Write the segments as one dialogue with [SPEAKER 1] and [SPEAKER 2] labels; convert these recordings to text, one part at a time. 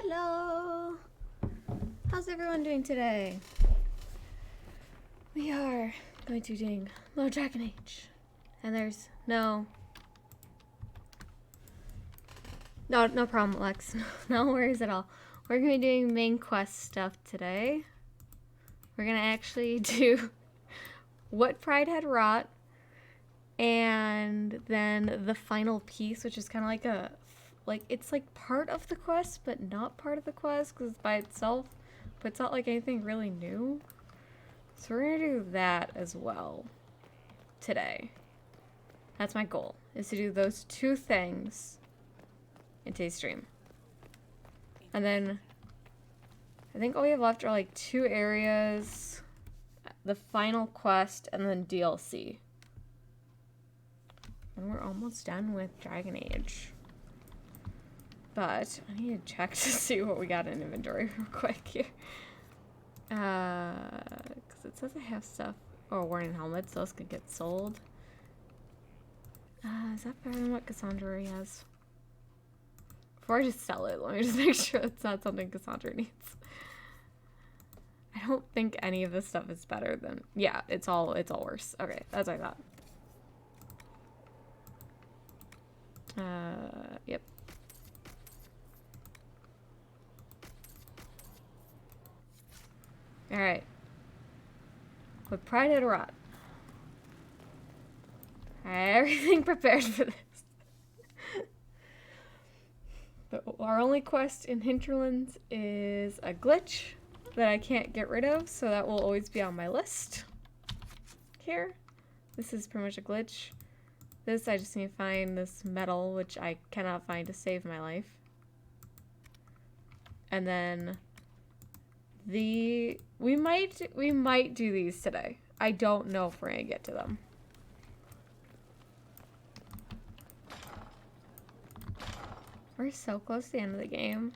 [SPEAKER 1] Hello! How's everyone doing today? We are going to be doing more Dragon Age. And there's no problem, Lex. No worries at all. We're going to be doing main quest stuff today. We're going to actually do what Pride had wrought, and then the final piece, which is kind of like it's like part of the quest, but not part of the quest because it's by itself, but it's not like anything really new. So we're going to do that as well today. That's my goal, is to do those two things in today's stream. And then I think all we have left are like 2 areas, the final quest, and then DLC. And we're almost done with Dragon Age. But I need to check to see what we got in inventory real quick here. Because it says I have stuff. Oh, warning helmets. Those could get sold. Is that better than what Cassandra already has? Before I just sell it, let me just make sure it's not something Cassandra needs. I don't think any of this stuff is better than... Yeah, it's all worse. Okay, that's what I thought. Yep. Alright. With Pride had Wrought. Everything prepared for this. But our only quest in Hinterlands is a glitch that I can't get rid of, so that will always be on my list. Here. This is pretty much a glitch. This, I just need to find this metal, which I cannot find to save my life. And then we might do these today. I don't know if we're gonna get to them. We're so close to the end of the game.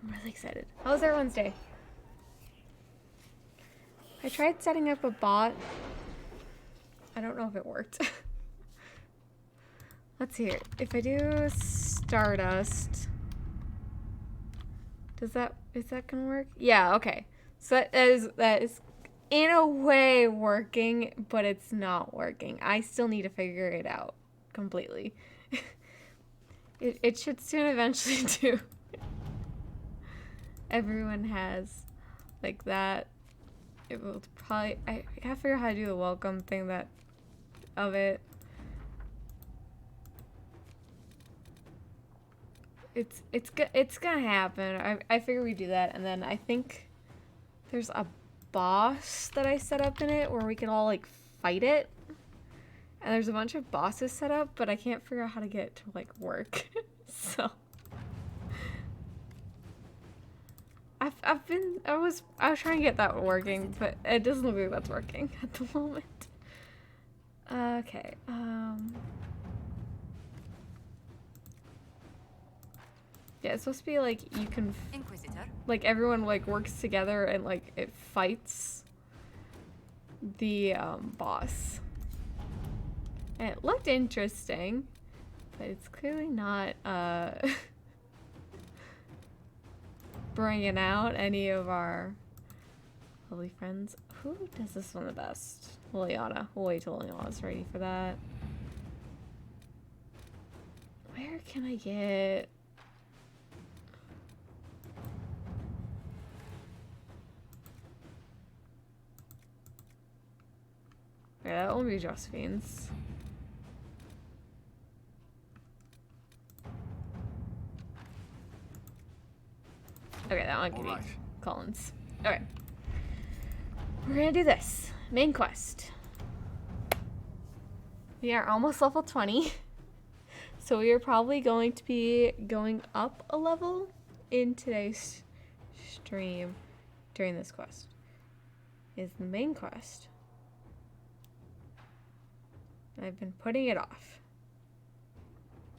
[SPEAKER 1] I'm really excited. How was everyone's day? I tried setting up a bot. I don't know if it worked. Let's see here. If I do Stardust, is that gonna work? Yeah, okay. So that is in a way working, but it's not working. I still need to figure it out completely. It should soon eventually do. Everyone has like that. It will probably... I gotta figure out how to do the welcome thing of it. It's gonna happen. I figure we do that, and then I think there's a boss that I set up in it where we can all like fight it. And there's a bunch of bosses set up, but I can't figure out how to get it to like work. So I was trying to get that working, but it doesn't look like that's working at the moment. Okay. Yeah, it's supposed to be like you can Inquisitor. Like everyone like works together and like it fights the boss. And it looked interesting, but it's clearly not bringing out any of our lovely friends. Who does this one the best? Liliana. We'll wait till Liliana's ready for that. Where can I get... Yeah, that won't be Josephine's. Okay, that one can be Collins. Okay. We're gonna do this. Main quest. We are almost level 20. So we are probably going to be going up a level in today's stream during this quest. Is the main quest. I've been putting it off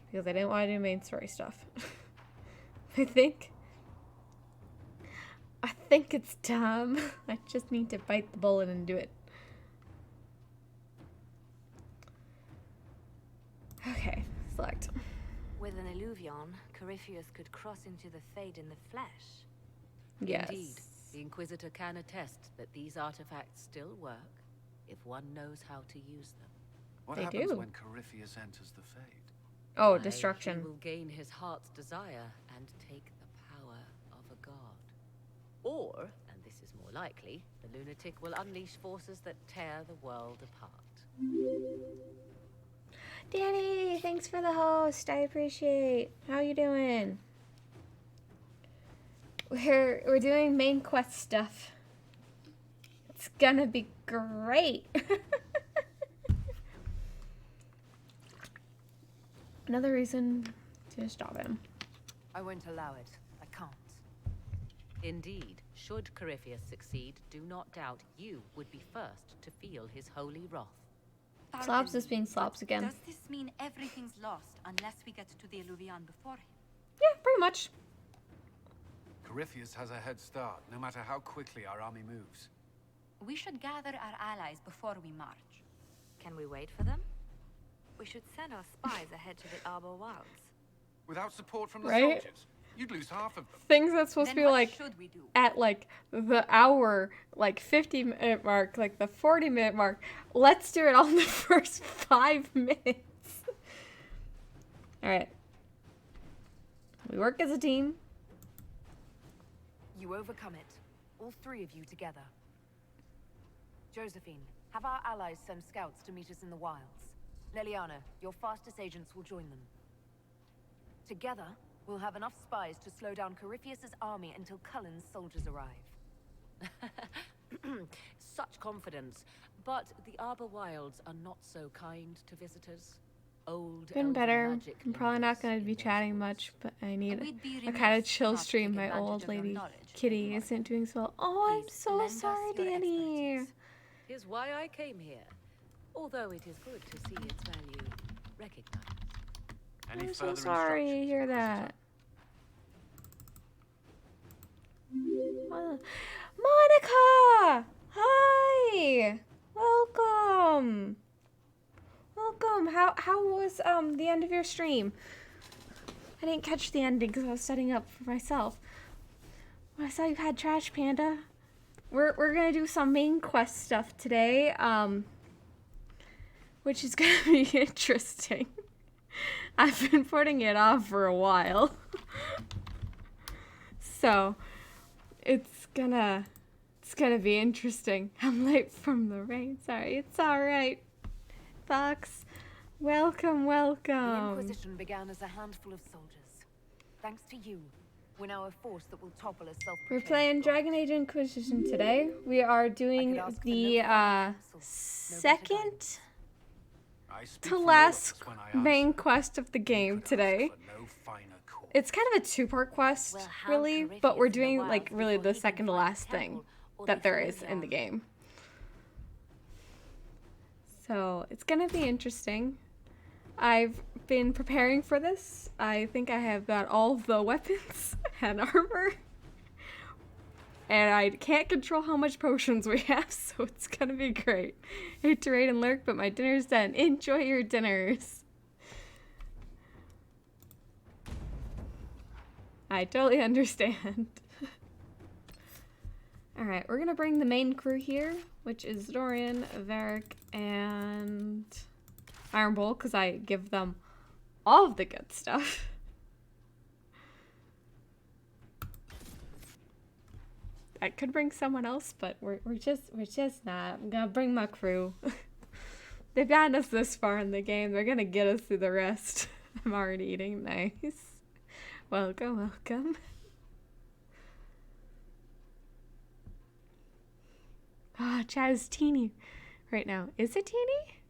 [SPEAKER 1] because I didn't want to do main story stuff. I think it's time. I just need to bite the bullet and do it.
[SPEAKER 2] Eluvion, Corypheus could cross into the Fade in the flesh.
[SPEAKER 1] Yes.
[SPEAKER 3] Indeed, the Inquisitor can attest that these artifacts still work if one knows how to use them.
[SPEAKER 4] What
[SPEAKER 1] They
[SPEAKER 4] happens
[SPEAKER 1] do.
[SPEAKER 4] when Corypheus enters the Fade?
[SPEAKER 1] Oh,
[SPEAKER 3] Why,
[SPEAKER 1] destruction.
[SPEAKER 3] He will gain his heart's desire and take the power of a god. Or, and this is more likely, the lunatic will unleash forces that tear the world apart.
[SPEAKER 1] Danny, thanks for the host. I appreciate. How you doing? We're doing main quest stuff. It's gonna be great. Another reason to stop him.
[SPEAKER 2] I won't allow it. I can't.
[SPEAKER 3] Indeed, should Corypheus succeed, do not doubt you would be first to feel his holy wrath.
[SPEAKER 1] Slobs is being slobs again.
[SPEAKER 5] Does this mean everything's lost unless we get to the Eluvion before him?
[SPEAKER 1] Yeah, pretty much.
[SPEAKER 4] Corypheus has a head start, no matter how quickly our army moves.
[SPEAKER 5] We should gather our allies before we march.
[SPEAKER 2] Can we wait for them? We should send our spies ahead to the Arbor Wilds.
[SPEAKER 4] Without support from the
[SPEAKER 1] Right?
[SPEAKER 4] soldiers, you'd lose half of them.
[SPEAKER 1] Things that's supposed
[SPEAKER 5] Then
[SPEAKER 1] to be
[SPEAKER 5] what
[SPEAKER 1] like
[SPEAKER 5] should we do?
[SPEAKER 1] at like the hour, like 50-minute mark, like the 40-minute mark. Let's do it all in the first 5 minutes. All right. We work as a team.
[SPEAKER 2] You overcome it. All three of you together. Josephine, have our allies send scouts to meet us in the wilds. Leliana, your fastest agents will join them. Together, we'll have enough spies to slow down Corypheus's army until Cullen's soldiers arrive.
[SPEAKER 3] Such confidence, but the Arbor Wilds are not so kind to visitors. Old
[SPEAKER 1] Been
[SPEAKER 3] elven
[SPEAKER 1] better.
[SPEAKER 3] magic
[SPEAKER 1] I'm probably not
[SPEAKER 3] lingers
[SPEAKER 1] going to
[SPEAKER 3] in
[SPEAKER 1] be
[SPEAKER 3] those
[SPEAKER 1] chatting
[SPEAKER 3] woods.
[SPEAKER 1] much, but I need
[SPEAKER 5] We'd be
[SPEAKER 1] a kind of
[SPEAKER 5] remiss
[SPEAKER 1] chill
[SPEAKER 5] not to
[SPEAKER 1] stream.
[SPEAKER 5] take
[SPEAKER 1] My
[SPEAKER 5] advantage
[SPEAKER 1] old
[SPEAKER 5] of your
[SPEAKER 1] lady
[SPEAKER 5] knowledge,
[SPEAKER 1] Kitty
[SPEAKER 5] Lady
[SPEAKER 1] isn't doing so well. Oh, I'm
[SPEAKER 5] Please
[SPEAKER 1] so
[SPEAKER 5] lend us
[SPEAKER 1] sorry,
[SPEAKER 5] your
[SPEAKER 1] Danny.
[SPEAKER 5] expertise.
[SPEAKER 3] Is why I came here. Although it is good to see its value recognized.
[SPEAKER 4] Any
[SPEAKER 1] I'm so
[SPEAKER 4] further
[SPEAKER 1] sorry to
[SPEAKER 4] instructions,
[SPEAKER 1] hear
[SPEAKER 4] Inquisitor?
[SPEAKER 1] that. Monica! Hi! Welcome! Welcome. How was the end of your stream? I didn't catch the ending because I was setting up for myself. I saw you had Trash Panda. We're gonna do some main quest stuff today, which is gonna be interesting. I've been putting it off for a while. So it's gonna be interesting. I'm late from the rain. Sorry, it's alright. Fox, welcome.
[SPEAKER 2] The Inquisition began as a handful of soldiers. Thanks to you, we're now a force that will topple a
[SPEAKER 1] We're
[SPEAKER 2] self-proclaimed
[SPEAKER 1] playing
[SPEAKER 2] god.
[SPEAKER 1] Dragon Age Inquisition today. We are doing
[SPEAKER 2] ask for
[SPEAKER 1] the
[SPEAKER 2] no further counsel, no better
[SPEAKER 1] second
[SPEAKER 2] guidance.
[SPEAKER 4] I speak
[SPEAKER 1] to
[SPEAKER 4] for all of
[SPEAKER 1] last
[SPEAKER 4] us when I
[SPEAKER 1] main
[SPEAKER 4] answer.
[SPEAKER 1] quest of the
[SPEAKER 4] You
[SPEAKER 1] game
[SPEAKER 4] could ask
[SPEAKER 1] today.
[SPEAKER 4] for no finer cause.
[SPEAKER 1] It's kind of a two-part quest,
[SPEAKER 2] We'll hound
[SPEAKER 1] really,
[SPEAKER 2] Corypheus
[SPEAKER 1] but we're
[SPEAKER 2] in the
[SPEAKER 1] doing
[SPEAKER 2] wilds
[SPEAKER 1] like really
[SPEAKER 2] before
[SPEAKER 1] the
[SPEAKER 2] he can
[SPEAKER 1] second to
[SPEAKER 2] find the
[SPEAKER 1] last thing
[SPEAKER 2] temple or
[SPEAKER 1] that
[SPEAKER 2] the
[SPEAKER 1] there is in the
[SPEAKER 2] Eluvion.
[SPEAKER 1] game. So it's gonna be interesting. I've been preparing for this. I think I have got all of the weapons and armor. And I can't control how much potions we have, so it's gonna be great. Hate to raid and lurk, but my dinner's done. Enjoy your dinners. I totally understand. Alright, we're gonna bring the main crew here, which is Dorian, Varric, and Iron Bull, because I give them all of the good stuff. I could bring someone else, but we're just not. I'm gonna bring my crew. They've gotten us this far in the game. They're gonna get us through the rest. I'm already eating. Nice. Welcome. Ah, chat is teeny right now. Is it teeny?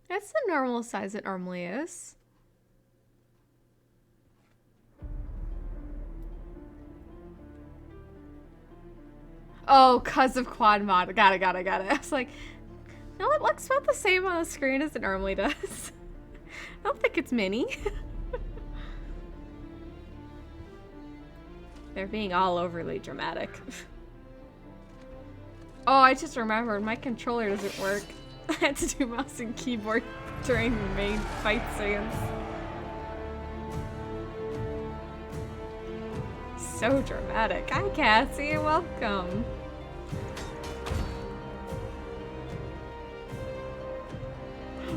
[SPEAKER 1] That's the normal size it normally is. Oh, 'cause of quad mod. Got it. I was like, no, it looks about the same on the screen as it normally does. I don't think it's mini. They're being all overly dramatic. Oh, I just remembered my controller doesn't work. I had to do mouse and keyboard during the main fight scenes. So dramatic. Hi, Cassie, welcome.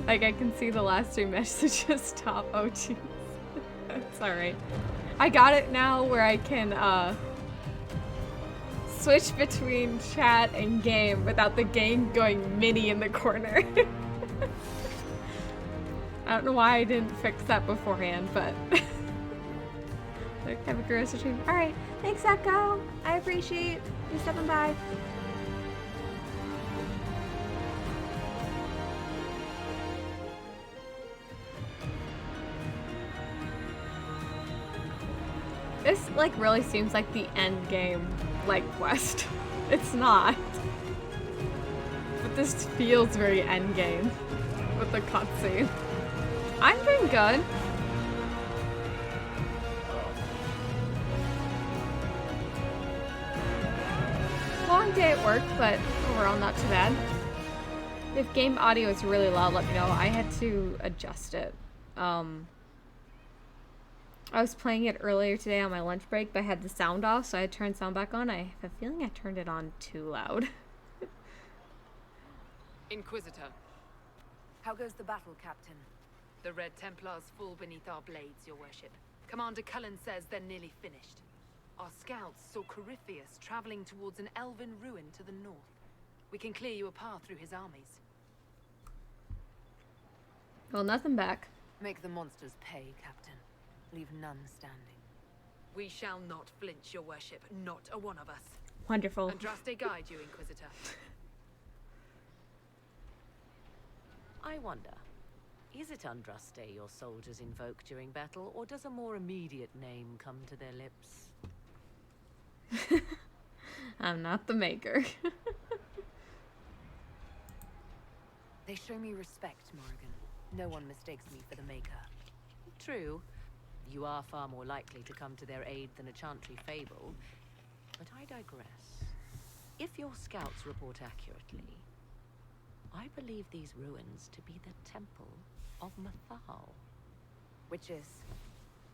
[SPEAKER 1] Like, I can see the last 2 messages stop. Oh, jeez. That's alright. I got it now where I can, switch between chat and game without the game going mini in the corner. I don't know why I didn't fix that beforehand, but... Like, have a great stream. Alright, thanks, Echo. I appreciate you stepping by. This, like, really seems like the end game, like, quest. It's not. But this feels very end game with the cutscene. I'm doing good. Long day at work, but overall not too bad. If game audio is really loud, let me know. I had to adjust it. I was playing it earlier today on my lunch break, but I had the sound off, so I turned sound back on. I have a feeling I turned it on too loud.
[SPEAKER 6] Inquisitor,
[SPEAKER 2] How goes the battle, Captain?
[SPEAKER 6] the Red Templars fall beneath our blades, your worship. Commander Cullen says they're nearly finished. Our scouts saw Corypheus traveling towards an elven ruin to the north. We can clear you a path through his armies.
[SPEAKER 1] Well, nothing back.
[SPEAKER 2] Make the monsters pay, Captain. Leave none standing.
[SPEAKER 6] We shall not flinch, your worship. Not a one of us.
[SPEAKER 1] Wonderful.
[SPEAKER 6] Andraste guide you, Inquisitor.
[SPEAKER 3] I wonder, is it Andraste your soldiers invoke during battle, or does a more immediate name come to their lips?
[SPEAKER 1] I'm not the maker.
[SPEAKER 2] They show me respect, Morrigan. No one mistakes me for the Maker.
[SPEAKER 3] True. You are far more likely to come to their aid than a chantry fable. But I digress. If your scouts report accurately, I believe these ruins to be the Temple of Mythol.
[SPEAKER 2] Which is?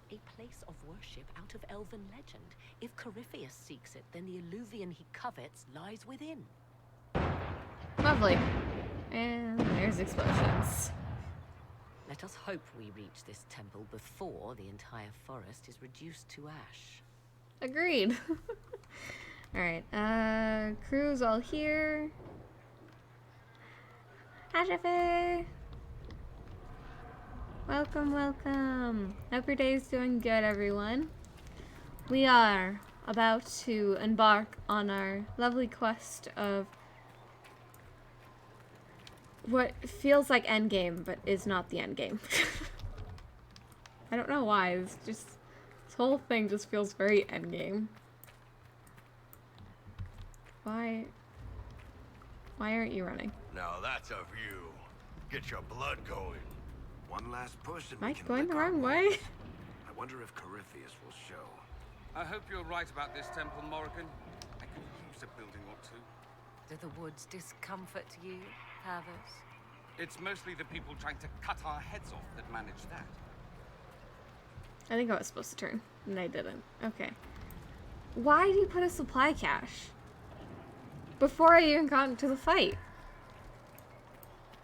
[SPEAKER 3] A place of worship out of elven legend. If Corypheus seeks it, then the alluvian he covets lies within.
[SPEAKER 1] Lovely. And there's explosions.
[SPEAKER 3] Let us hope we reach this temple before the entire forest is reduced to ash.
[SPEAKER 1] Agreed. Alright, crew's all here. Hi, Jeffy! Welcome, welcome. Hope your day's doing good, everyone. We are about to embark on our lovely quest of what feels like endgame, but is not the endgame. I don't know why, it's just, this whole thing just feels very endgame. Why aren't you running?
[SPEAKER 7] Now that's a view. Get your blood going.
[SPEAKER 8] One last push and
[SPEAKER 1] Am I
[SPEAKER 8] we can
[SPEAKER 1] going
[SPEAKER 8] lick
[SPEAKER 1] the
[SPEAKER 8] our
[SPEAKER 1] wrong
[SPEAKER 8] wounds.
[SPEAKER 1] way?
[SPEAKER 8] I wonder if Corypheus will show.
[SPEAKER 4] I hope you're right about this temple, Morrigan. I could use a building or two.
[SPEAKER 3] Do the woods discomfort you, Havers?
[SPEAKER 4] It's mostly the people trying to cut our heads off that manage that.
[SPEAKER 1] I think I was supposed to turn, and I didn't. Okay. Why do you put a supply cache before I even got into the fight?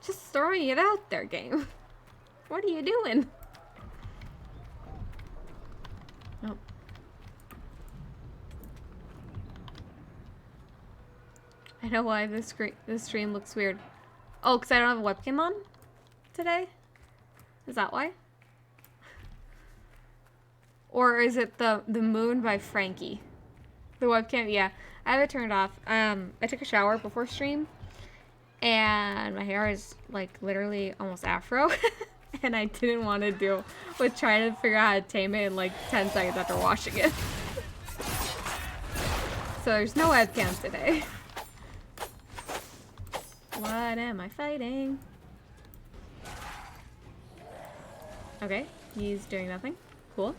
[SPEAKER 1] Just throwing it out there, game. What are you doing? Nope. I know why this stream looks weird. Oh, because I don't have a webcam on today? Is that why? Or is it the moon by Frankie? The webcam, yeah. I have it turned off. I took a shower before stream. And my hair is like literally almost afro. And I didn't want to deal with trying to figure out how to tame it in like 10 seconds after washing it. So there's no webcam today. What am I fighting? Okay, he's doing nothing. Cool.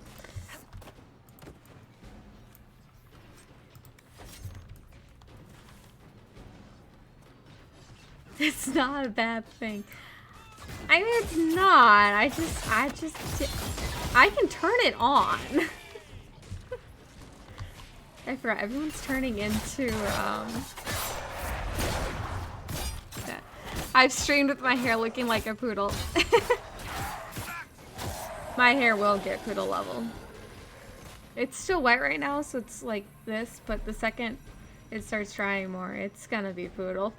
[SPEAKER 1] It's not a bad thing. I mean, it's not. I can turn it on. I forgot. Everyone's turning into, yeah. I've streamed with my hair looking like a poodle. My hair will get poodle level. It's still wet right now, so it's like this, but the second it starts drying more, it's gonna be poodle.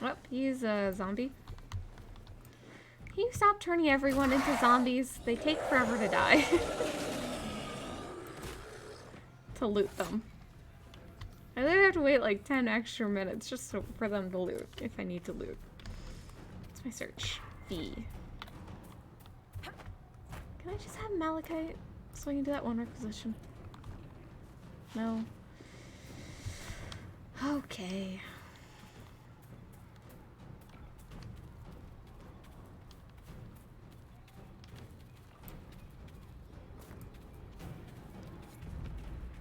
[SPEAKER 1] Oh, he's a zombie. Can you stop turning everyone into zombies? They take forever to die. To loot them. I literally have to wait like 10 extra minutes just for them to loot, if I need to loot. What's my search? V. Can I just have Malachite so I can do that one requisition? No. Okay.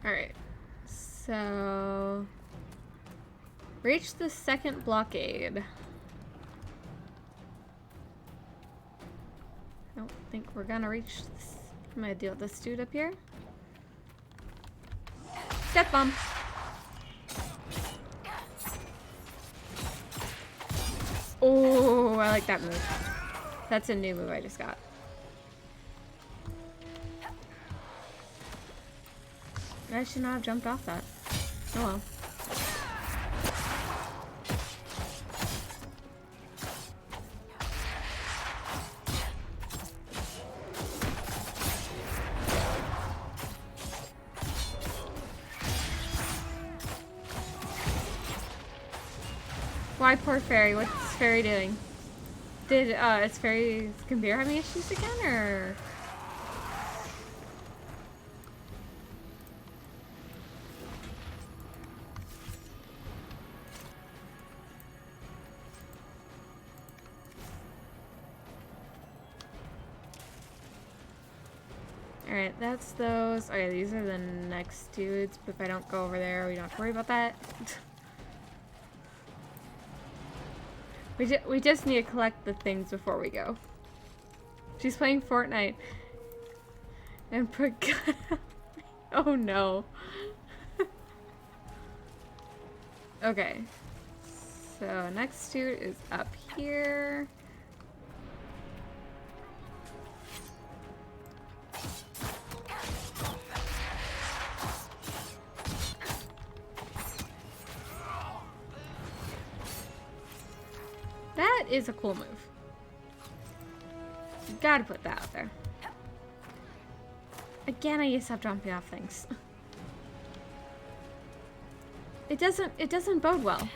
[SPEAKER 1] Alright. So... reach the second blockade. I don't think we're gonna reach this. I'm gonna deal with this dude up here. Step bomb. Oh, I like that move. That's a new move I just got. I should not have jumped off that. Oh well. Why poor Fairy? What's Fairy doing? Did is Fairy's computer having issues again, or? Alright, that's those. Okay, these are the next dudes, but if I don't go over there, we don't have to worry about that. We just need to collect the things before we go. She's playing Fortnite. And put oh no. Okay. So next dude is up here. That is a cool move. You gotta put that out there. Again, I need to stop jumping off things. It doesn't bode well.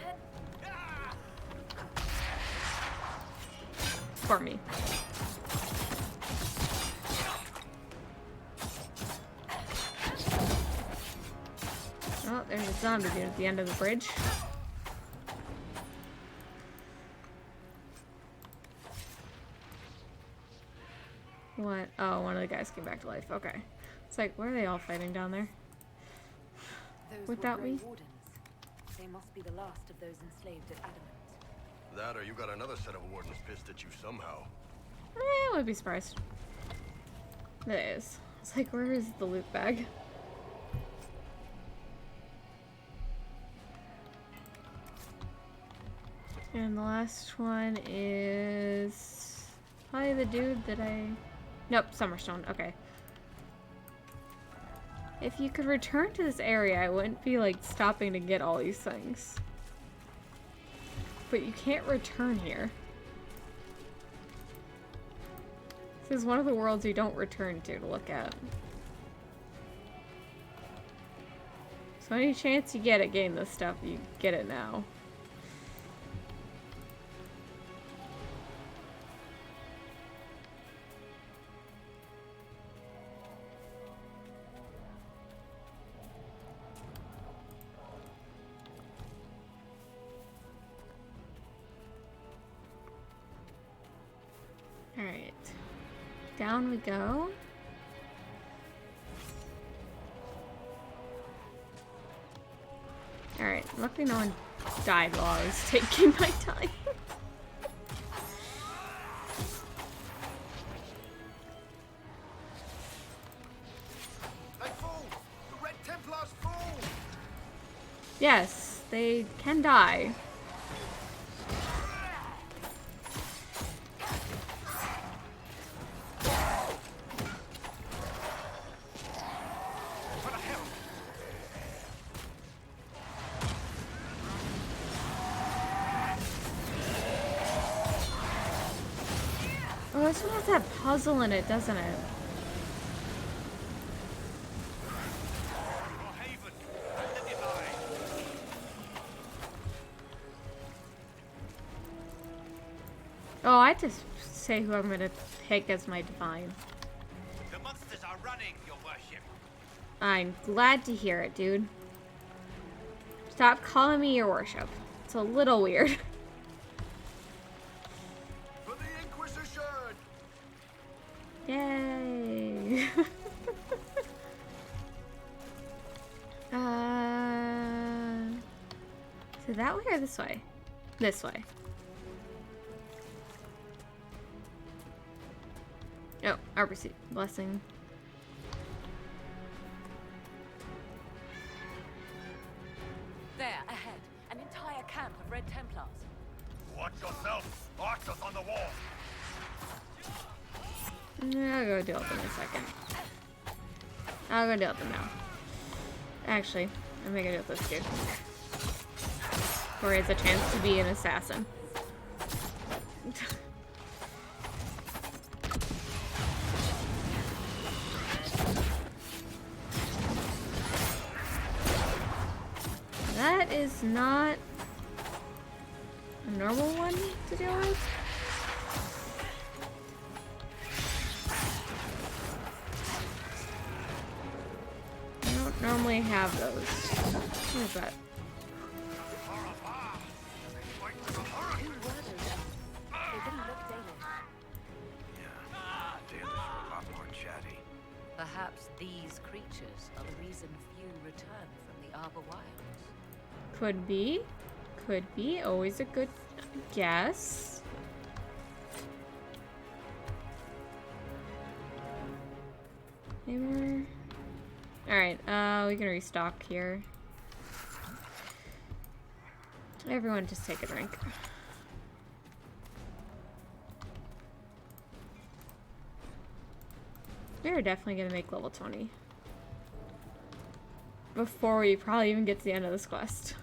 [SPEAKER 1] For me. Oh, there's a zombie dude at the end of the bridge. What? Oh, one of the guys came back to life. Okay. It's like, why are they all fighting down there?
[SPEAKER 2] Those
[SPEAKER 1] Without
[SPEAKER 2] were Grey
[SPEAKER 1] me?
[SPEAKER 2] Wardens. They must be the last of those enslaved at Adamant.
[SPEAKER 7] That or you got another set of wardens pissed at you somehow.
[SPEAKER 1] I wouldn't be surprised. It is. It's like, where is the loot bag? And the last one is probably the dude that I... Nope, Summerstone. Okay. If you could return to this area, I wouldn't be like stopping to get all these things. But you can't return here. This is one of the worlds you don't return to look at. So any chance you get at getting this stuff, you get it now. Alright. Down we go. Luckily no one died while I was taking my time.
[SPEAKER 8] They fall! The Red Templars fall!
[SPEAKER 1] Yes, they can die.
[SPEAKER 8] For the hell!
[SPEAKER 1] Oh, this one has that puzzle in it, doesn't it?
[SPEAKER 7] For Haven, and the Divine.
[SPEAKER 1] Oh, I just say who I'm gonna pick as my divine.
[SPEAKER 7] The monsters are running, your worship.
[SPEAKER 1] I'm glad to hear it, dude. Stop calling me your worship. It's a little weird.
[SPEAKER 8] For the Inquisition!
[SPEAKER 1] Yay! So that way or this way? This way. Oh, Arbor Seat. Blessing.
[SPEAKER 3] There, ahead. An entire camp of Red Templars.
[SPEAKER 7] Watch yourself. Archers on the wall.
[SPEAKER 1] I'll go deal with them in a second. I'll go deal with them now. Actually, I'm gonna deal with this dude. Where he has a chance to be an assassin. That is not a normal one to deal with. I don't normally have those. What is that?
[SPEAKER 8] Yeah, Dalish were a lot more chatty.
[SPEAKER 3] Perhaps these creatures are the reason few return from the Arbor Wilds.
[SPEAKER 1] Could be. Could be. Always a good guess. Hammer. Alright, we can restock here. Everyone just take a drink. We're definitely gonna make level 20. Before we probably even get to the end of this quest.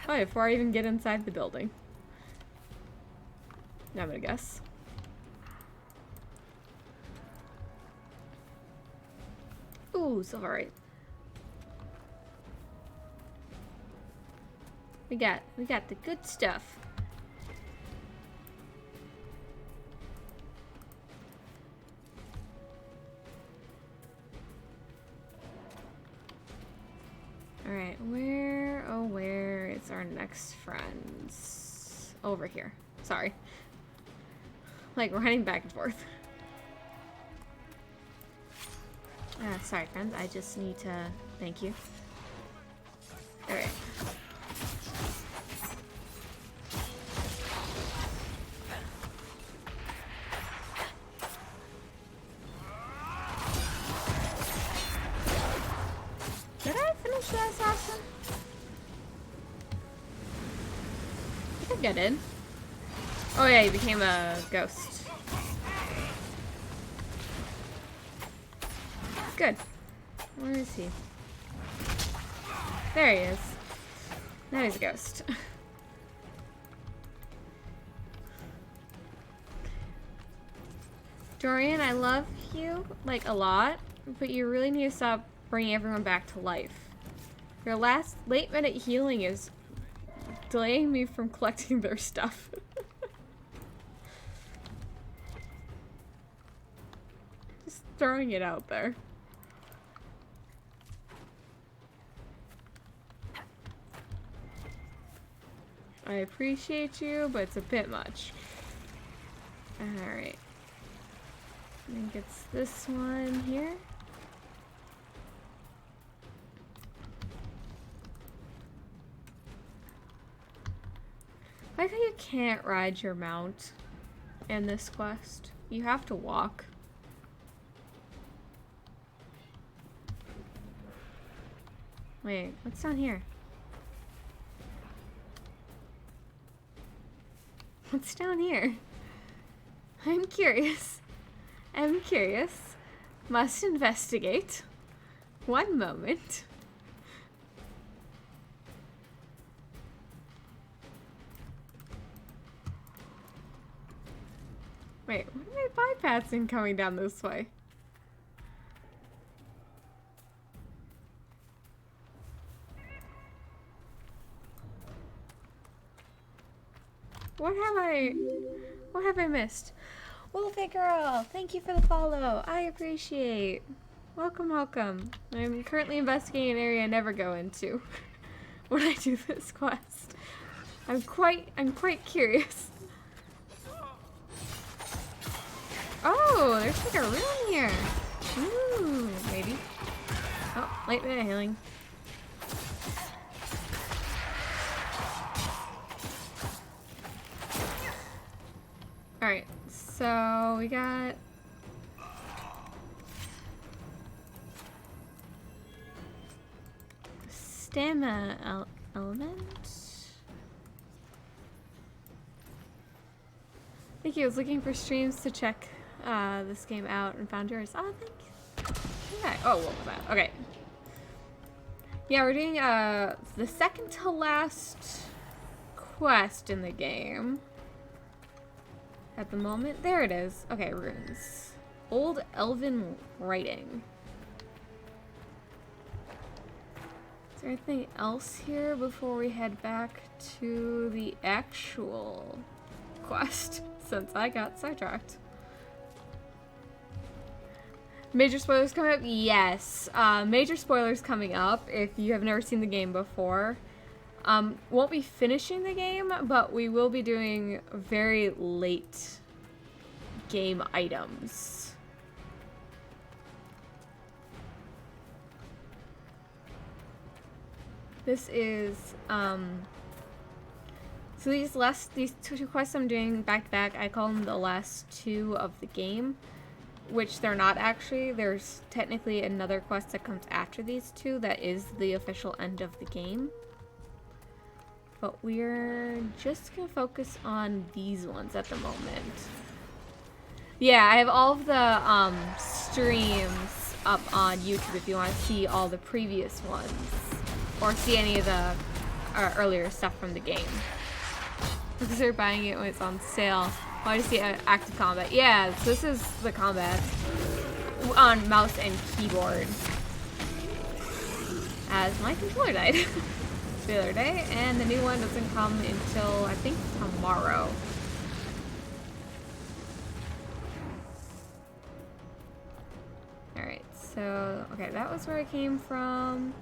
[SPEAKER 1] Probably before I even get inside the building. I'm gonna guess. Ooh, silverite. We got the good stuff. Alright, where is our next friends? Over here. Sorry. Like running back and forth. Sorry friends, I just need to thank you. Alright. Did I finish that assassin? I think I did. Oh yeah, he became a ghost. Good. Where is he? There he is. Now he's a ghost. Dorian, I love you, like, a lot, but you really need to stop bringing everyone back to life. Your last late-minute healing is delaying me from collecting their stuff. Just throwing it out there. I appreciate you, but it's a bit much. Alright. I think it's this one here. I like how you can't ride your mount in this quest. You have to walk. Wait, what's down here? What's down here? I'm curious. I'm curious. Must investigate. One moment. Wait, what am I bypassing coming down this way? What have I missed? Wolfie girl, thank you for the follow. I appreciate. Welcome, welcome. I'm currently investigating an area I never go into when I do this quest. I'm quite curious. Oh, there's like a room here. Ooh, maybe. Oh, light minute healing. Alright, so we got stamina element. Thank you. I was looking for streams to check this game out and found yours. Oh, thank you. Okay. Oh, what was that? Okay. Yeah, we're doing the second to last quest in the game. At the moment. There it is. Okay, runes. Old Elven writing. Is there anything else here before we head back to the actual quest? Since I got sidetracked. Major spoilers coming up? Yes. Major spoilers coming up if you have never seen the game before. Won't be finishing the game, but we will be doing very late game items. This is, so these two quests I'm doing back to back, I call them the last two of the game, which they're not actually. There's technically another quest that comes after these two that is the official end of the game. But we're just gonna focus on these ones at the moment. Yeah, I have all of the streams up on YouTube if you want to see all the previous ones. Or see any of the earlier stuff from the game. Consider buying it when it's on sale. Why do you see active combat? Yeah, so this is the combat on mouse and keyboard. As my controller died the other day, and the new one doesn't come until I think tomorrow. Alright, so okay, that was where I came from.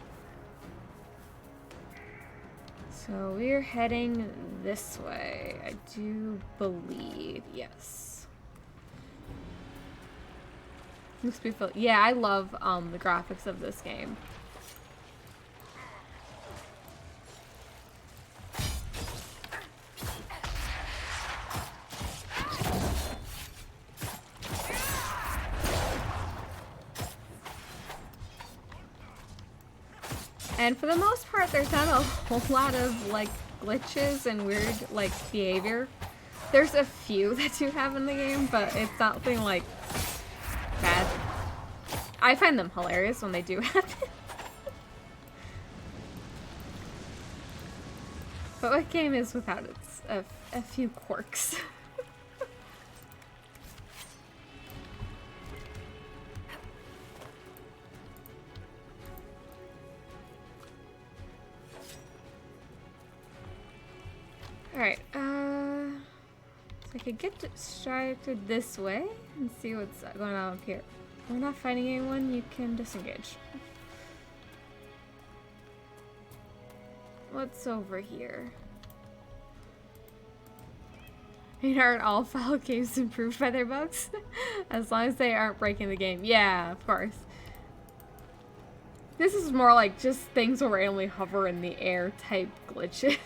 [SPEAKER 1] So we're heading this way, I do believe, yes. Looks beautiful. Yeah, I love the graphics of this game. And for the most part, there's not a whole lot of, like, glitches and weird, like, behavior. There's a few that do have in the game, but it's nothing, like, bad. I find them hilarious when they do happen. But what game is without its a few quirks? Alright, so I could get distracted this way and see what's going on up here. We're not fighting anyone, you can disengage. What's over here? Aren't all file games improved by their bugs? As long as they aren't breaking the game. Yeah, of course. This is more like just things will randomly hover in the air type glitches.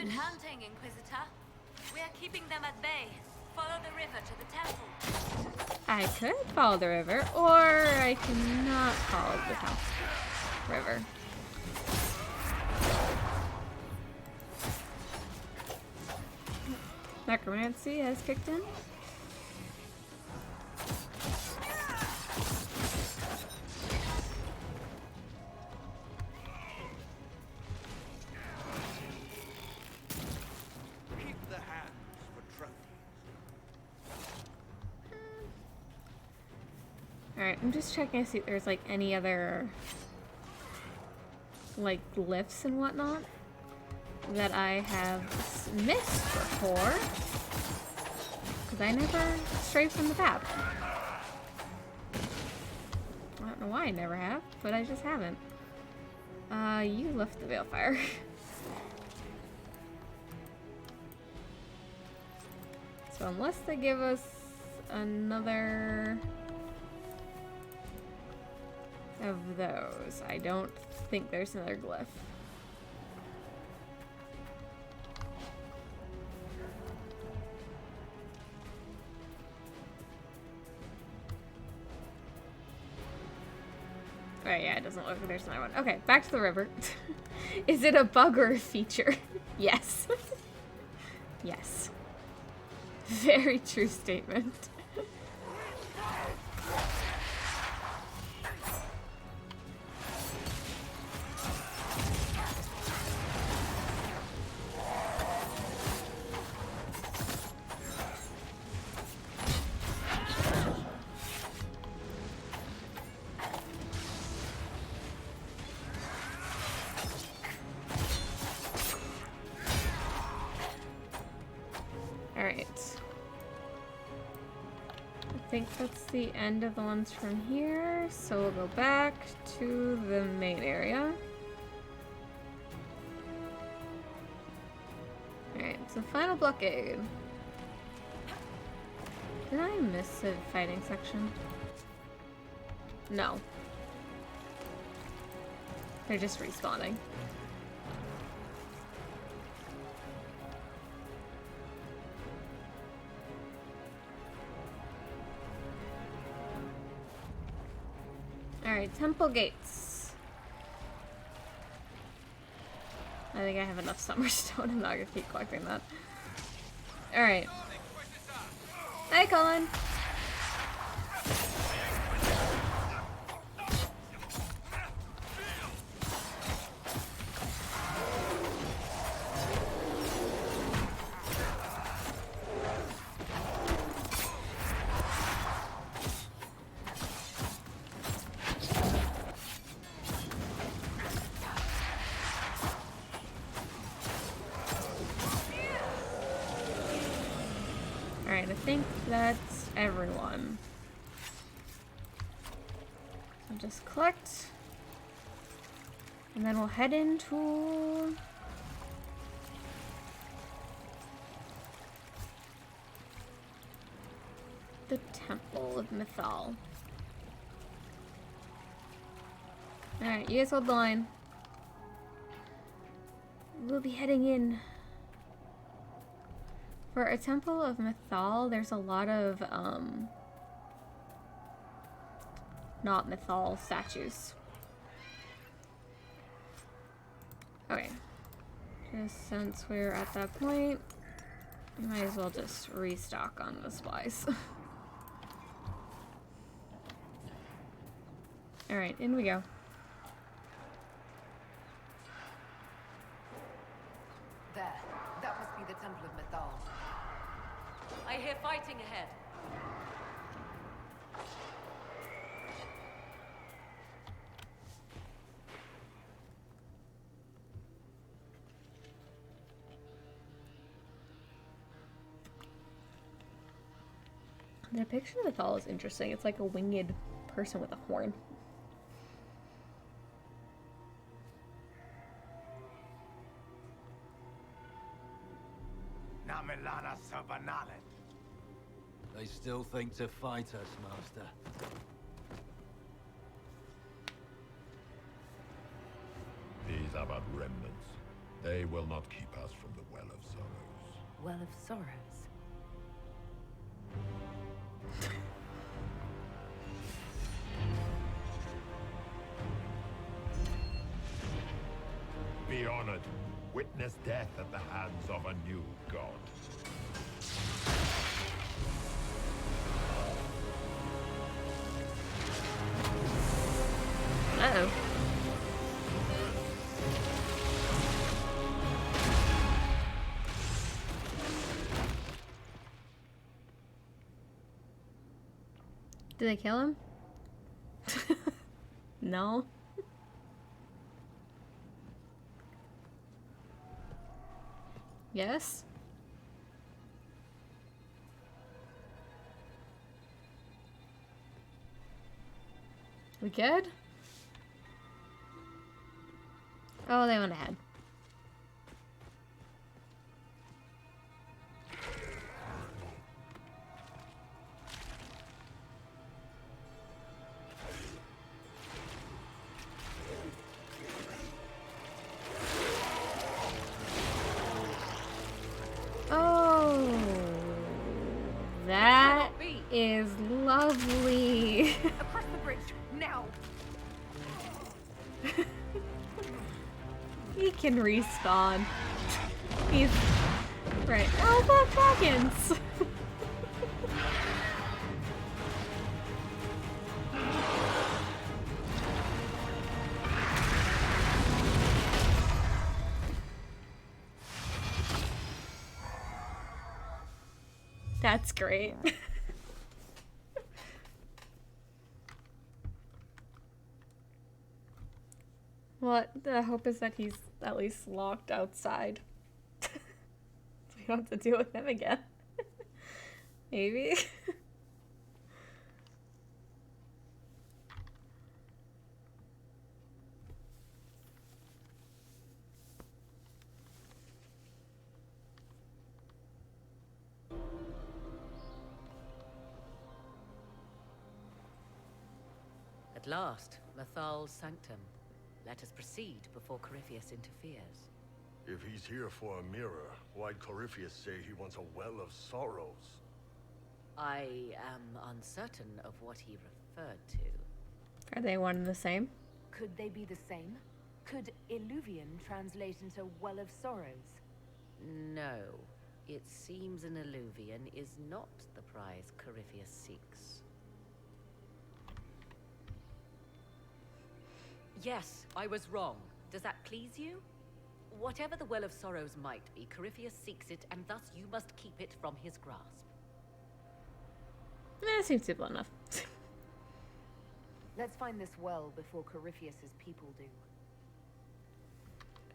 [SPEAKER 5] Good hunting, Inquisitor. We are keeping them at bay. Follow the river to the temple.
[SPEAKER 1] I could follow the river, or I cannot follow the river. Necromancy has kicked in.
[SPEAKER 7] Keep the hands for trophies.
[SPEAKER 1] Alright, I'm just checking to see if there's like any other like glyphs and whatnot that I have missed before, because I never strayed from the path. I don't know why I never have, but I just haven't. You left the Balefire. So unless they give us another of those, I don't think there's another glyph. Oh yeah, it doesn't look like there's another one. Okay, back to the river. Is it a bug or a feature? Yes. Yes. Very true statement. I think that's the end of the ones from here, so we'll go back to the main area. Alright, so final blockade. Did I miss a fighting section? No. They're just respawning. Alright, temple gates. I think I have enough summerstone. I'm not gonna keep collecting that. Alright. Hi, Colin. Alright, I think that's everyone. So just collect. And then we'll head into the Temple of Mythol. Alright, you guys hold the line. We'll be heading in. For a Temple of Mythol, there's a lot of, not Mythol statues. Okay. Just since we're at that point, we might as well just restock on the supplies. Alright, in we go.
[SPEAKER 2] There. That must be the Temple of Mythol.
[SPEAKER 3] I hear fighting ahead.
[SPEAKER 1] The depiction of Mythol is interesting. It's like a winged person with a horn.
[SPEAKER 9] They still think to fight us, Master.
[SPEAKER 10] These are but remnants.
[SPEAKER 7] They will not keep us from the Well of Sorrows.
[SPEAKER 2] Well of Sorrows.
[SPEAKER 7] Be honored. Witness death at the hands of a new god.
[SPEAKER 1] Uh-oh. Did they kill him? No. Yes? We good? Oh, they went ahead. Oh, that is lovely.
[SPEAKER 2] Across the bridge, now!
[SPEAKER 1] He can respawn. He's right. Oh, look, dragons! That's great. What the hope is that he's at least locked outside. So we don't have to deal with him again. Maybe.
[SPEAKER 3] At last, Mythol's sanctum. Let us proceed before Corypheus interferes.
[SPEAKER 7] If he's here for a mirror, why'd Corypheus say he wants a Well of Sorrows?
[SPEAKER 3] I am uncertain of what he referred to.
[SPEAKER 1] Are they one and the same?
[SPEAKER 2] Could they be the same? Could Illuvian translate into Well of Sorrows?
[SPEAKER 3] No. It seems an Illuvian is not the prize Corypheus seeks. Yes, I was wrong. Does that please you? Whatever the Well of Sorrows might be, Corypheus seeks it, and thus you must keep it from his grasp.
[SPEAKER 1] It seems simple enough.
[SPEAKER 2] Let's find this well before Corypheus's people do.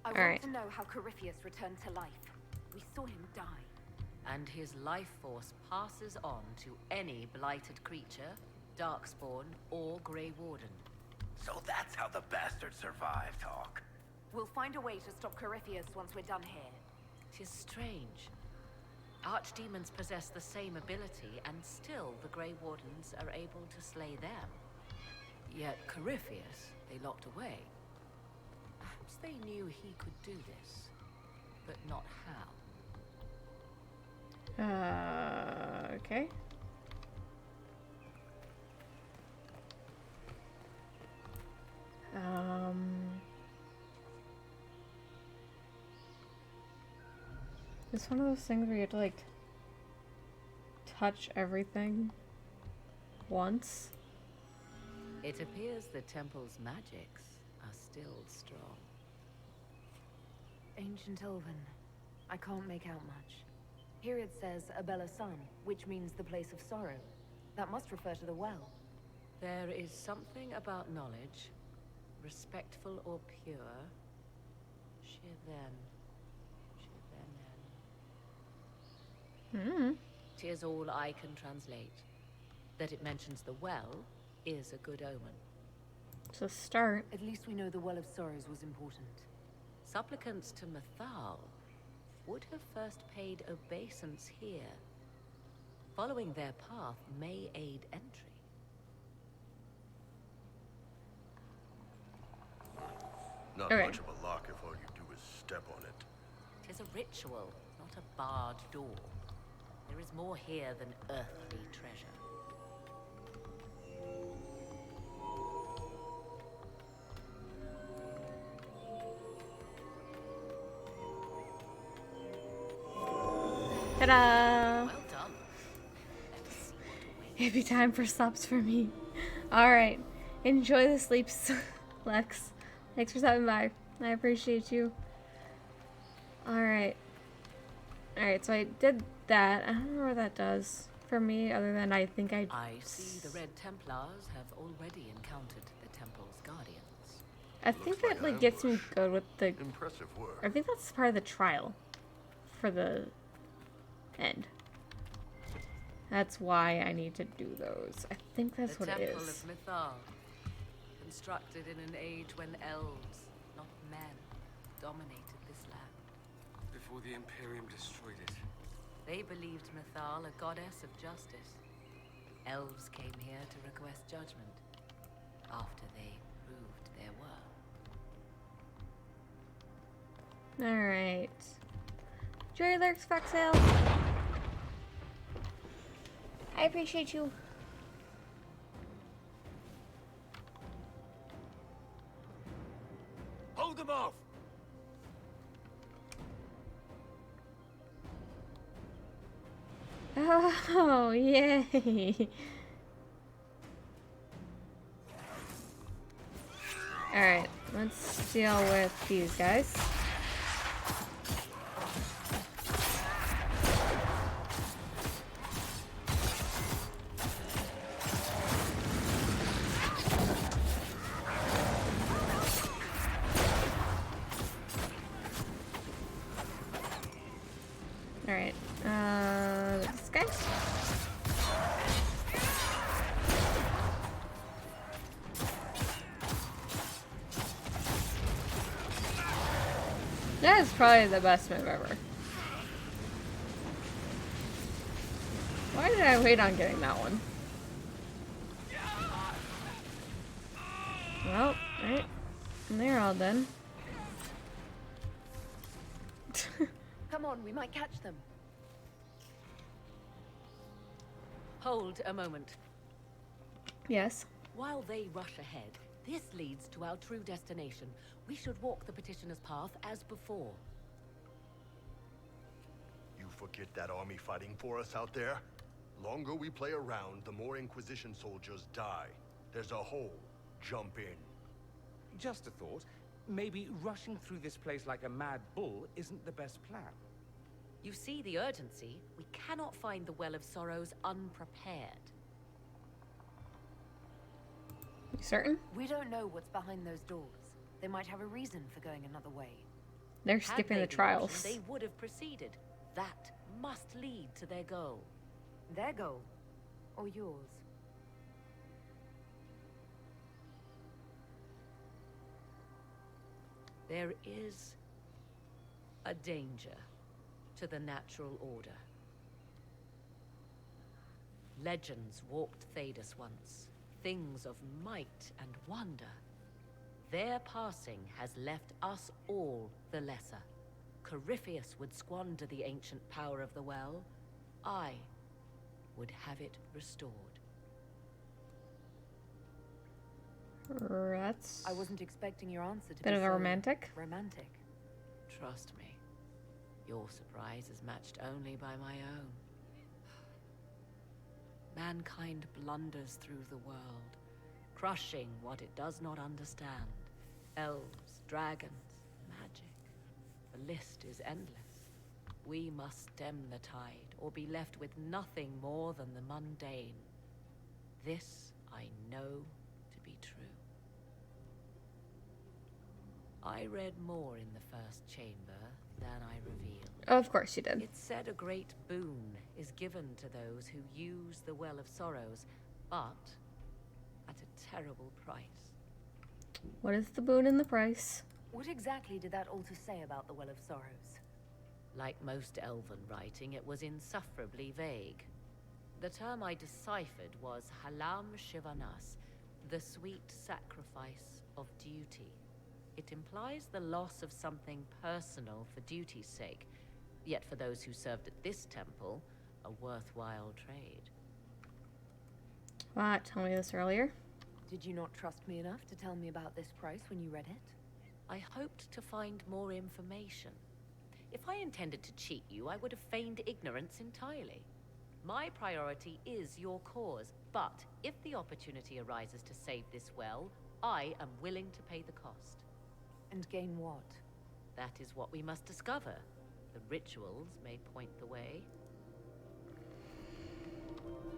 [SPEAKER 2] I
[SPEAKER 1] All right.
[SPEAKER 2] want to know how Corypheus returned to life. We saw him die.
[SPEAKER 3] And his life force passes on to any blighted creature, darkspawn, or Grey Warden.
[SPEAKER 8] So that's how the bastard survived, Hawk.
[SPEAKER 2] We'll find a way to stop Corypheus once we're done here.
[SPEAKER 3] 'Tis strange. Archdemons possess the same ability, and still the Grey Wardens are able to slay them. Yet Corypheus, they locked away. Perhaps they knew he could do this, but not how.
[SPEAKER 1] Okay. It's one of those things where you have to like touch everything once.
[SPEAKER 3] It appears the temple's magics are still strong.
[SPEAKER 2] Ancient Elven. I can't make out much. Here it says Abella Sun, which means the place of sorrow. That must refer to the well.
[SPEAKER 3] There is something about knowledge, respectful or pure. Shiven. Tis all I can translate. That it mentions the well is a good omen.
[SPEAKER 1] So start.
[SPEAKER 2] At least we know the Well of Sorrows was important.
[SPEAKER 3] Supplicants to Mythol would have first paid obeisance here. Following their path may aid entry.
[SPEAKER 7] Not
[SPEAKER 1] Okay.
[SPEAKER 7] much of a lock if all you do is step on it.
[SPEAKER 3] Tis a ritual, not a barred door. There is more here than earthly treasure.
[SPEAKER 1] Ta-da!
[SPEAKER 3] Well done. Let us see what awaits.
[SPEAKER 1] It'd be time for stops for me. Alright. Enjoy the sleeps, Lex. Thanks for stopping by. I appreciate you. Alright. Alright, so I did that. I don't know what that does for me, other than I think
[SPEAKER 3] I see the Red Templars have already encountered the Temple's guardians.
[SPEAKER 1] I think
[SPEAKER 7] Looks
[SPEAKER 1] that
[SPEAKER 7] like
[SPEAKER 1] like gets me
[SPEAKER 7] ambush.
[SPEAKER 1] good with the...
[SPEAKER 7] Impressive work.
[SPEAKER 1] I think that's part of the trial. For the end. That's why I need to do those. I think that's
[SPEAKER 3] The
[SPEAKER 1] what it
[SPEAKER 3] Temple
[SPEAKER 1] is.
[SPEAKER 3] of Mythol, constructed in an age when elves, not men, dominated this land.
[SPEAKER 4] Before the Imperium destroyed it.
[SPEAKER 3] They believed Mythol a goddess of justice. Elves came here to request judgment after they proved their worth.
[SPEAKER 1] Alright. Jerry Lurks, Foxtail. I appreciate you.
[SPEAKER 8] Hold them off!
[SPEAKER 1] Oh, yay. Alright, let's deal with these guys. Alright, this guy? That is probably the best move ever. Why did I wait on getting that one? Well, alright. And they're all done.
[SPEAKER 2] Come on, we might catch them.
[SPEAKER 3] Hold a moment.
[SPEAKER 1] Yes.
[SPEAKER 3] While they rush ahead, this leads to our true destination. We should walk the petitioner's path as before.
[SPEAKER 7] You forget that army fighting for us out there? Longer we play around, the more Inquisition soldiers die. There's a hole. Jump in.
[SPEAKER 10] Just a thought. Maybe rushing through this place like a mad bull isn't the best plan.
[SPEAKER 3] You see the urgency. We cannot find the Well of Sorrows unprepared.
[SPEAKER 1] You certain?
[SPEAKER 2] We don't know what's behind those doors. They might have a reason for going another way.
[SPEAKER 1] They're
[SPEAKER 3] Had
[SPEAKER 1] skipping
[SPEAKER 3] they
[SPEAKER 1] the
[SPEAKER 3] been
[SPEAKER 1] trials.
[SPEAKER 3] watching, they would have proceeded. That must lead to their goal.
[SPEAKER 2] Their goal, or yours?
[SPEAKER 3] There is a danger to the natural order. Legends walked Thedas once, things of might and wonder. Their passing has left us all the lesser. Corypheus would squander the ancient power of the well. I would have it restored.
[SPEAKER 1] That's
[SPEAKER 2] I wasn't expecting your answer to
[SPEAKER 1] bit
[SPEAKER 2] be
[SPEAKER 1] of a
[SPEAKER 2] so
[SPEAKER 1] romantic.
[SPEAKER 2] romantic.
[SPEAKER 3] Trust me, your surprise is matched only by my own. Mankind blunders through the world, crushing what it does not understand. Elves, dragons, magic. The list is endless. We must stem the tide, or be left with nothing more than the mundane. This I know to be true. I read more in the first chamber than I revealed.
[SPEAKER 1] Of course you did.
[SPEAKER 3] It said a great boon is given to those who use the Well of Sorrows, but at a terrible price.
[SPEAKER 1] What is the boon and the price?
[SPEAKER 2] What exactly did that altar say about the Well of Sorrows?
[SPEAKER 3] Like most elven writing, it was insufferably vague. The term I deciphered was Halam Shivanas, the sweet sacrifice of duty. It implies the loss of something personal for duty's sake. Yet for those who served at this temple, a worthwhile trade.
[SPEAKER 1] What? Tell me this earlier.
[SPEAKER 2] Did you not trust me enough to tell me about this price when you read it?
[SPEAKER 3] I hoped to find more information. If I intended to cheat you, I would have feigned ignorance entirely. My priority is your cause, but if the opportunity arises to save this well, I am willing to pay the cost.
[SPEAKER 2] And gain what?
[SPEAKER 3] That is what we must discover. The rituals may point the way.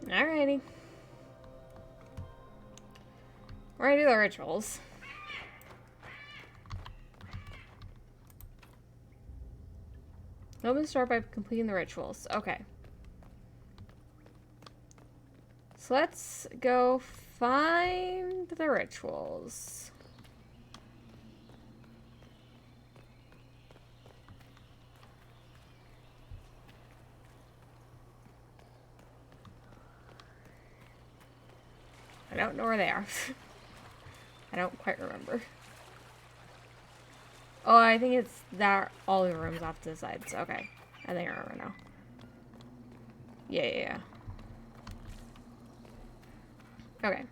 [SPEAKER 1] Alrighty. We're gonna do the rituals. Open start by completing the rituals. Okay. So let's go find the rituals. I don't know where they are. I don't quite remember. Oh, I think it's that all the rooms off to the sides. Okay. I think I remember now. Yeah. Okay.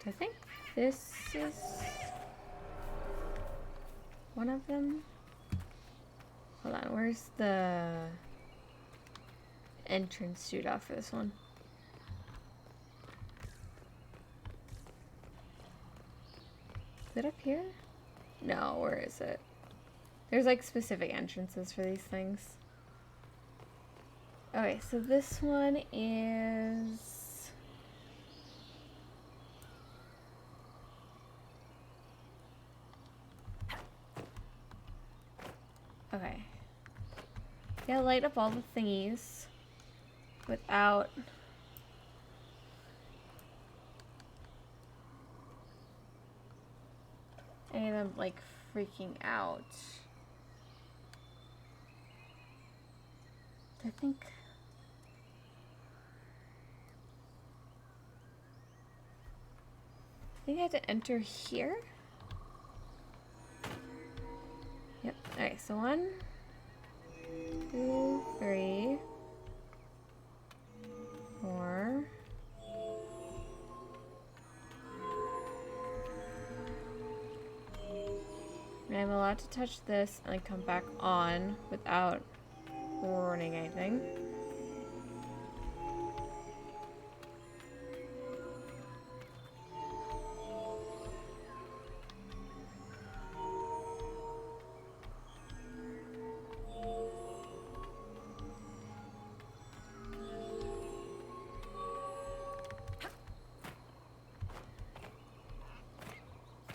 [SPEAKER 1] I think this is one of them. Hold on, where's the entrance suit off for this one? Is it up here? No, where is it? There's like specific entrances for these things. Okay, so this one is... Okay. Yeah, light up all the thingies without any of them like freaking out. I think I have to enter here. Yep. Okay, so 1, 2, 3, 4. And I'm allowed to touch this and then come back on without ruining anything.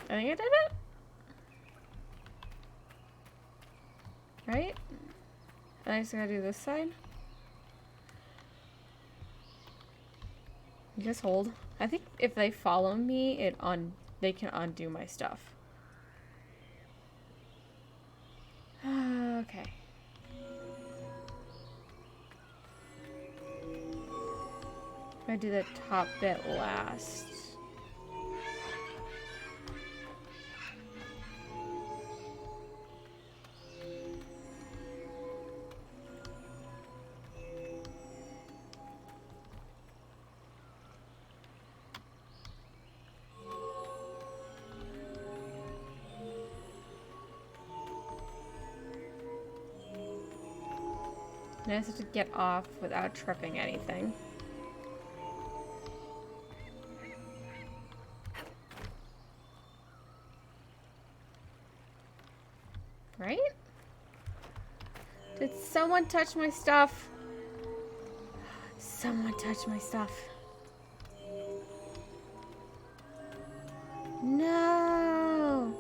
[SPEAKER 1] I think I did it. Right? And I just gotta do this side. Just hold. I think if they follow me, they can undo my stuff. Okay. I'm gonna do the top bit last. And I just have to get off without tripping anything. Right? Did someone touch my stuff? Someone touched my stuff. No!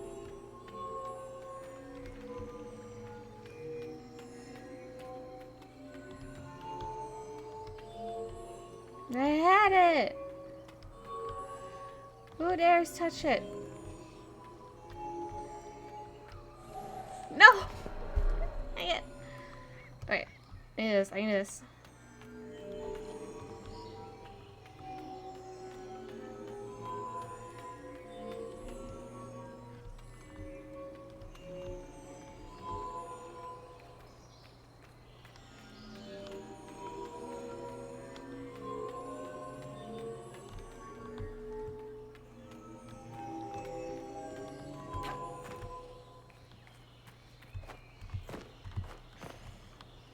[SPEAKER 1] I had it! Who dares touch it? No! need this. I need this.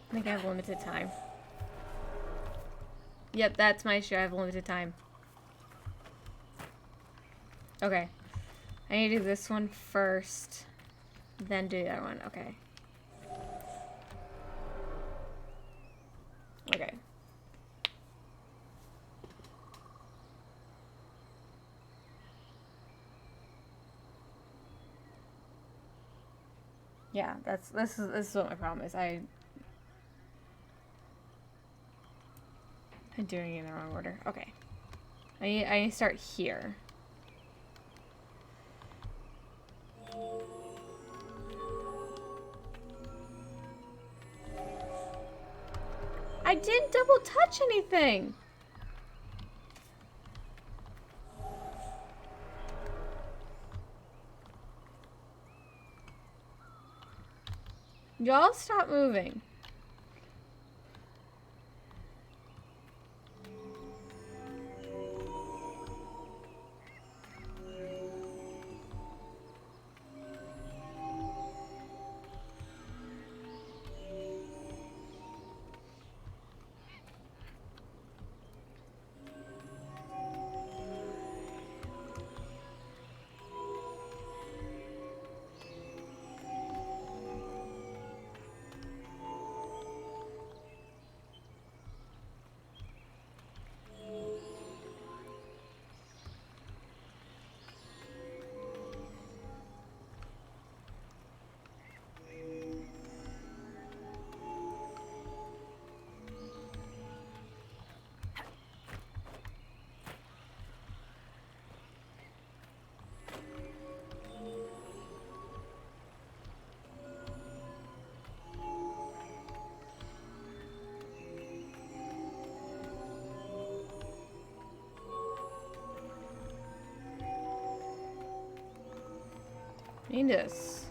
[SPEAKER 1] I think I have limited time. Yep, that's my issue. I have limited time. Okay. I need to do this one first, then do the other one. Okay. Okay. Yeah, this is what my problem is. I'm doing it in the wrong order. Okay. I need to start here. I didn't double touch anything. Y'all stop moving. Need this.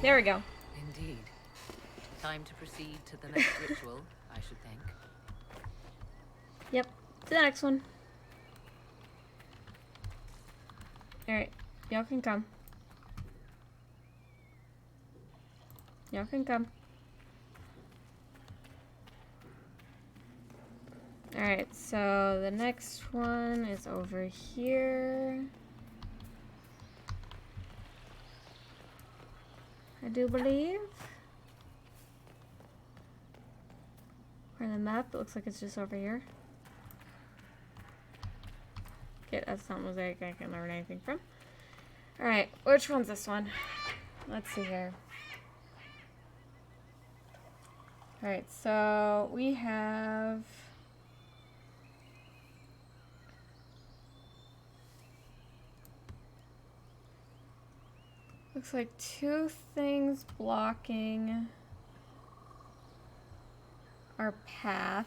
[SPEAKER 1] There we go.
[SPEAKER 3] Indeed. Time to proceed to the next ritual, I should think.
[SPEAKER 1] Yep. To the next one. Alright. Y'all can come. Y'all can come. Alright, so the next one is over here. I do believe. Or the map, it looks like it's just over here. Okay, that's not mosaic I can learn anything from. Alright, which one's this one? Let's see here. Alright, so we have... looks like two things blocking our path.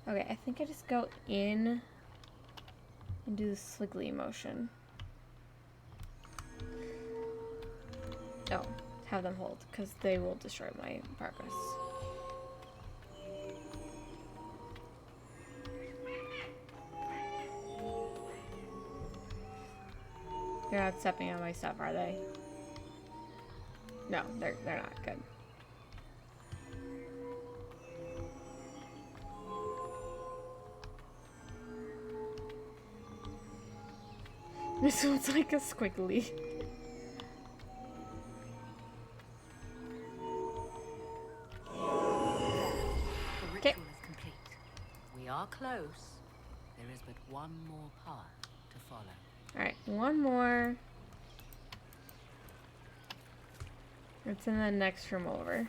[SPEAKER 1] Okay, I think I just go in and do the squiggly motion. Oh, have them hold, because they will destroy my progress. They're not stepping on my stuff, are they? No, they're not. Good. This one's like a squiggly.
[SPEAKER 3] The ritual is complete. We are close. There is but one more path to follow.
[SPEAKER 1] Alright, one more. It's in the next room over.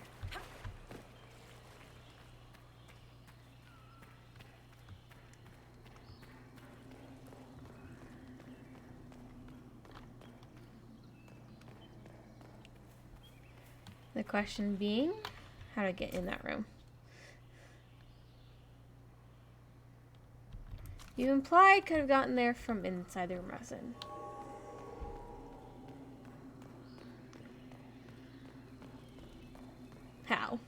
[SPEAKER 1] The question being, how to get in that room. You implied could have gotten there from inside the room I was in. How?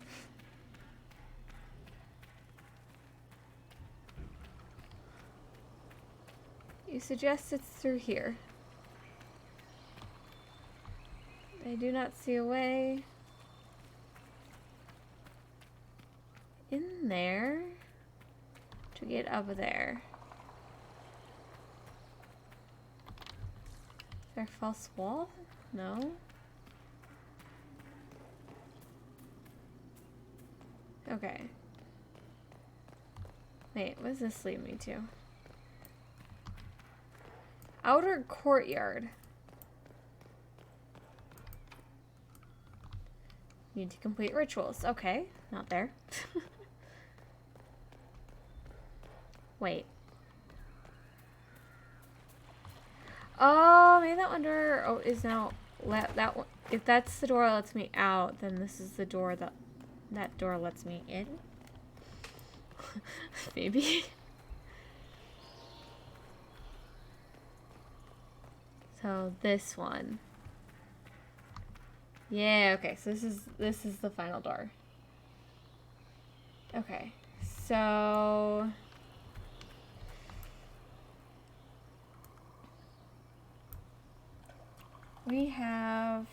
[SPEAKER 1] You suggest it's through here. I do not see a way in there to get up there. Is there a false wall? No. Okay. Wait, what does this lead me to? Outer courtyard. Need to complete rituals. Okay, not there. Wait. Oh, maybe that one door is now that one. If that's the door that lets me out, then this is the door that door lets me in. Maybe. So this one. Yeah, okay, so this is the final door. Okay. So we have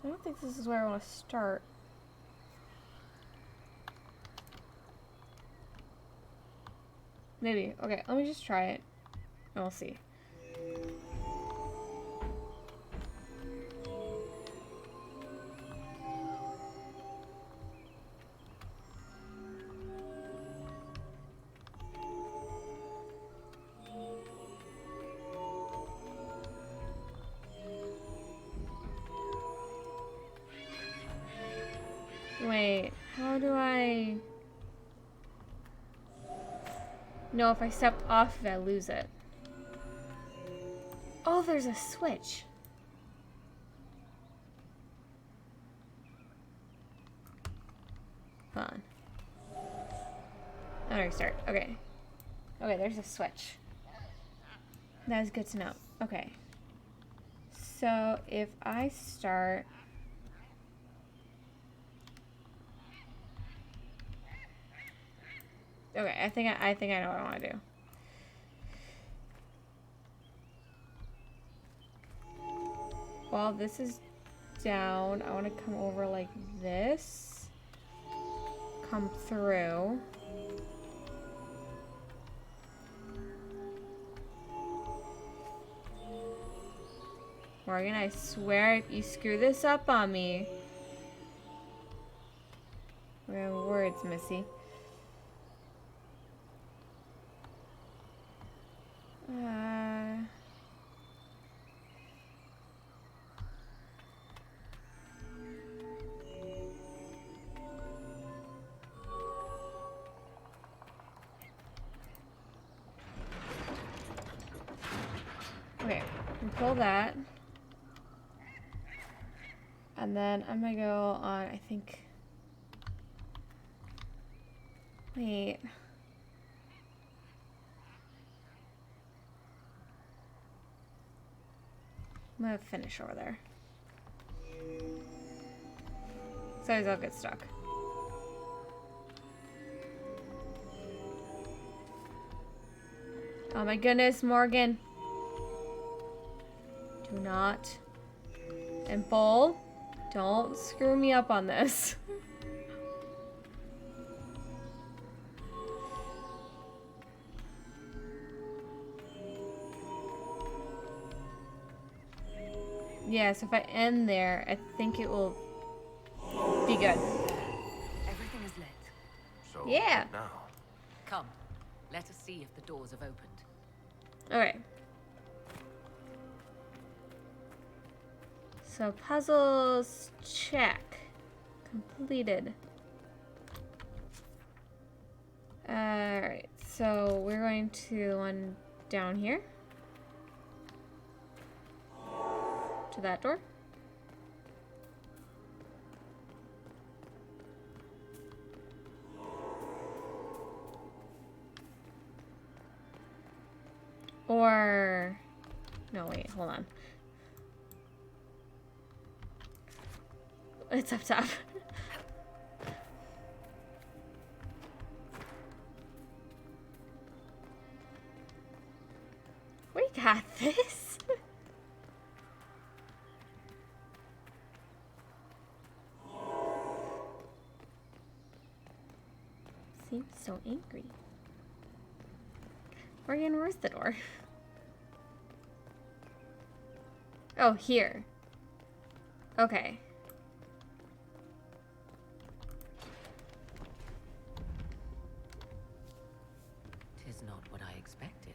[SPEAKER 1] I don't think this is where I want to start. Maybe. Okay, let me just try it. And we'll see. Wait, how do I... No, if I step off it, I lose it. Oh, there's a switch. Hold on. I'll restart. Okay. Okay, there's a switch. That is good to know. Okay. So, if I start... Okay, I think I know what I want to do. While this is down, I want to come over like this. Come through. Morgan, I swear if you screw this up on me. We have words, Missy. Okay, pull that. And then I'm gonna go on, I think... Wait... I'm gonna finish over there. So I'll get stuck. Oh my goodness, Morgan. Do not. And Bull, don't screw me up on this. Yeah, so if I end there, I think it will be good.
[SPEAKER 2] Everything is lit.
[SPEAKER 8] So,
[SPEAKER 1] Yeah.
[SPEAKER 8] what now?
[SPEAKER 3] Come, let us see if the doors have opened.
[SPEAKER 1] Okay. So puzzles, check. Completed. Alright, so we're going to one down here. To that door. Or... No, wait, hold on. It's up top. We got this. Seems so angry. Dorian, where's the door? Oh, here. Okay.
[SPEAKER 3] Tis not what I expected.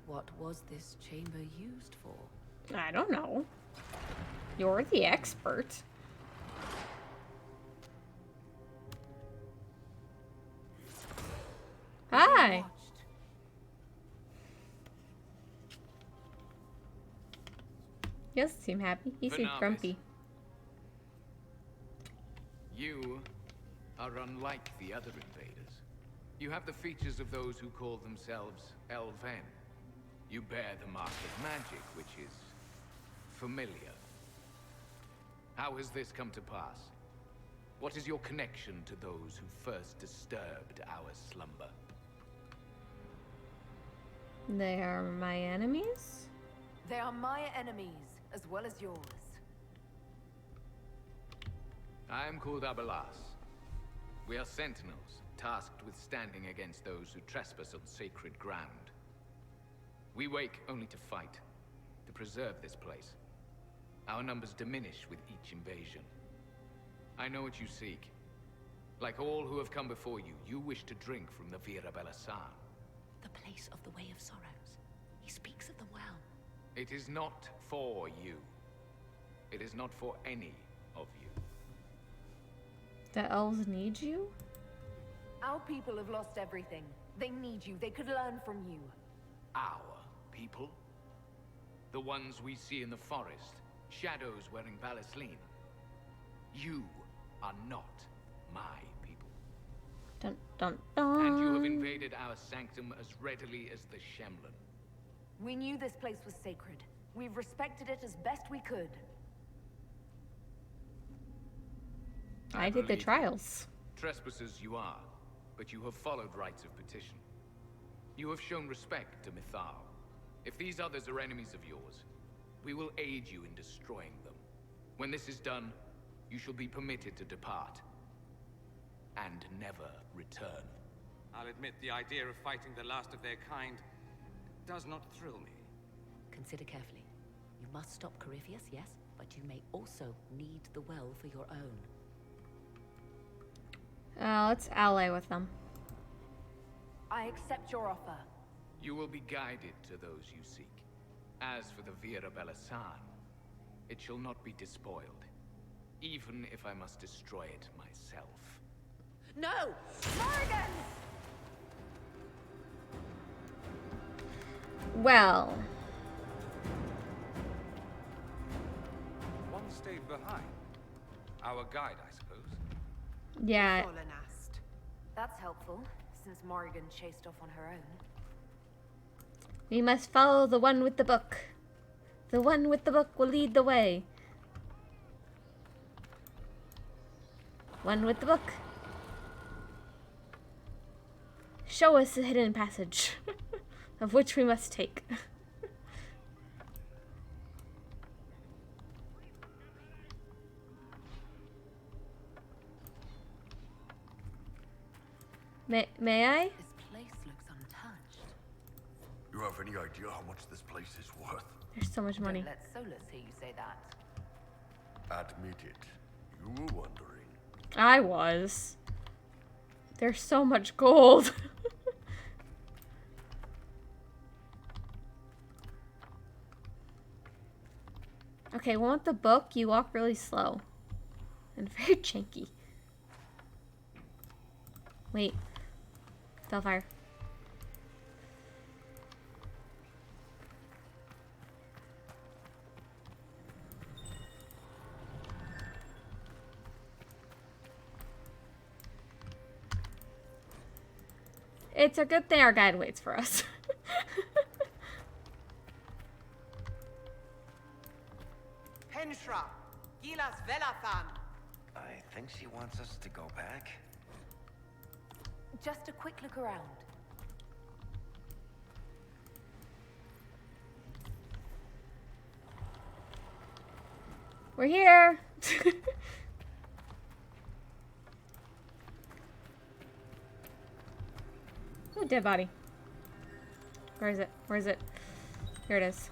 [SPEAKER 3] What was this chamber used for?
[SPEAKER 1] I don't know. You're the expert. Hi. He doesn't seem happy. He seems grumpy.
[SPEAKER 11] You are unlike the other invaders. You have the features of those who call themselves Elven. You bear the mark of magic, which is familiar. How has this come to pass? What is your connection to those who first disturbed our slumber?
[SPEAKER 1] They are my enemies?
[SPEAKER 2] They are my enemies, as well as yours.
[SPEAKER 11] I am called Abelas. We are sentinels, tasked with standing against those who trespass on sacred ground. We wake only to fight, to preserve this place. Our numbers diminish with each invasion. I know what you seek. Like all who have come before you, you wish to drink from the Vira Belasan.
[SPEAKER 3] The place of the Way of Sorrows. He speaks of the well.
[SPEAKER 11] It is not for you. It is not for any of you.
[SPEAKER 1] The elves need you?
[SPEAKER 2] Our people have lost everything. They need you. They could learn from you.
[SPEAKER 11] Our people? The ones we see in the forest, shadows wearing Balasleen. You are not my people.
[SPEAKER 1] Dun dun dun.
[SPEAKER 11] And you have invaded our sanctum as readily as the Shemlin.
[SPEAKER 2] We knew this place was sacred. We've respected it as best we could.
[SPEAKER 1] I did the trials.
[SPEAKER 11] Trespassers you are, but you have followed rites of petition. You have shown respect to Mythol. If these others are enemies of yours, we will aid you in destroying them. When this is done, you shall be permitted to depart. And never return.
[SPEAKER 10] I'll admit the idea of fighting the last of their kind does not thrill me.
[SPEAKER 3] Consider carefully. You must stop Corypheus, yes, but you may also need the well for your own.
[SPEAKER 1] Let's ally with them.
[SPEAKER 2] I accept your offer.
[SPEAKER 11] You will be guided to those you seek. As for the Vira Belasan, it shall not be despoiled, even if I must destroy it myself.
[SPEAKER 3] No!
[SPEAKER 2] Morrigan!
[SPEAKER 1] Well.
[SPEAKER 10] One stayed behind. Our guide, I suppose.
[SPEAKER 1] Yeah.
[SPEAKER 2] That's helpful, since Morrigan chased off on her own.
[SPEAKER 1] We must follow the one with the book. The one with the book will lead the way. One with the book. Show us the hidden passage, of which we must take. May I?
[SPEAKER 2] This place looks untouched.
[SPEAKER 7] You have any idea how much this place is worth?
[SPEAKER 1] There's so much money.
[SPEAKER 2] Don't let Solus hear you say that.
[SPEAKER 7] Admit it. You were wondering.
[SPEAKER 1] I was. There's so much gold. Okay, want the book? You walk really slow. And very janky. Wait. Spellfire. It's a good thing our guide waits for us.
[SPEAKER 12] Henshra, Gilas Velathan.
[SPEAKER 8] I think she wants us to go back.
[SPEAKER 2] Just a quick look around.
[SPEAKER 1] We're here. Oh, dead body. Where is it? Where is it? Here it is.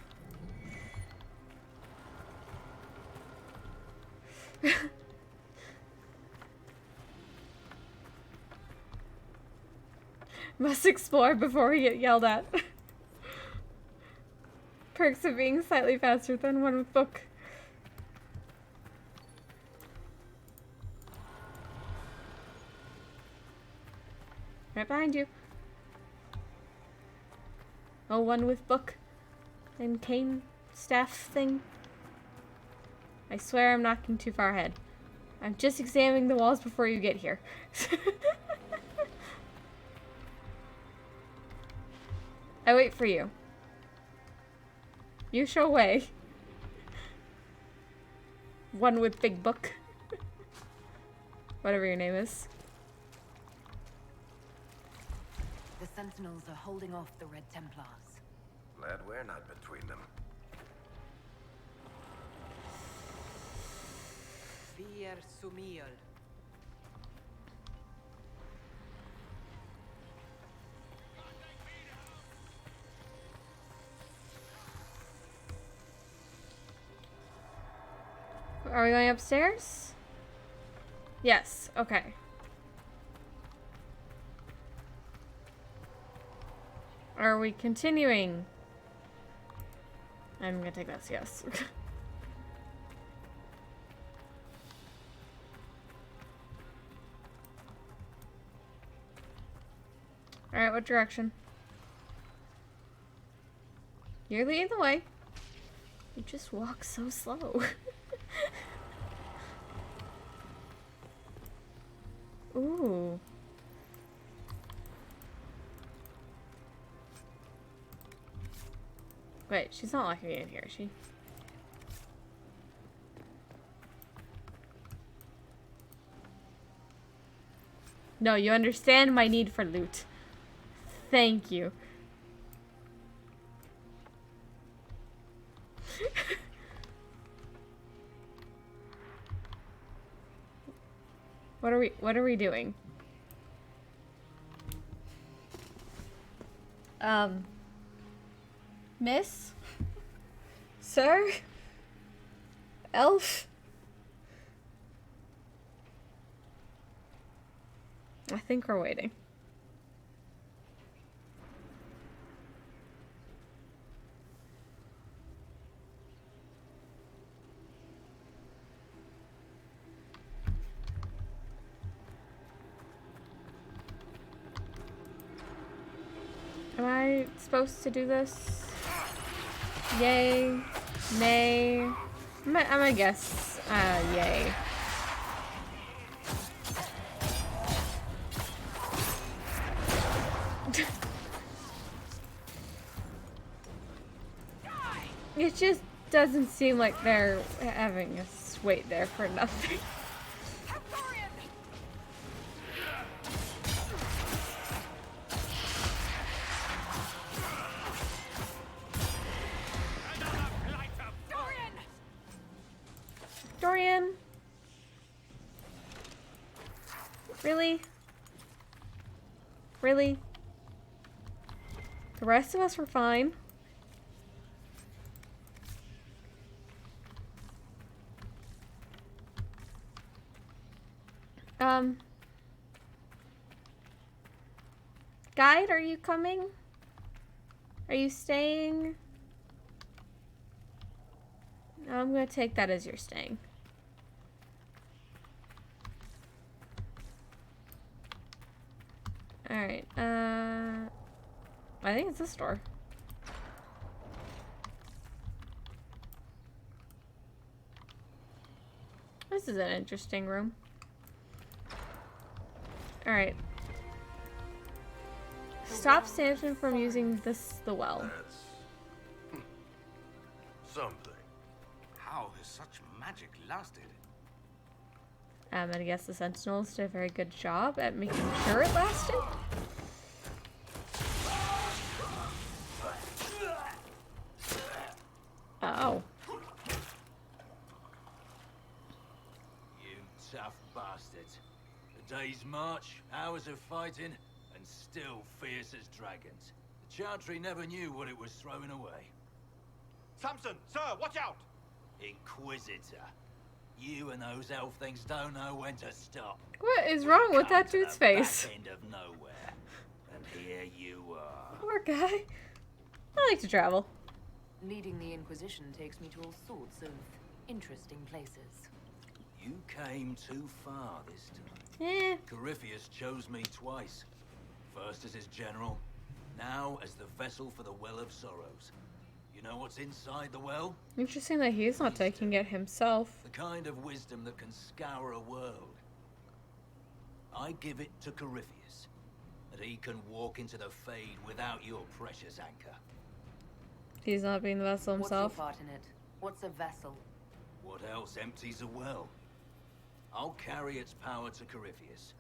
[SPEAKER 1] Must explore before we get yelled at. Perks of being slightly faster than one with book. Right behind you. Oh, one with book and cane staff thing. I swear I'm not getting too far ahead. I'm just examining the walls before you get here. I wait for you. You show way. One with big book. Whatever your name is.
[SPEAKER 2] The Sentinels are holding off the Red Templars.
[SPEAKER 8] Glad we're not between them.
[SPEAKER 12] Vier Sumiel.
[SPEAKER 1] Are we going upstairs? Yes, okay. Are we continuing? I'm gonna take this, yes. Alright, what direction? You're leading the way. You just walk so slow. Ooh. Wait, she's not locking me in here, is she? No, you understand my need for loot. Thank you. What are we doing? Miss? Sir? Elf? I think we're waiting. Am I supposed to do this? Yay. Nay. I'm gonna guess, yay. It just doesn't seem like they're having us wait there for nothing. Dorian? Really? Really? The rest of us were fine. Guide, are you coming? Are you staying? I'm gonna take that as you're staying. Alright, I think it's this door. This is an interesting room. Alright. Stop Samson from using the well.
[SPEAKER 7] That's something.
[SPEAKER 8] How has such magic lasted?
[SPEAKER 1] I'm gonna guess the Sentinels did a very good job at making sure it lasted. Oh.
[SPEAKER 9] You tough bastards. A day's march, hours of fighting, and still fierce as dragons. The Chantry never knew what it was throwing away.
[SPEAKER 7] Samson, sir, watch out!
[SPEAKER 9] Inquisitor. You and those elf things don't know when to stop.
[SPEAKER 1] What is wrong with that dude's face?
[SPEAKER 9] Back end of nowhere. And here you are.
[SPEAKER 1] Poor guy. I like to travel.
[SPEAKER 2] Leading the Inquisition takes me to all sorts of interesting places.
[SPEAKER 9] You came too far this time.
[SPEAKER 1] Eh.
[SPEAKER 9] Corypheus chose me twice. First as his general, now as the vessel for the Well of Sorrows. You know what's inside the well?
[SPEAKER 1] Interesting that he's not taking it himself.
[SPEAKER 9] The kind of wisdom that can scour a world. I give it to Corypheus, that he can walk into the Fade without your precious anchor.
[SPEAKER 1] He's not being the vessel himself.
[SPEAKER 2] What's your part in it? What's a vessel?
[SPEAKER 9] What else empties a well? I'll carry its power to Corypheus.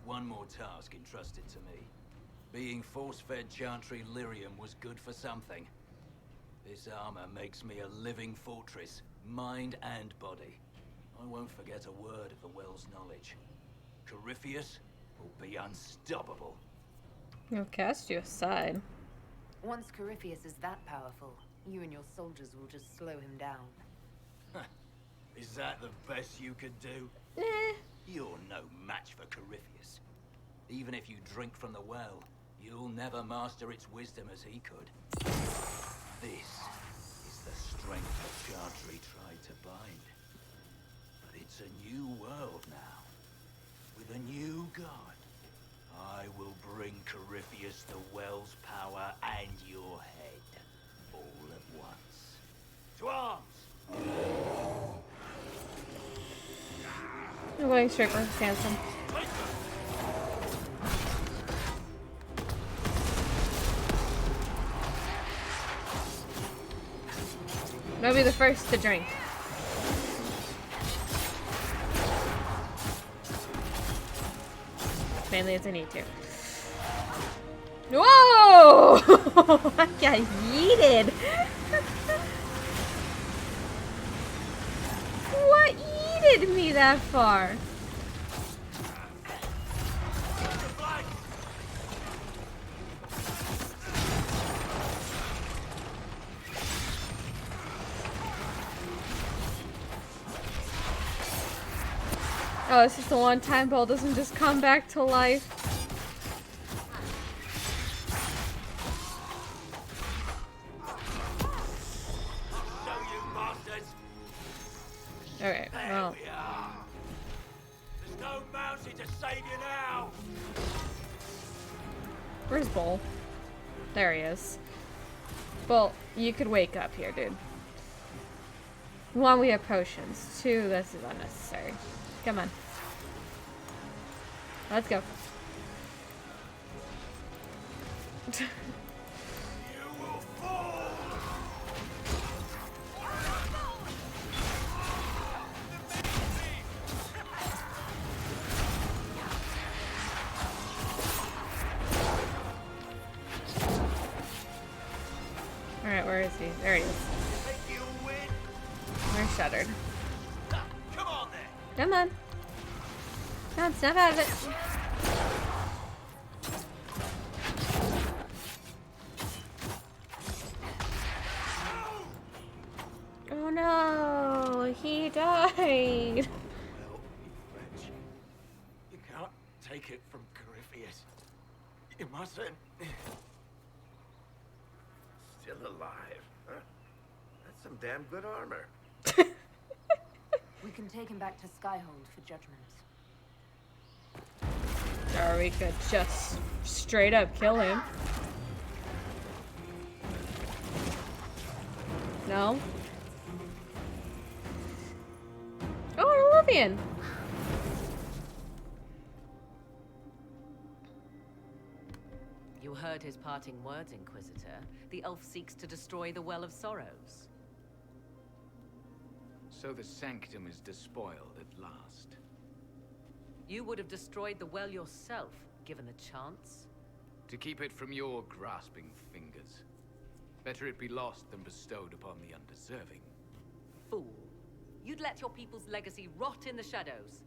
[SPEAKER 9] One more task entrusted to me. Being force-fed Chantry lyrium was good for something. This armor makes me a living fortress, mind and body. I won't forget a word of the well's knowledge. Corypheus will be unstoppable.
[SPEAKER 1] He'll cast you aside.
[SPEAKER 2] Once Corypheus is that powerful, you and your soldiers will just slow him down.
[SPEAKER 9] Is that the best you could do?
[SPEAKER 1] Eh.
[SPEAKER 9] You're no match for Corypheus. Even if you drink from the well, you'll never master its wisdom as he could. This is the strength the Chantry tried to bind. But it's a new world now, with a new god. I will bring Corypheus the well's power and your head, all at once. To arms!
[SPEAKER 1] I'm going straight for Samson. I'll be the first to drink. Mainly as I need to. Whoa! I got yeeted. What yeeted me that far? Oh, it's just the one time ball doesn't just come back to life. Alright, well.
[SPEAKER 9] We are. There's no mountain to save you now.
[SPEAKER 1] Where's Bull? There he is. Bull, you could wake up here, dude. One, we have potions. Two, this is unnecessary. Come on. Let's go. Alright, where is he? There he is. We're shuttered.
[SPEAKER 9] Come on then.
[SPEAKER 1] Come on. Come on, snap out of it. Oh no, he died.
[SPEAKER 9] Well, French. You can't take it from Corypheus. You mustn't.
[SPEAKER 8] Still alive, huh? That's some damn good armor.
[SPEAKER 2] We can take him back to Skyhold for judgment.
[SPEAKER 1] Or we could just straight up kill him. No? Oh, an Olivian!
[SPEAKER 3] You heard his parting words, Inquisitor. The elf seeks to destroy the Well of Sorrows.
[SPEAKER 11] So the sanctum is despoiled at last.
[SPEAKER 3] You would have destroyed the well yourself, given the chance.
[SPEAKER 11] To keep it from your grasping fingers. Better it be lost than bestowed upon the undeserving.
[SPEAKER 3] Fool. You'd let your people's legacy rot in the shadows.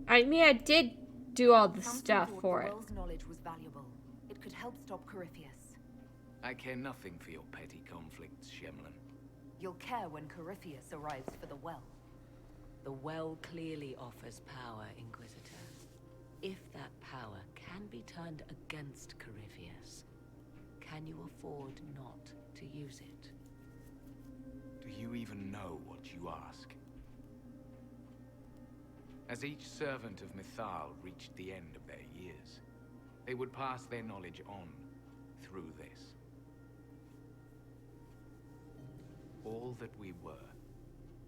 [SPEAKER 1] I mean, I did do all the stuff for it.
[SPEAKER 2] The world's knowledge was valuable. It could help stop Corypheus.
[SPEAKER 11] I care nothing for your petty conflicts, Shemlin.
[SPEAKER 2] You'll care when Corypheus arrives for the well.
[SPEAKER 3] The well clearly offers power, Inquisitor. If that power can be turned against Corypheus, can you afford not to use it?
[SPEAKER 11] Do you even know what you ask? As each servant of Mythol reached the end of their years, they would pass their knowledge on through this. All that we were,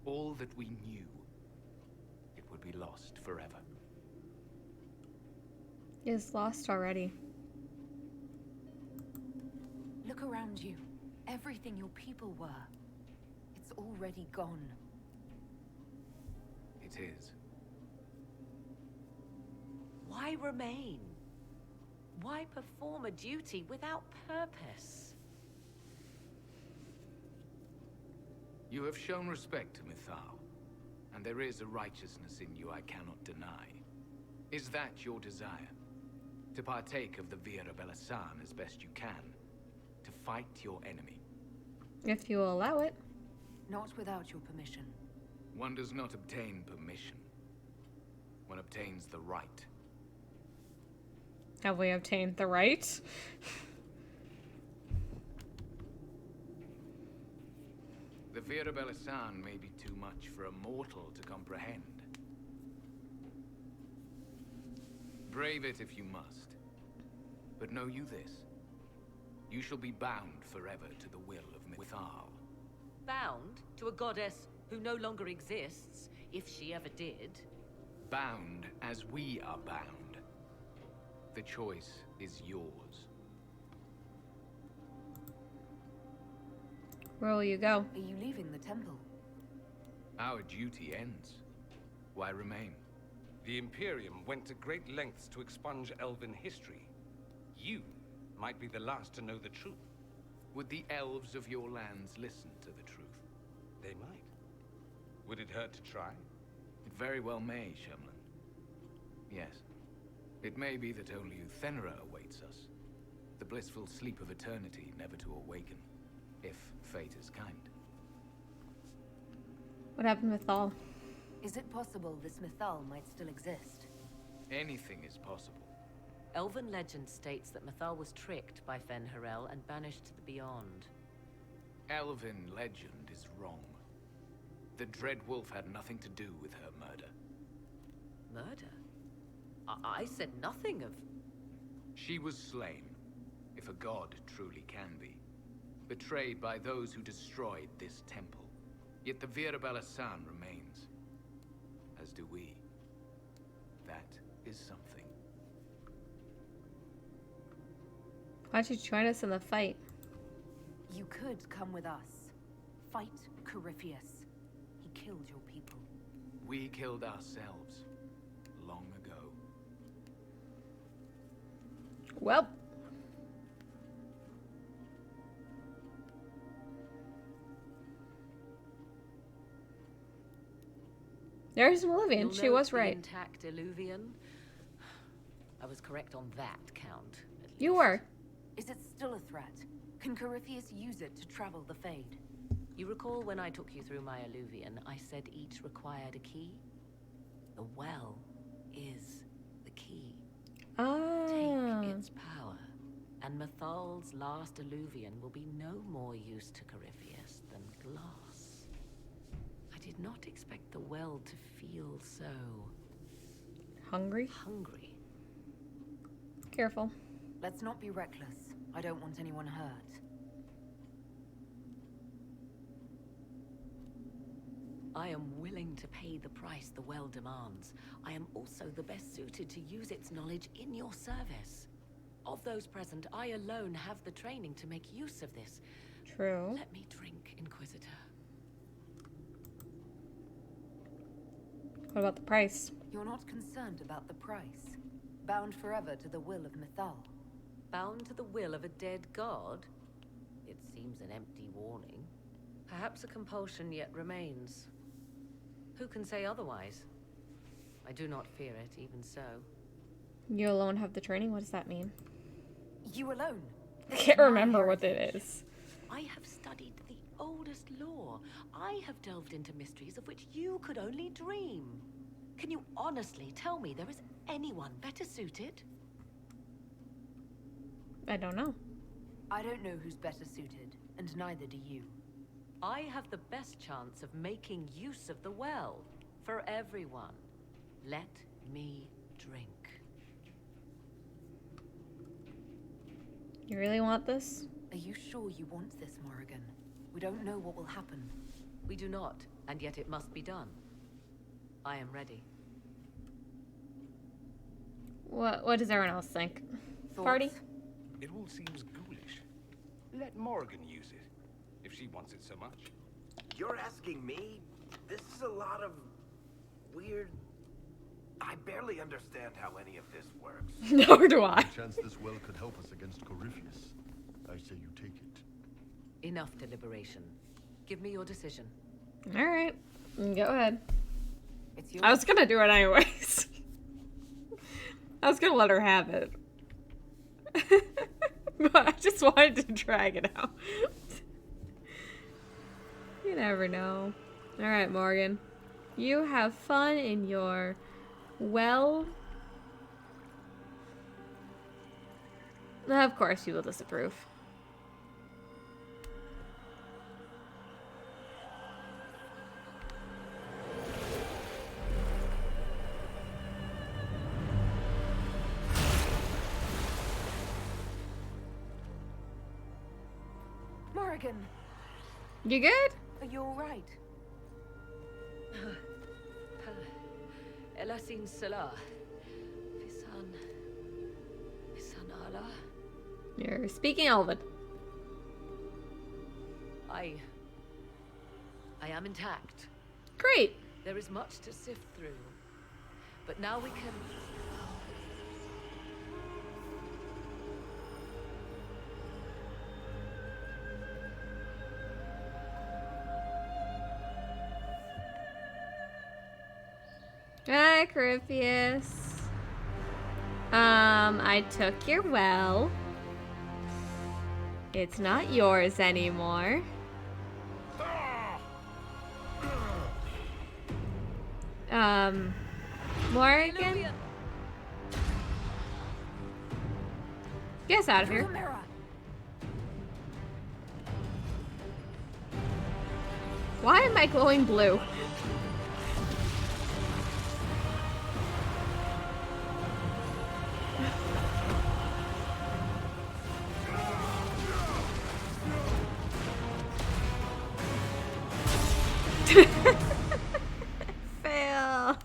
[SPEAKER 11] all that we knew, it would be lost forever.
[SPEAKER 1] It's lost already.
[SPEAKER 2] Look around you. Everything your people were. It's already gone.
[SPEAKER 11] It is.
[SPEAKER 3] Why remain? Why perform a duty without purpose?
[SPEAKER 11] You have shown respect to Mythol, and there is a righteousness in you I cannot deny. Is that your desire? To partake of the Vira Belasan as best you can? To fight your enemy?
[SPEAKER 1] If you will allow it.
[SPEAKER 2] Not without your permission.
[SPEAKER 11] One does not obtain permission. One obtains the right.
[SPEAKER 1] Have we obtained the right?
[SPEAKER 11] The Vira Belasan may be too much for a mortal to comprehend. Brave it if you must. But know you this. You shall be bound forever to the will of Mythol.
[SPEAKER 3] Bound to a goddess who no longer exists, if she ever did.
[SPEAKER 11] Bound as we are bound. The choice is yours.
[SPEAKER 1] Where will you go?
[SPEAKER 2] Are you leaving the temple?
[SPEAKER 11] Our duty ends. Why remain?
[SPEAKER 10] The Imperium went to great lengths to expunge Elven history. You might be the last to know the truth.
[SPEAKER 11] Would the elves of your lands listen to the truth?
[SPEAKER 10] They might. Would it hurt to try?
[SPEAKER 11] It very well may, Shemlin. Yes. It may be that only Uthenera awaits us. The blissful sleep of eternity, never to awaken, if fate is kind.
[SPEAKER 1] What happened with Mythol?
[SPEAKER 2] Is it possible this Mythol might still exist?
[SPEAKER 11] Anything is possible.
[SPEAKER 3] Elven legend states that Mythol was tricked by Fen-Harel and banished to the Beyond.
[SPEAKER 11] Elven legend is wrong. The Dread Wolf had nothing to do with her murder.
[SPEAKER 3] Murder? I said nothing of...
[SPEAKER 11] She was slain, if a god truly can be. Betrayed by those who destroyed this temple. Yet the Vira Belasan remains. As do we. That is something.
[SPEAKER 1] Why don't you join us in the fight?
[SPEAKER 2] You could come with us. Fight Corypheus. He killed your people.
[SPEAKER 11] We killed ourselves. Long ago.
[SPEAKER 1] Well. There's an Olivian.
[SPEAKER 3] You'll
[SPEAKER 1] She
[SPEAKER 3] note
[SPEAKER 1] was
[SPEAKER 3] the
[SPEAKER 1] right.
[SPEAKER 3] Intact Illuvian. I was correct on that count, at
[SPEAKER 1] You
[SPEAKER 3] least.
[SPEAKER 1] were.
[SPEAKER 2] Is it still a threat? Can Corypheus use it to travel the Fade?
[SPEAKER 3] You recall when I took you through my alluvion, I said each required a key? The well is the key. Take its power, and Mythol's last alluvion will be no more use to Corypheus than glass. I did not expect the well to feel so...
[SPEAKER 1] Hungry?
[SPEAKER 3] hungry.
[SPEAKER 1] Careful.
[SPEAKER 2] Let's not be reckless. I don't want anyone hurt.
[SPEAKER 3] I am willing to pay the price the well demands. I am also the best suited to use its knowledge in your service. Of those present, I alone have the training to make use of this.
[SPEAKER 1] True.
[SPEAKER 3] Let me drink, Inquisitor.
[SPEAKER 1] What about the price?
[SPEAKER 2] You're not concerned about the price. Bound forever to the will of Mythol.
[SPEAKER 3] Bound to the will of a dead god? It seems an empty warning. Perhaps a compulsion yet remains. Who can say otherwise? I do not fear it, even so.
[SPEAKER 1] You alone have the training? What does that mean?
[SPEAKER 2] You alone?
[SPEAKER 1] I can't remember what it is.
[SPEAKER 3] I have studied the oldest lore. I have delved into mysteries of which you could only dream. Can you honestly tell me there is anyone better suited?
[SPEAKER 1] I don't know.
[SPEAKER 2] I don't know who's better suited, and neither do you.
[SPEAKER 3] I have the best chance of making use of the well for everyone. Let me drink.
[SPEAKER 1] You really want this?
[SPEAKER 2] Are you sure you want this, Morrigan? We don't know what will happen.
[SPEAKER 3] We do not, and yet it must be done. I am ready.
[SPEAKER 1] What does everyone else think?
[SPEAKER 2] Thoughts?
[SPEAKER 1] Party?
[SPEAKER 10] It all seems ghoulish. Let Morrigan use it, if she wants it so much.
[SPEAKER 8] You're asking me? This is a lot of weird... I barely understand how any of this works.
[SPEAKER 1] Nor do I.
[SPEAKER 7] Chance this well could help us against Corypheus. I say you take it.
[SPEAKER 3] Enough deliberation. Give me your decision.
[SPEAKER 1] Alright. Go ahead.
[SPEAKER 2] It's yours.
[SPEAKER 1] I was gonna do it anyways. I was gonna let her have it. But I just wanted to drag it out. You never know. Alright, Morgan. You have fun in your well. Of course you will disapprove.
[SPEAKER 2] Morrigan!
[SPEAKER 1] You good?
[SPEAKER 2] Are you alright?
[SPEAKER 3] Elasin Salah. Visan Allah.
[SPEAKER 1] You're speaking Elven.
[SPEAKER 3] I am intact.
[SPEAKER 1] Great.
[SPEAKER 3] There is much to sift through. But now we can...
[SPEAKER 1] Hi, Corypheus. I took your well. It's not yours anymore. Morrigan? Get us out of here. Why am I glowing blue? Fail.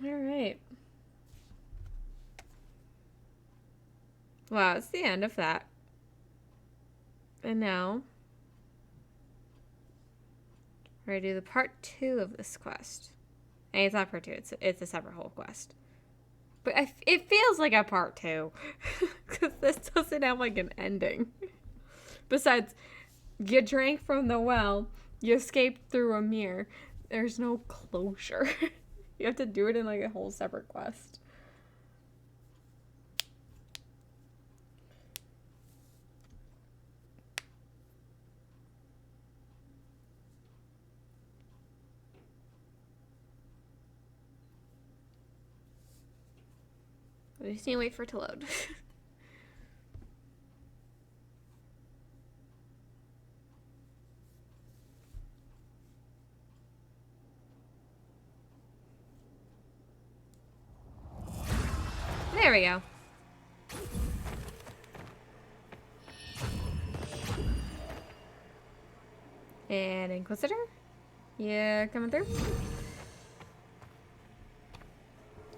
[SPEAKER 1] All right. Wow, it's the end of that. And now we're gonna do the part 2 of this quest. And it's not part 2, it's a separate whole quest. But it feels like a part 2. Because this doesn't have like an ending. Besides, you drank from the well, you escaped through a mirror. There's no closure. You have to do it in like a whole separate quest. We just need to wait for it to load. There we go. And Inquisitor? Yeah, coming through?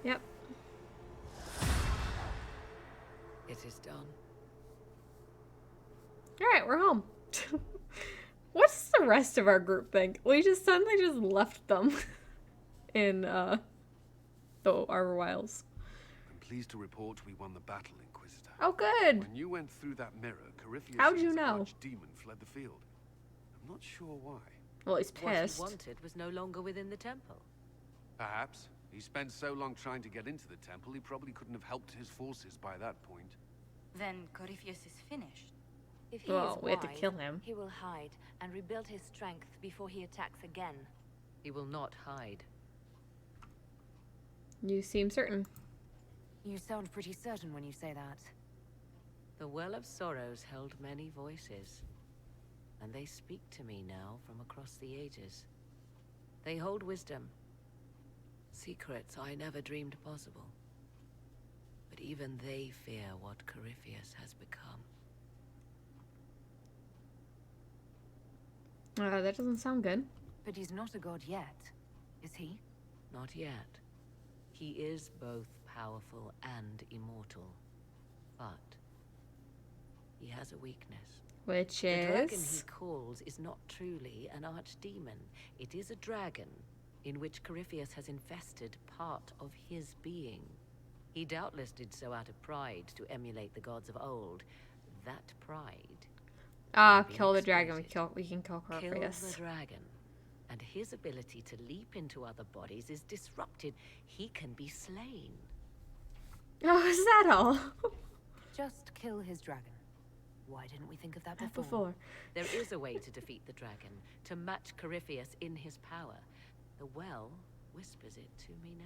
[SPEAKER 1] Yep.
[SPEAKER 3] It is done.
[SPEAKER 1] Alright, we're home. What's the rest of our group think? We just suddenly just left them in the Arbor Wilds.
[SPEAKER 4] I'm pleased to report we won the battle, Inquisitor.
[SPEAKER 1] Oh, good.
[SPEAKER 4] When you went through that mirror, Corypheus
[SPEAKER 1] How'd you
[SPEAKER 4] and his
[SPEAKER 1] know?
[SPEAKER 4] archdemon fled the field. I'm not sure why.
[SPEAKER 1] Well, he's pissed.
[SPEAKER 3] What he wanted was no longer within the temple.
[SPEAKER 4] Perhaps. He spent so long trying to get into the temple, he probably couldn't have helped his forces by that point.
[SPEAKER 5] Then Corypheus is finished.
[SPEAKER 2] If he
[SPEAKER 1] Well,
[SPEAKER 2] is
[SPEAKER 1] we have to
[SPEAKER 2] wise,
[SPEAKER 1] kill him.
[SPEAKER 2] he will hide and rebuild his strength before he attacks again.
[SPEAKER 3] He will not hide.
[SPEAKER 1] You seem certain.
[SPEAKER 2] You sound pretty certain when you say that.
[SPEAKER 3] The Well of Sorrows held many voices, and they speak to me now from across the ages. They hold wisdom. Secrets I never dreamed possible. But even they fear what Corypheus has become.
[SPEAKER 1] That doesn't sound good.
[SPEAKER 2] But he's not a god yet, is he?
[SPEAKER 3] Not yet. He is both powerful and immortal. But he has a weakness.
[SPEAKER 1] Which
[SPEAKER 3] The dragon he
[SPEAKER 1] is...
[SPEAKER 3] calls is not truly an archdemon. It is a dragon in which Corypheus has infested part of his being. He doubtless did so out of pride to emulate the gods of old. That pride...
[SPEAKER 1] kill the dragon. We can kill
[SPEAKER 3] Kill
[SPEAKER 1] Corypheus.
[SPEAKER 3] the dragon, and his ability to leap into other bodies is disrupted. He can be slain.
[SPEAKER 1] Oh, is that all?
[SPEAKER 2] Just kill his dragon. Why didn't we think of that before?
[SPEAKER 1] Before.
[SPEAKER 3] There is a way to defeat the dragon, to match Corypheus in his power. The well whispers it to me now.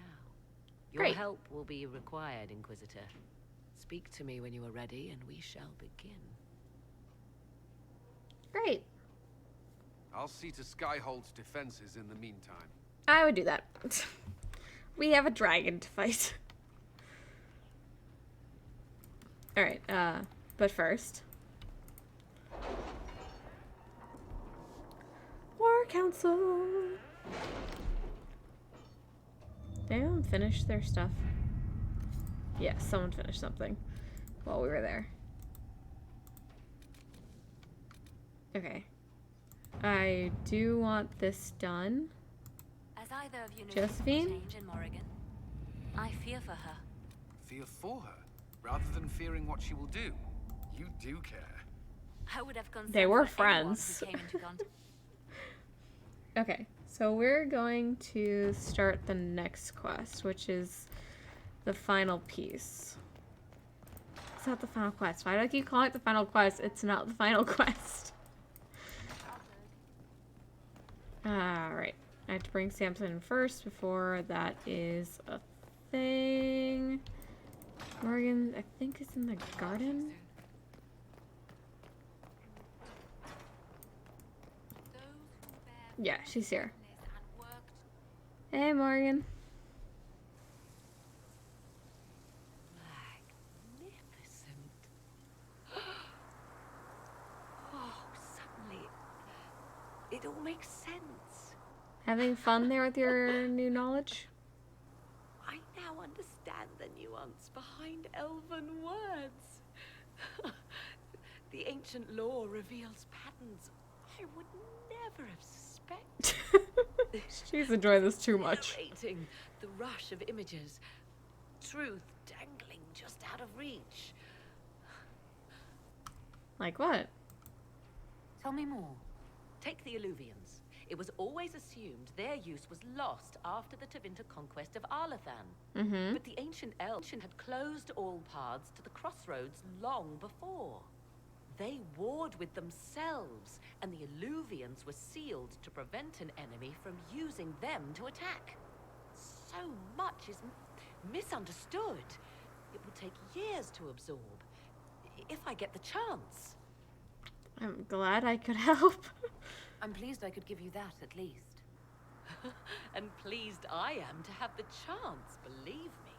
[SPEAKER 3] Your
[SPEAKER 1] Great.
[SPEAKER 3] help will be required, Inquisitor. Speak to me when you are ready, and we shall begin.
[SPEAKER 1] Great.
[SPEAKER 4] I'll see to Skyhold's defenses in the meantime.
[SPEAKER 1] I would do that. We have a dragon to fight. Alright, but first... War Council! Did anyone finish their stuff? Yes, someone finished something while we were there. Okay. I do want this done.
[SPEAKER 5] As either of you know
[SPEAKER 1] Josephine?
[SPEAKER 5] change in Morrigan, I fear for her.
[SPEAKER 4] Fear for her, rather than fearing what she will do. You do care.
[SPEAKER 5] I would have concern
[SPEAKER 1] They were
[SPEAKER 5] for anyone
[SPEAKER 1] friends.
[SPEAKER 5] who came into contact.
[SPEAKER 1] Okay, so we're going to start the next quest, which is the final piece. It's not the final quest. Why do I keep calling it the final quest? It's not the final quest. Alright. I have to bring Samson in first before that is a thing. Morgan, I think, is in the garden. Yeah, she's here. Hey, Morgan.
[SPEAKER 3] Magnificent. Oh, suddenly, it all makes sense.
[SPEAKER 1] Having fun there with your new knowledge?
[SPEAKER 3] I now understand the nuance behind elven words. The ancient lore reveals patterns I would never have suspected.
[SPEAKER 1] She's enjoying this too much.
[SPEAKER 3] Narrating the rush of images, truth dangling just out of reach.
[SPEAKER 1] Like what?
[SPEAKER 2] Tell me more.
[SPEAKER 3] Take the Alluvians. It was always assumed their use was lost after the Tevinter conquest of Arlathan.
[SPEAKER 1] Mm-hmm.
[SPEAKER 3] But the ancient elves had closed all paths to the crossroads long before. They warred with themselves, and the Alluvians were sealed to prevent an enemy from using them to attack. So much is misunderstood. It would take years to absorb. If I get the chance.
[SPEAKER 1] I'm glad I could help.
[SPEAKER 2] I'm pleased I could give you that, at least.
[SPEAKER 3] And pleased I am to have the chance, believe me.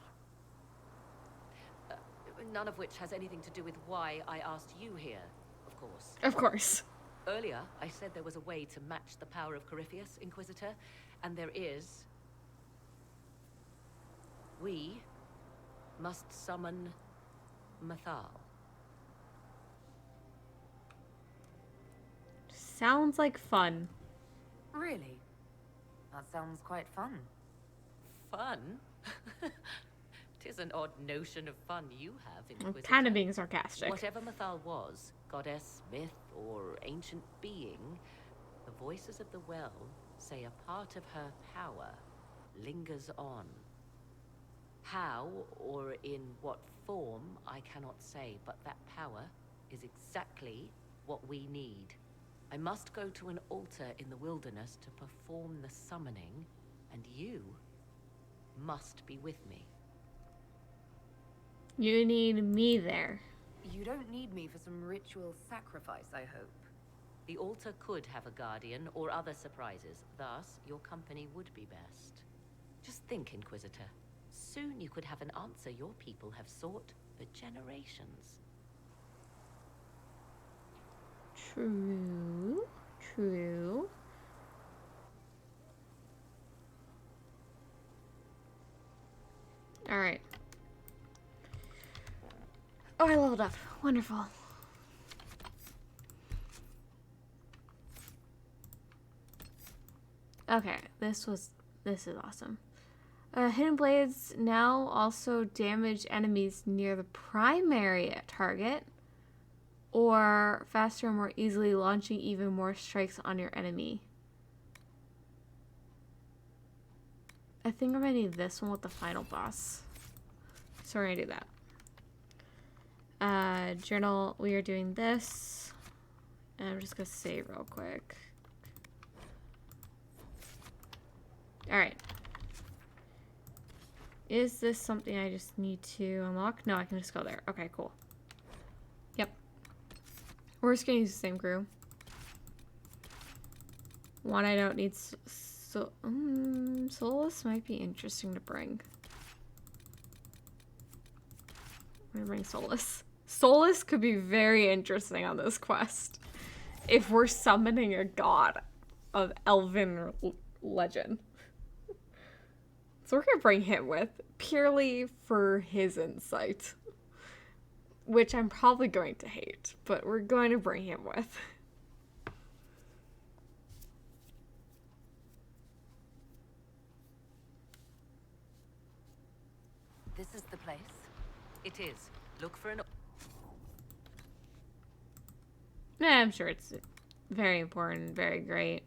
[SPEAKER 3] None of which has anything to do with why I asked you here, of course.
[SPEAKER 1] Of course.
[SPEAKER 3] Earlier, I said there was a way to match the power of Corypheus, Inquisitor, and there is. We must summon Mythol.
[SPEAKER 1] Sounds like fun.
[SPEAKER 2] Really? That sounds quite fun.
[SPEAKER 3] Fun? 'Tis an odd notion of fun you have, Inquisitor.
[SPEAKER 1] I'm kind of being sarcastic.
[SPEAKER 3] Whatever Mythol was, goddess, myth, or ancient being, the voices of the well say a part of her power lingers on. How, or in what form, I cannot say, but that power is exactly what we need. I must go to an altar in the wilderness to perform the summoning, and you must be with me.
[SPEAKER 1] You need me there.
[SPEAKER 2] You don't need me for some ritual sacrifice, I hope.
[SPEAKER 3] The altar could have a guardian or other surprises, thus your company would be best. Just think, Inquisitor. Soon you could have an answer your people have sought for generations.
[SPEAKER 1] True. True. Alright. Oh, I leveled up. Wonderful. Okay, this is awesome. Hidden blades now also damage enemies near the primary target, or faster and more easily, launching even more strikes on your enemy. I think I'm gonna need this one with the final boss. So we're gonna do that. Journal, we are doing this. And I'm just gonna save real quick. Alright. Is this something I just need to unlock? No, I can just go there. Okay, cool. Yep. We're just gonna use the same crew. One I don't need, Solus might be interesting to bring. I'm gonna bring Solus. Solus could be very interesting on this quest. If we're summoning a god of elven legend. So we're gonna bring him with, purely for his insight. Which I'm probably going to hate, but we're going to bring him with.
[SPEAKER 2] This is the place.
[SPEAKER 3] It is. Look for an...
[SPEAKER 1] Yeah, I'm sure it's very important, very great.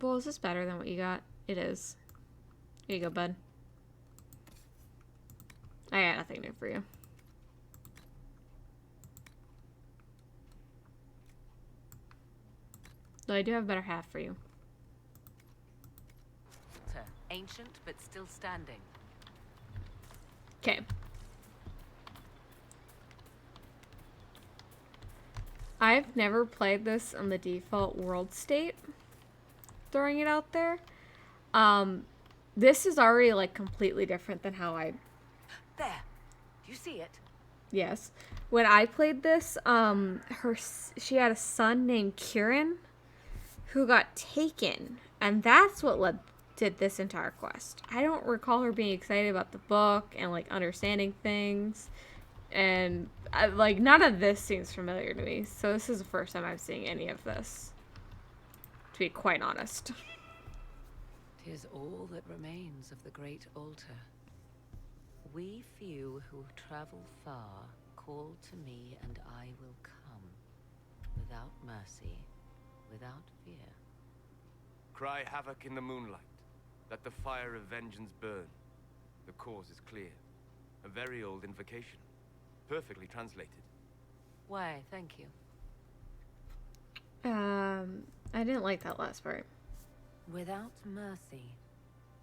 [SPEAKER 1] Well, is this better than what you got? It is. Here you go, bud. I got nothing new for you. Though I do have a better hat for you.
[SPEAKER 3] Ancient, but still standing.
[SPEAKER 1] Okay. I've never played this on the default world state. Throwing it out there. This is already like completely different than how I...
[SPEAKER 3] There. Do you see it?
[SPEAKER 1] Yes. When I played this, she had a son named Kieran who got taken, and that's what did this entire quest. I don't recall her being excited about the book and like understanding things, and like none of this seems familiar to me. So this is the first time I'm seeing any of this, to be quite honest.
[SPEAKER 3] 'Tis all that remains of the great altar. We few who travel far call to me, and I will come, without mercy, without fear.
[SPEAKER 13] Cry havoc in the moonlight. Let the fire of vengeance burn. The cause is clear. A very old invocation. Perfectly translated.
[SPEAKER 3] Why, thank you.
[SPEAKER 1] I didn't like that last part.
[SPEAKER 2] Without mercy.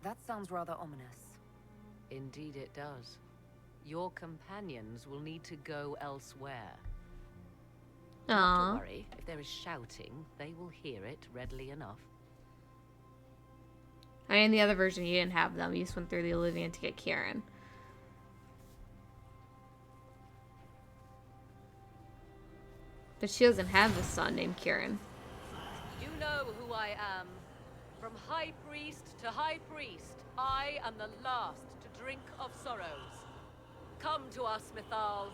[SPEAKER 2] That sounds rather ominous.
[SPEAKER 3] Indeed it does. Your companions will need to go elsewhere. Not to worry, if there is shouting, they will hear it readily enough.
[SPEAKER 1] I mean, in the other version, you didn't have them. You just went through the Oblivion to get Kieran. But she doesn't have a son named Kieran.
[SPEAKER 3] You know who I am. From High Priest to High Priest, I am the last to drink of sorrows. Come to us, Mythol.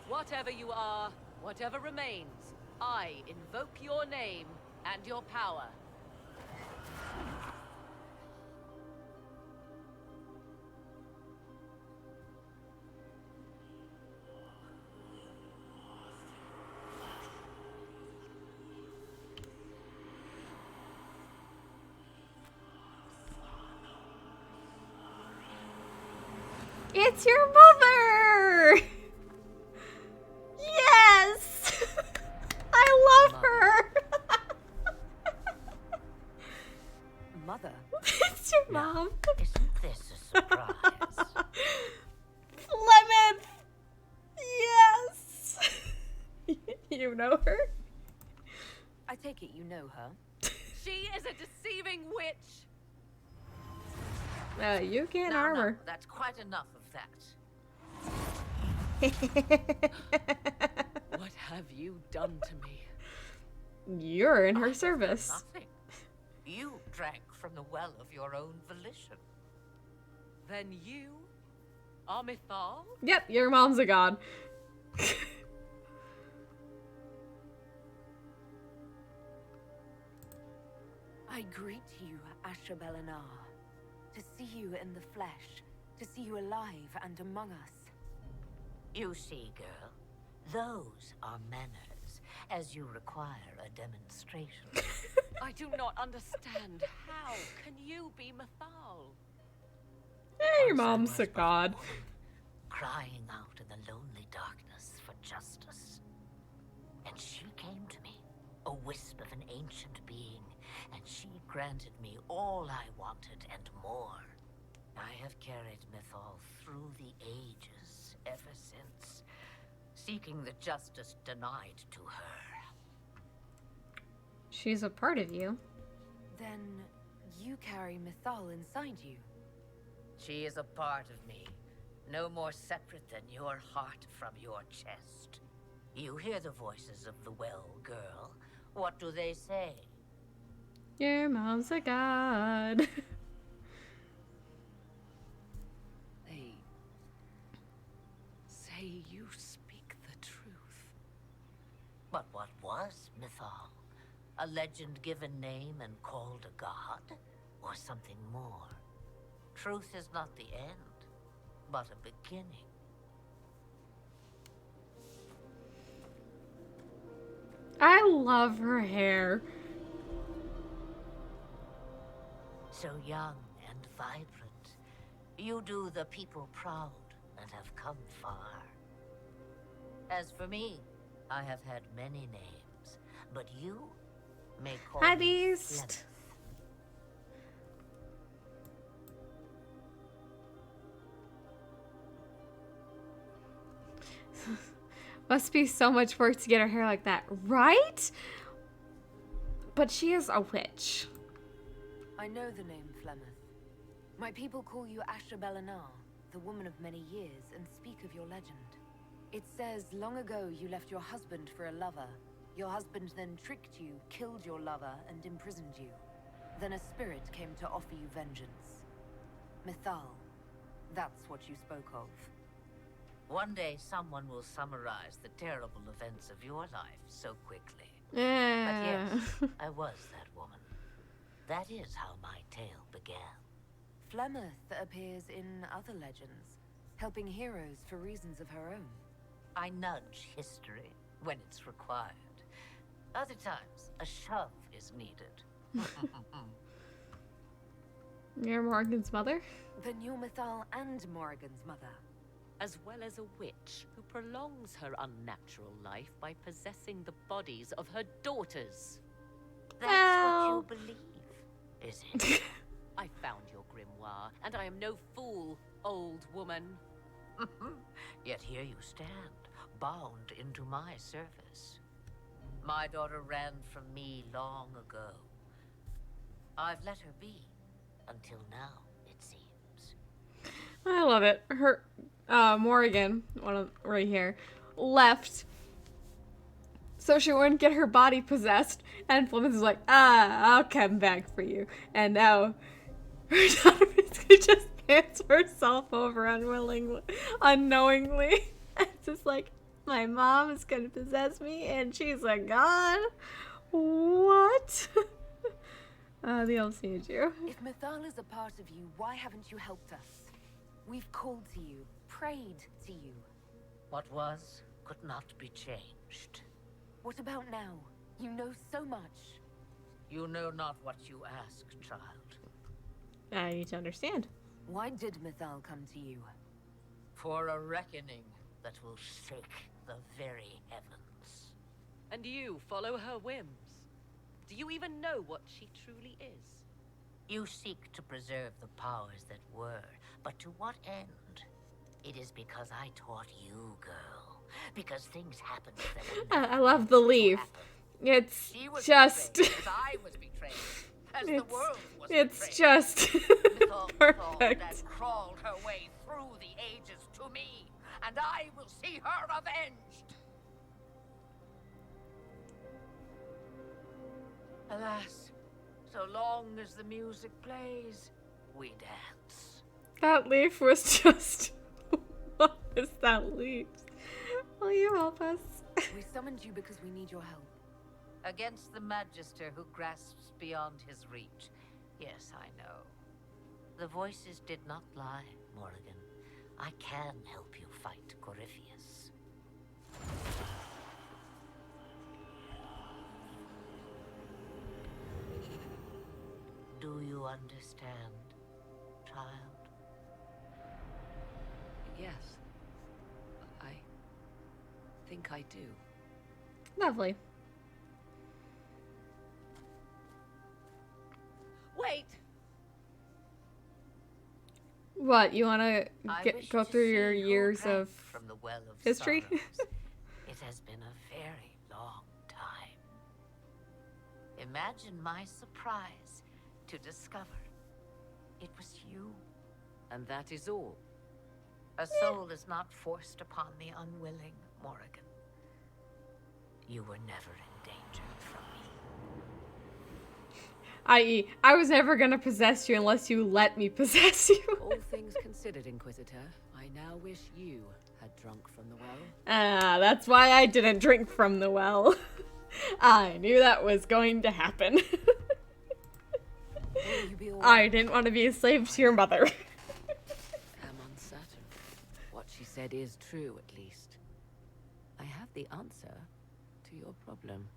[SPEAKER 3] Whatever you are, whatever remains, I invoke your name and your power.
[SPEAKER 1] It's your mother! Yes! I love her!
[SPEAKER 2] Mother?
[SPEAKER 1] It's your mom.
[SPEAKER 14] Isn't this a surprise?
[SPEAKER 1] Flemeth! Yes! You know her?
[SPEAKER 2] I take it you know her.
[SPEAKER 3] She is a deceiving witch!
[SPEAKER 1] You can't
[SPEAKER 14] no,
[SPEAKER 1] armor.
[SPEAKER 14] No, that's quite enough of that.
[SPEAKER 3] What have you done to me?
[SPEAKER 1] You're in her service.
[SPEAKER 14] Nothing. You drank from the well of your own volition.
[SPEAKER 3] Then you are Mythol?
[SPEAKER 1] Yep, your mom's a god.
[SPEAKER 2] I greet you, Asher Belenar. To see you in the flesh, to see you alive and among us.
[SPEAKER 14] You see, girl, those are manners, as you require a demonstration.
[SPEAKER 3] I do not understand. How can you be Mythol?
[SPEAKER 1] Your mom's a god.
[SPEAKER 14] Crying out in the lonely darkness for justice. And she came to me, a wisp of an ancient being, and she granted me all I wanted and more. I have carried Mythol through the ages ever since, seeking the justice denied to her.
[SPEAKER 1] She's a part of you.
[SPEAKER 2] Then you carry Mythol inside you.
[SPEAKER 14] She is a part of me, no more separate than your heart from your chest. You hear the voices of the well, girl. What do they say?
[SPEAKER 1] Your mom's a god.
[SPEAKER 3] They say you speak the truth.
[SPEAKER 14] But what was Mythol? A legend given name and called a god? Or something more? Truth is not the end, but a beginning.
[SPEAKER 1] I love her hair.
[SPEAKER 14] So young and vibrant. You do the people proud and have come far. As for me, I have had many names, but you may call
[SPEAKER 1] Hi,
[SPEAKER 14] me
[SPEAKER 1] Beast. Must be so much work to get her hair like that, right? But she is a witch.
[SPEAKER 2] I know the name Flemeth. My people call you Asher Belenar, the woman of many years, and speak of your legend. It says long ago you left your husband for a lover. Your husband then tricked you, killed your lover, and imprisoned you. Then a spirit came to offer you vengeance. Mythol, that's what you spoke of.
[SPEAKER 14] One day someone will summarize the terrible events of your life so quickly.
[SPEAKER 1] Yeah.
[SPEAKER 14] But yes, I was that woman. That is how my tale began.
[SPEAKER 2] Flemeth appears in other legends, helping heroes for reasons of her own.
[SPEAKER 14] I nudge history when it's required. Other times, a shove is needed.
[SPEAKER 1] You're Morgan's mother?
[SPEAKER 2] Then you're Mythol and Morrigan's mother.
[SPEAKER 3] As well as a witch who prolongs her unnatural life by possessing the bodies of her daughters.
[SPEAKER 14] That's what you believe, is it?
[SPEAKER 3] I found your grimoire and And I am no fool, old woman.
[SPEAKER 14] Yet here you stand, bound into my service. My daughter ran from me long ago. I've let her be, until now, it seems.
[SPEAKER 1] I love it. Her, Morrigan, right here, left so she wouldn't get her body possessed, and Flemings is like, I'll come back for you. And now her daughter basically just hands herself over unknowingly. It's just like, my mom is gonna possess me, and she's a god? What? The else needs you.
[SPEAKER 2] If Mythol is a part of you, why haven't you helped us? We've called to you, prayed to you.
[SPEAKER 14] What was could not be changed.
[SPEAKER 2] What about now? You know so much.
[SPEAKER 14] You know not what you ask, child.
[SPEAKER 1] I need to understand.
[SPEAKER 2] Why did Mythol come to you?
[SPEAKER 14] For a reckoning that will shake the very heavens.
[SPEAKER 3] And you follow her whims. Do you even know what she truly is?
[SPEAKER 14] You seek to preserve the powers that were, but to what end? It is because I taught you, girl. Because things happened that
[SPEAKER 1] I love the leave. It's just...
[SPEAKER 14] I was betrayed. As the world was
[SPEAKER 1] it's
[SPEAKER 14] betrayed.
[SPEAKER 1] Just
[SPEAKER 14] Mythol
[SPEAKER 1] perfect.
[SPEAKER 14] that crawled her way through the ages to me, and I will see her avenged. Alas, so long as the music plays, we dance.
[SPEAKER 1] That leaf was just... What is that leaf? Will you help us?
[SPEAKER 2] We summoned you because we need your help.
[SPEAKER 14] Against the Magister who grasps beyond his reach. Yes, I know. The voices did not lie, Morrigan. I can help you fight Corypheus. Do you understand, child?
[SPEAKER 3] Yes. I think I do.
[SPEAKER 1] Lovely.
[SPEAKER 3] Wait!
[SPEAKER 1] What, you want
[SPEAKER 14] I
[SPEAKER 1] to
[SPEAKER 14] wish
[SPEAKER 1] go
[SPEAKER 14] to
[SPEAKER 1] through
[SPEAKER 14] see
[SPEAKER 1] your
[SPEAKER 14] who
[SPEAKER 1] years
[SPEAKER 14] drank
[SPEAKER 1] of
[SPEAKER 14] from the well of
[SPEAKER 1] history?
[SPEAKER 14] sorrows. It has been a very long time. Imagine my surprise to discover it was you.
[SPEAKER 3] And that is all.
[SPEAKER 14] A soul is not forced upon the unwilling, Morrigan. You were never in danger from me.
[SPEAKER 1] I.e., I was never gonna possess you unless you let me possess you.
[SPEAKER 3] All things considered, Inquisitor, I now wish you had drunk from the well.
[SPEAKER 1] That's why I didn't drink from the well. I knew that was going to happen.
[SPEAKER 3] Will you be all
[SPEAKER 1] I
[SPEAKER 3] right?
[SPEAKER 1] didn't want to be a slave to your mother.
[SPEAKER 3] I'm uncertain. What she said is true, at least. I have the answer to your problem.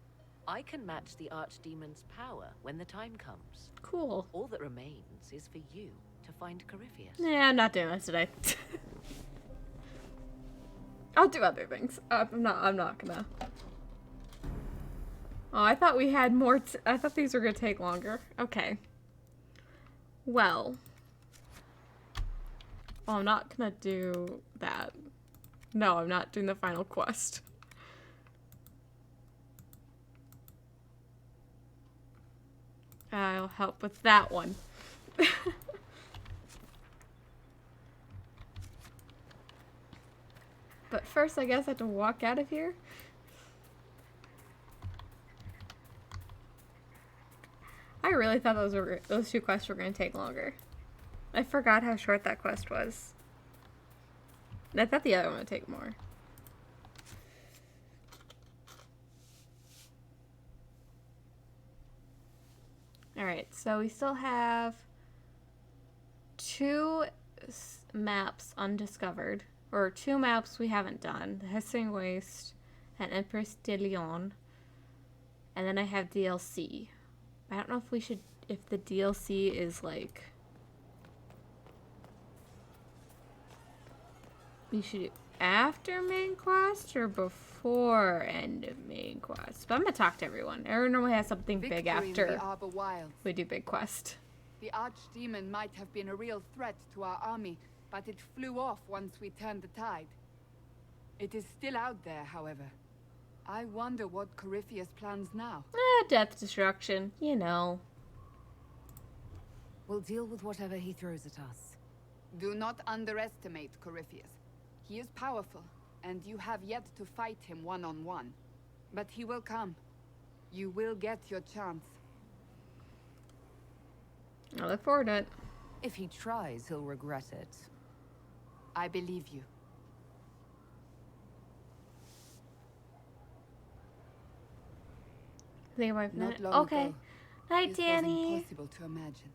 [SPEAKER 3] I can match the Archdemon's power when the time comes.
[SPEAKER 1] Cool.
[SPEAKER 3] All that remains is for you to find Corypheus.
[SPEAKER 1] Yeah, I'm not doing this today. I'll do other things. I'm not gonna. Oh, I thought we had more. I thought these were gonna take longer. Okay. Well. Oh, I'm not gonna do that. No, I'm not doing the final quest. I'll help with that one. But first, I guess I have to walk out of here. I really thought those two quests were going to take longer. I forgot how short that quest was. And I thought the other one would take more. Alright, so we still have 2 maps undiscovered. Or 2 maps we haven't done. The Hissing Waste and Empress de Leon. And then I have DLC. I don't know if we should, if the DLC is like, we should do after main quest or before end of main quest. But I'm gonna talk to everyone. Everyone normally has something big after we do big quest.
[SPEAKER 6] The archdemon might have been a real threat to our army, but it flew off once we turned the tide. It is still out there, however. I wonder what Corypheus plans now.
[SPEAKER 1] Death, destruction, you know.
[SPEAKER 2] We'll deal with whatever he throws at us.
[SPEAKER 6] Do not underestimate Corypheus. He is powerful, and you have yet to fight him one-on-one. But he will come. You will get your chance.
[SPEAKER 1] I look forward to it.
[SPEAKER 2] If he tries, he'll regret it.
[SPEAKER 6] I believe you.
[SPEAKER 1] Think about
[SPEAKER 6] Not
[SPEAKER 1] that.
[SPEAKER 6] long
[SPEAKER 1] Okay.
[SPEAKER 6] ago,
[SPEAKER 1] Night,
[SPEAKER 6] this
[SPEAKER 1] Danny.
[SPEAKER 6] was impossible to imagine.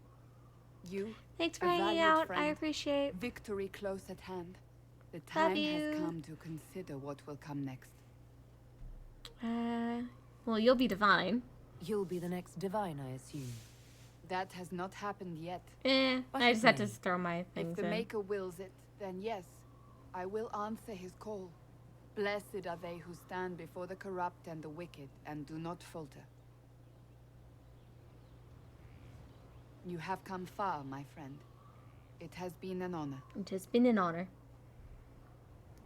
[SPEAKER 6] You,
[SPEAKER 1] Thanks for
[SPEAKER 6] a
[SPEAKER 1] hanging
[SPEAKER 6] valued
[SPEAKER 1] out.
[SPEAKER 6] friend,
[SPEAKER 1] I appreciate.
[SPEAKER 6] victory close at hand. The time
[SPEAKER 1] you.
[SPEAKER 6] has come to consider what will come next.
[SPEAKER 1] Well, you'll be divine.
[SPEAKER 2] You'll be the next divine, I assume.
[SPEAKER 6] That has not happened yet.
[SPEAKER 2] But
[SPEAKER 1] I
[SPEAKER 2] it
[SPEAKER 1] just had to
[SPEAKER 2] may.
[SPEAKER 1] throw my things
[SPEAKER 6] If the
[SPEAKER 1] in.
[SPEAKER 6] Maker wills it, then yes, I will answer his call. Blessed are they who stand before the corrupt and the wicked and do not falter. You have come far, my friend. It has been an honor.
[SPEAKER 1] It has been an honor.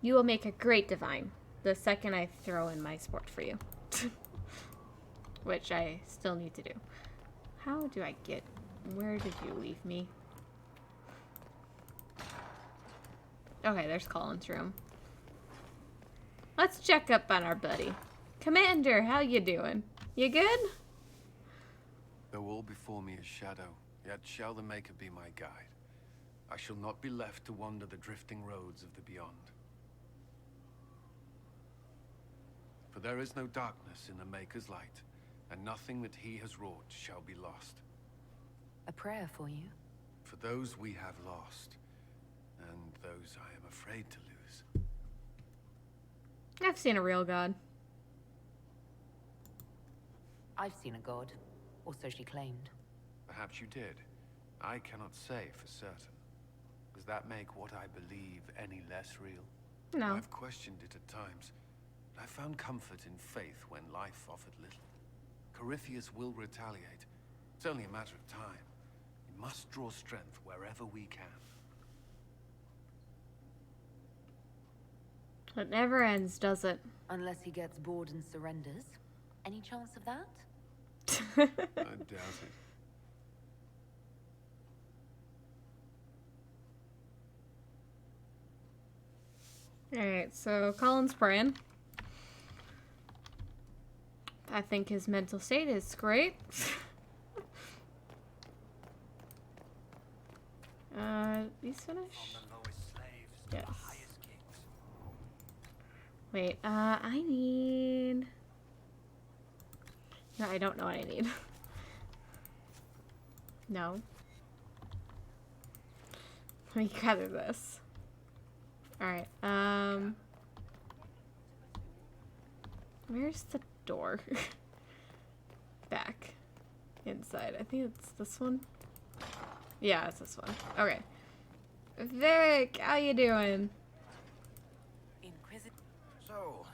[SPEAKER 1] You will make a great divine the second I throw in my sport for you. Which I still need to do. How do I get... Where did you leave me? Okay, there's Colin's room. Let's check up on our buddy. Commander, how you doing? You good?
[SPEAKER 4] Though all before me is shadow, yet shall the Maker be my guide. I shall not be left to wander the drifting roads of the beyond. For there is no darkness in the Maker's light, and nothing that he has wrought shall be lost.
[SPEAKER 2] A prayer for you?
[SPEAKER 4] For those we have lost, and those I am afraid to lose.
[SPEAKER 1] I've seen a real god.
[SPEAKER 2] I've seen a god, or so she claimed.
[SPEAKER 4] Perhaps you did. I cannot say for certain. Does that make what I believe any less real?
[SPEAKER 1] No.
[SPEAKER 4] I've questioned it at times, but I found comfort in faith when life offered little. Corypheus will retaliate. It's only a matter of time. We must draw strength wherever we can.
[SPEAKER 1] It never ends, does it?
[SPEAKER 2] Unless he gets bored and surrenders. Any chance of that?
[SPEAKER 4] I doubt it.
[SPEAKER 1] Alright, so Colin's praying. I think his mental state is great. He's finished? Yes. Wait, I need... No, I don't know what I need. No. Let me gather this. Alright, where's the door? Back. Inside. I think it's this one. Yeah, it's this one. Okay. Vic, how you doing?
[SPEAKER 8] So,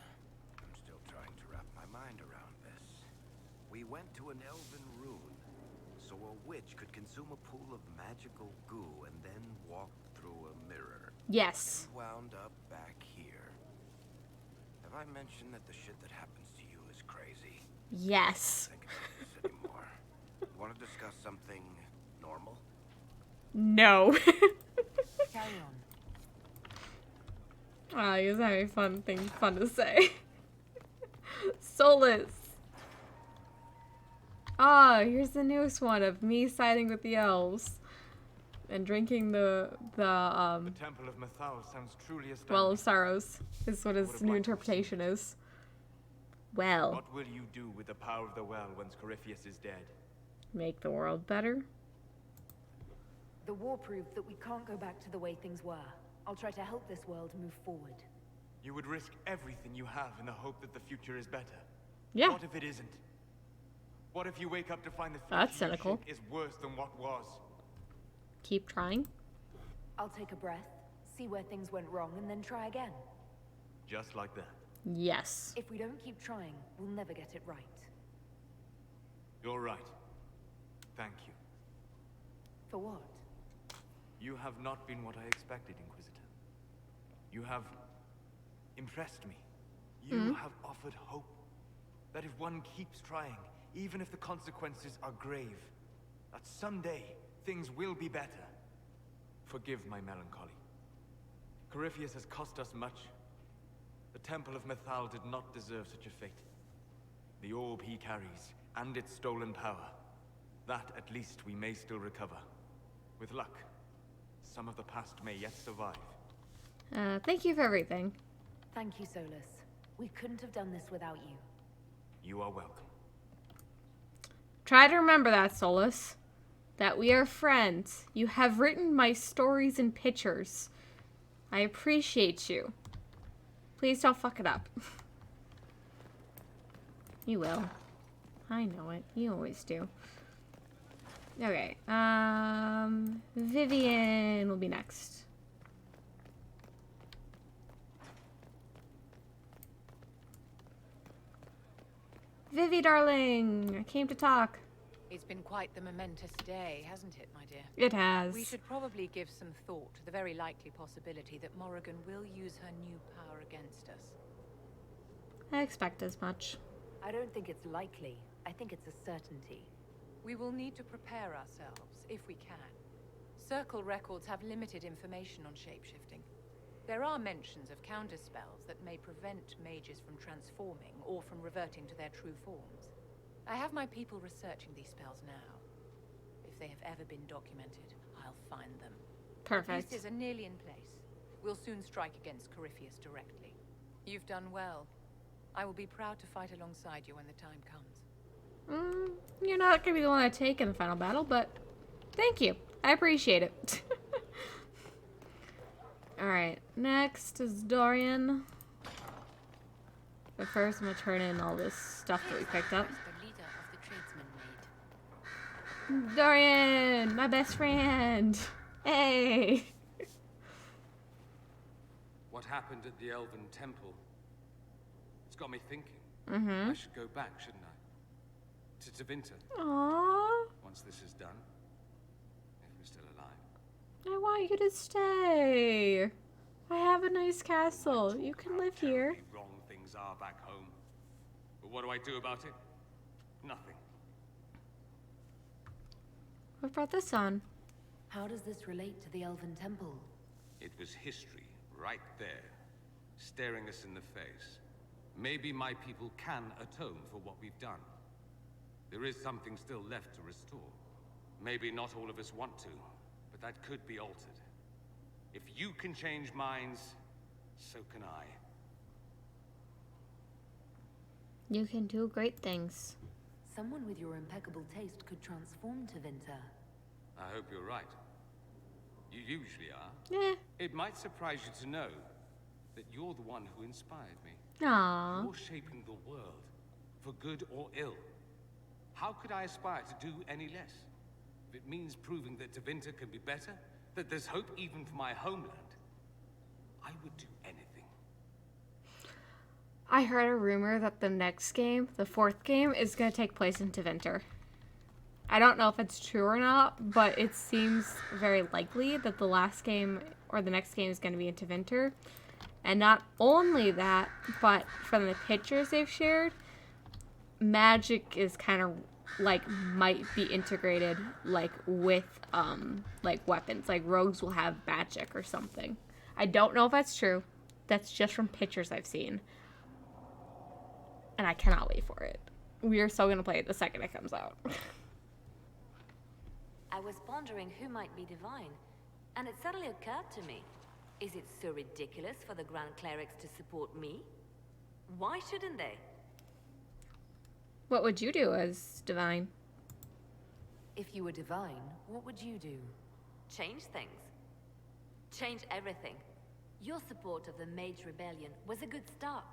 [SPEAKER 8] I'm still trying to wrap my mind around this. We went to an elven ruin, so a witch could consume a pool of magical goo and then walk through a mirror.
[SPEAKER 1] Yes.
[SPEAKER 8] And wound up back here. Have I mentioned that the shit that happens to you is crazy?
[SPEAKER 1] Yes.
[SPEAKER 8] I don't think about this anymore. Want to discuss something normal?
[SPEAKER 1] No.
[SPEAKER 2] Carry on.
[SPEAKER 1] Ah, he was having fun to say. Solus. Ah, here's the newest one of me siding with the elves and drinking the
[SPEAKER 13] Temple of Mythol sounds truly astounding.
[SPEAKER 1] Well of Sorrows is what his new interpretation is. Well,
[SPEAKER 13] What will you do with the power of the well once Corypheus is dead?
[SPEAKER 1] make the world better.
[SPEAKER 2] The war proved that we can't go back to the way things were. I'll try to help this world move forward.
[SPEAKER 13] You would risk everything you have in the hope that the future is better.
[SPEAKER 1] Yeah.
[SPEAKER 13] What if it isn't? What if you wake up to find the
[SPEAKER 1] That's
[SPEAKER 13] future you
[SPEAKER 1] cynical.
[SPEAKER 13] shape is worse than what was?
[SPEAKER 1] Keep trying.
[SPEAKER 2] I'll take a breath, see where things went wrong, and then try again.
[SPEAKER 13] Just like that.
[SPEAKER 1] Yes.
[SPEAKER 2] If we don't keep trying, we'll never get it right.
[SPEAKER 13] You're right. Thank you.
[SPEAKER 2] For what?
[SPEAKER 13] You have not been what I expected, Inquisitor. You have impressed me. You have offered hope. That if one keeps trying, even if the consequences are grave, that someday things will be better. Forgive my melancholy. Corypheus has cost us much. The Temple of Mythol did not deserve such a fate. The orb he carries, and its stolen power, that at least we may still recover. With luck, some of the past may yet survive.
[SPEAKER 1] Thank you for everything.
[SPEAKER 2] Thank you, Solus. We couldn't have done this without you.
[SPEAKER 13] You are welcome.
[SPEAKER 1] Try to remember that, Solus. That we are friends. You have written my stories and pictures. I appreciate you. Please don't fuck it up. You will. I know it. You always do. Okay. Vivian will be next. Vivi, darling, I came to talk.
[SPEAKER 6] It's been quite the momentous day, hasn't it, my dear?
[SPEAKER 1] It has.
[SPEAKER 6] We should probably give some thought to the very likely possibility that Morrigan will use her new power against us.
[SPEAKER 1] I expect as much.
[SPEAKER 2] I don't think it's likely. I think it's a certainty.
[SPEAKER 6] We will need to prepare ourselves, if we can. Circle records have limited information on shapeshifting. There are mentions of counterspells that may prevent mages from transforming or from reverting to their true forms. I have my people researching these spells now. If they have ever been documented, I'll find them.
[SPEAKER 1] Perfect.
[SPEAKER 6] Pieces are nearly in place. We'll soon strike against Corypheus directly. You've done well. I will be proud to fight alongside you when the time comes.
[SPEAKER 1] You're not going to be the one I take in the final battle, but thank you. I appreciate it. Alright, next is Dorian. But first, I'm going to turn in all this stuff that we picked up. Dorian, my best friend. Hey.
[SPEAKER 10] What happened at the Elven Temple? It's got me thinking.
[SPEAKER 1] Mm-hmm.
[SPEAKER 10] I should go back, shouldn't I? To Tevinter.
[SPEAKER 1] Aww.
[SPEAKER 10] Once this is done. If we're still alive.
[SPEAKER 1] I want you to stay. I have a nice castle. You can live here.
[SPEAKER 10] Wrong things are back home. But what do I do about it? Nothing.
[SPEAKER 1] What brought this on?
[SPEAKER 2] How does this relate to the Elven Temple?
[SPEAKER 10] It was history, right there, staring us in the face. Maybe my people can atone for what we've done. There is something still left to restore. Maybe not all of us want to, but that could be altered. If you can change minds, so can I.
[SPEAKER 1] You can do great things.
[SPEAKER 2] Someone with your impeccable taste could transform Tevinter.
[SPEAKER 10] I hope you're right. You usually are.
[SPEAKER 1] Yeah.
[SPEAKER 10] It might surprise you to know that you're the one who inspired me.
[SPEAKER 1] Aww.
[SPEAKER 10] You're shaping the world, for good or ill. How could I aspire to do any less? If it means proving that Tevinter can be better, that there's hope even for my homeland, I would do anything.
[SPEAKER 1] I heard a rumor that the next game, the 4th game, is going to take place in Tevinter. I don't know if it's true or not, but it seems very likely that the last game or the next game is going to be in Tevinter. And not only that, but from the pictures they've shared, magic is kind of like might be integrated like with like weapons. Like rogues will have magic or something. I don't know if that's true. That's just from pictures I've seen. And I cannot wait for it. We are so going to play it the second it comes out.
[SPEAKER 5] I was pondering who might be divine, and it suddenly occurred to me. Is it so ridiculous for the Grand Clerics to support me? Why shouldn't they?
[SPEAKER 1] What would you do as divine?
[SPEAKER 2] If you were divine, what would you do?
[SPEAKER 5] Change things. Change everything. Your support of the Mage Rebellion was a good start.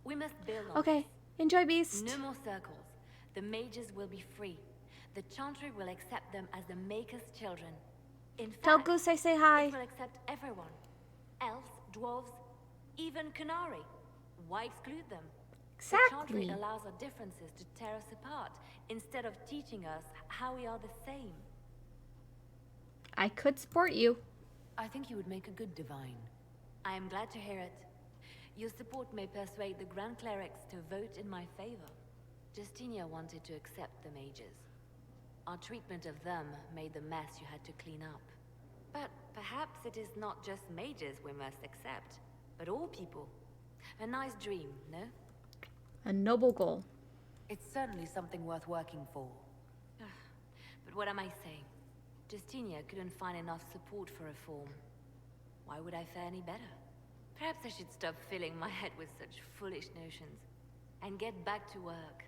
[SPEAKER 5] We must build on
[SPEAKER 1] Okay, enjoy Beast.
[SPEAKER 5] No more circles. The mages will be free. The Chantry will accept them as the Maker's children. In fact,
[SPEAKER 1] Tell Goose I say hi.
[SPEAKER 5] it will accept everyone. Elves, dwarves, even Canary. Why exclude them?
[SPEAKER 1] Exactly.
[SPEAKER 5] The Chantry allows our differences to tear us apart, instead of teaching us how we are the same.
[SPEAKER 1] I could support you.
[SPEAKER 2] I think you would make a good divine.
[SPEAKER 5] I am glad to hear it. Your support may persuade the Grand Clerics to vote in my favor. Justinia wanted to accept the mages. Our treatment of them made the mess you had to clean up. But perhaps it is not just mages we must accept, but all people. A nice dream, no?
[SPEAKER 1] A noble goal.
[SPEAKER 2] It's certainly something worth working for.
[SPEAKER 5] But what am I saying? Justinia couldn't find enough support for reform. Why would I fare any better? Perhaps I should stop filling my head with such foolish notions and get back to work.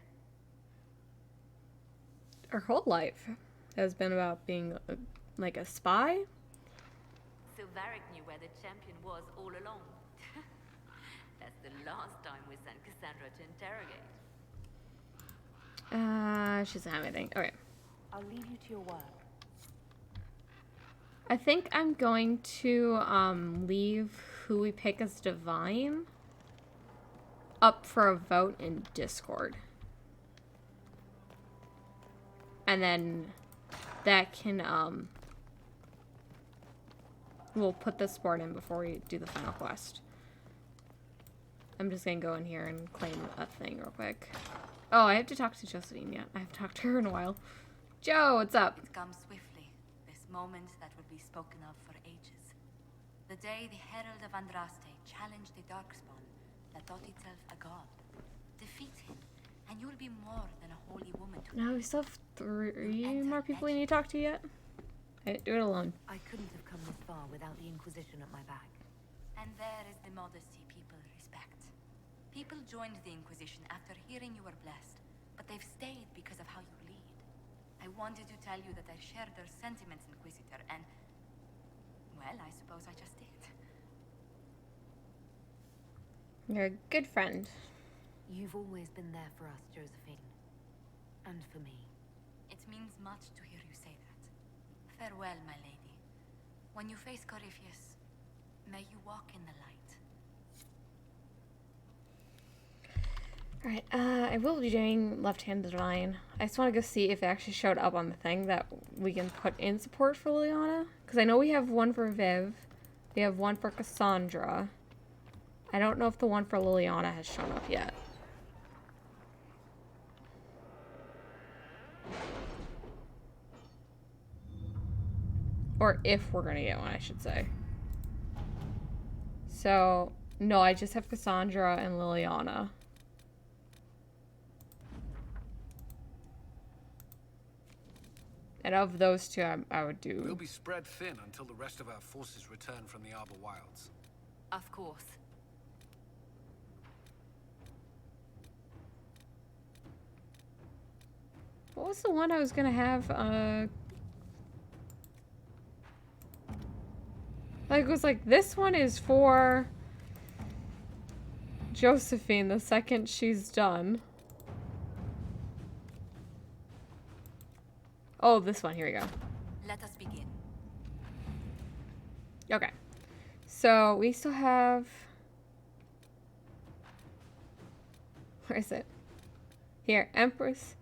[SPEAKER 1] Her whole life has been about being like a spy.
[SPEAKER 5] So Varric knew where the champion was all along. That's the last time we sent Cassandra to interrogate.
[SPEAKER 1] She doesn't have anything. Okay.
[SPEAKER 2] I'll leave you to your work.
[SPEAKER 1] I think I'm going to leave who we pick as divine up for a vote in Discord. And then that can we'll put the sport in before we do the final quest. I'm just gonna go in here and claim a thing real quick. Oh, I have to talk to Josephine yet. I haven't talked to her in a while. Joe, what's up?
[SPEAKER 15] It comes swiftly, this moment that will be spoken of for ages. The day the Herald of Andraste challenged the Darkspawn that thought itself a god. Defeat him, and you'll be more than a holy woman to
[SPEAKER 1] No, we still have 3 more people we need to talk to yet. Hey, do it alone.
[SPEAKER 2] I couldn't have come this far without the Inquisition at my back.
[SPEAKER 15] And there is the modesty people respect. People joined the Inquisition after hearing you were blessed, but they've stayed because of how you lead. I wanted to tell you that I shared their sentiments, Inquisitor, and... well, I suppose I just did.
[SPEAKER 1] You're a good friend.
[SPEAKER 2] You've always been there for us, Josephine. And for me.
[SPEAKER 15] It means much to hear you say that. Farewell, my lady. When you face Corypheus, may you walk in the light.
[SPEAKER 1] Alright, I will be doing Left-Handed Divine. I just want to go see if it actually showed up on the thing that we can put in support for Liliana. Because I know we have one for Viv. We have one for Cassandra. I don't know if the one for Liliana has shown up yet. Or if we're gonna get one, I should say. So, no, I just have Cassandra and Liliana. And of those two, I would do...
[SPEAKER 4] We'll be spread thin until the rest of our forces return from the Arbor Wilds.
[SPEAKER 15] Of course.
[SPEAKER 1] What was the one I was gonna have, like, it was like, this one is for Josephine the second she's done. Oh, this one, here we go.
[SPEAKER 15] Let us begin.
[SPEAKER 1] Okay. So, we still have... Where is it? Here, Empress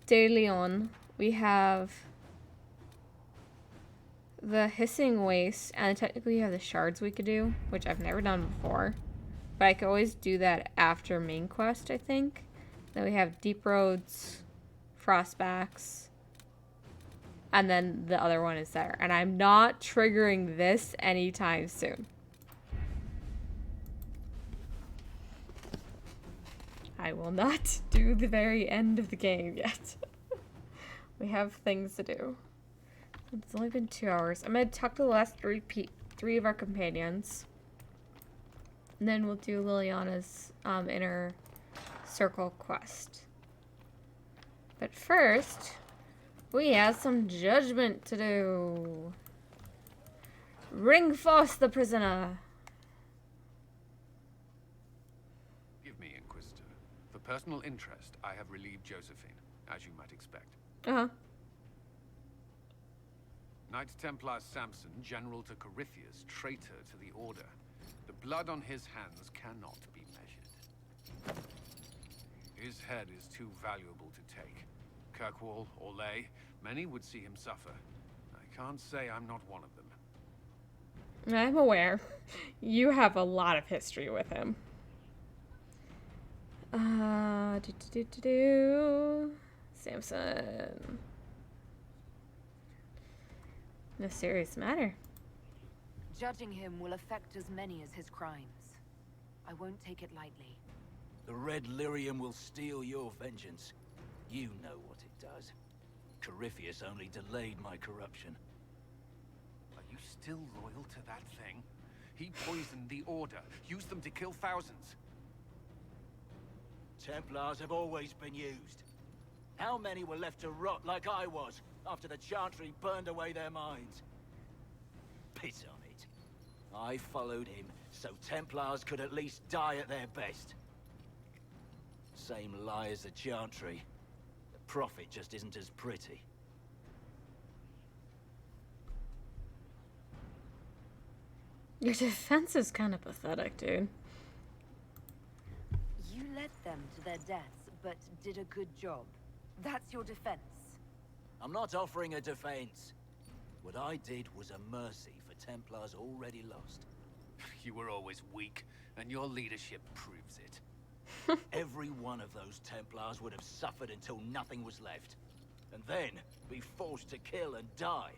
[SPEAKER 1] de Leon. We have the Hissing Waste, and technically we have the shards we could do, which I've never done before. But I could always do that after main quest, I think. Then we have Deep Roads, Frostbacks, and then the other one is there. And I'm not triggering this anytime soon. I will not do the very end of the game yet. We have things to do. It's only been 2 hours. I'm going to talk to the last three of our companions. And then we'll do Liliana's inner circle quest. But first, we have some judgment to do. Ring forth the prisoner.
[SPEAKER 4] Give me, Inquisitor. For personal interest, I have relieved Josephine, as you might expect.
[SPEAKER 1] Uh-huh.
[SPEAKER 4] Knight Templar Samson, general to Corypheus, traitor to the Order. The blood on his hands cannot be measured. His head is too valuable to take. Kirkwall or Lay, many would see him suffer. I I can't say I'm not one of them.
[SPEAKER 1] I'm aware. You have a lot of history with him. Samson. No serious matter.
[SPEAKER 2] Judging him will affect as many as his crimes. I won't take it lightly.
[SPEAKER 9] The Red Lyrium will steal your vengeance. You know what it does. Corypheus only delayed my corruption.
[SPEAKER 4] Are you still loyal to that thing? He poisoned the Order, used them to kill thousands.
[SPEAKER 9] Templars have always been used. How many were left to rot like I was, after the Chantry burned away their minds? Piss on it. I followed him, so Templars could at least die at their best. Same lie as the Chantry. The Prophet just isn't as pretty.
[SPEAKER 1] Your defense is kind of pathetic, dude.
[SPEAKER 2] You led them to their deaths, but did a good job. That's your defense.
[SPEAKER 9] I'm not offering a defense. What I did was a mercy for Templars already lost.
[SPEAKER 4] You were always weak, and your leadership proves it.
[SPEAKER 9] Every one of those Templars would have suffered until nothing was left. And then be forced to kill and die.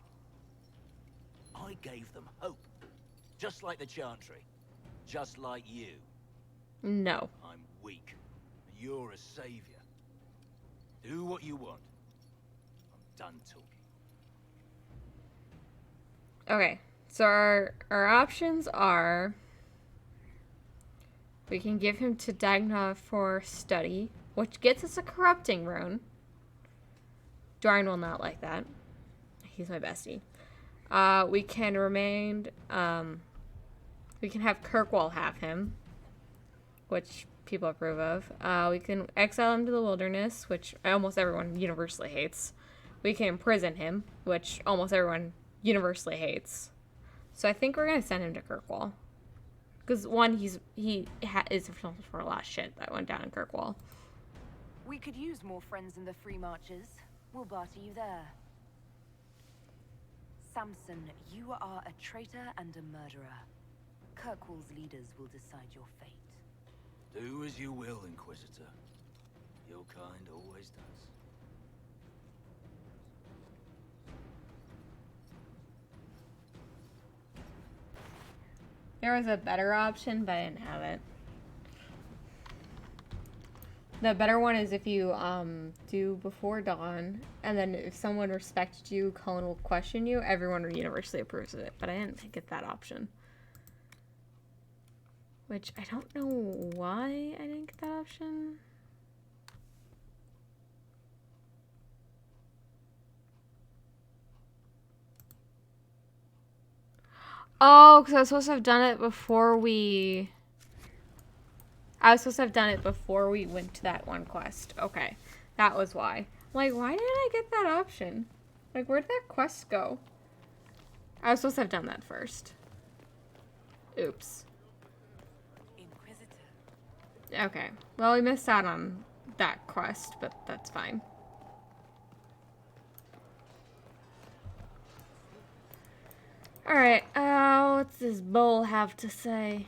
[SPEAKER 9] I gave them hope. Just like the Chantry. Just like you.
[SPEAKER 1] No.
[SPEAKER 9] I'm weak. And you're a savior. Do what you want. I'm done talking.
[SPEAKER 1] Okay, so our options are... We can give him to Dagna for study, which gets us a corrupting rune. Dorian will not like that. He's my bestie. We can remain... we can have Kirkwall have him, which people approve of. We can exile him to the wilderness, which almost everyone universally hates. We can imprison him, which almost everyone universally hates. So I think we're going to send him to Kirkwall. Because, one, he is responsible for a lot of shit that went down in Kirkwall.
[SPEAKER 2] We could use more friends in the Free Marches. We'll barter you there. Samson, you are a traitor and a murderer. Kirkwall's leaders will decide your fate.
[SPEAKER 9] Do as you will, Inquisitor. Your kind always does.
[SPEAKER 1] There was a better option, but I didn't have it. The better one is if you do before dawn, and then if someone respects you, Cullen will question you. Everyone universally approves of it, but I didn't get that option. Which I don't know why I didn't get that option. Oh, because I was supposed to have done it before we... I was supposed to have done it before we went to that one quest. Okay, that was why. Like, why didn't I get that option? Like, where'd that quest go? I was supposed to have done that first. Oops.
[SPEAKER 2] Inquisitor.
[SPEAKER 1] Okay, well, we missed out on that quest, but that's fine. Alright, what's this bull have to say?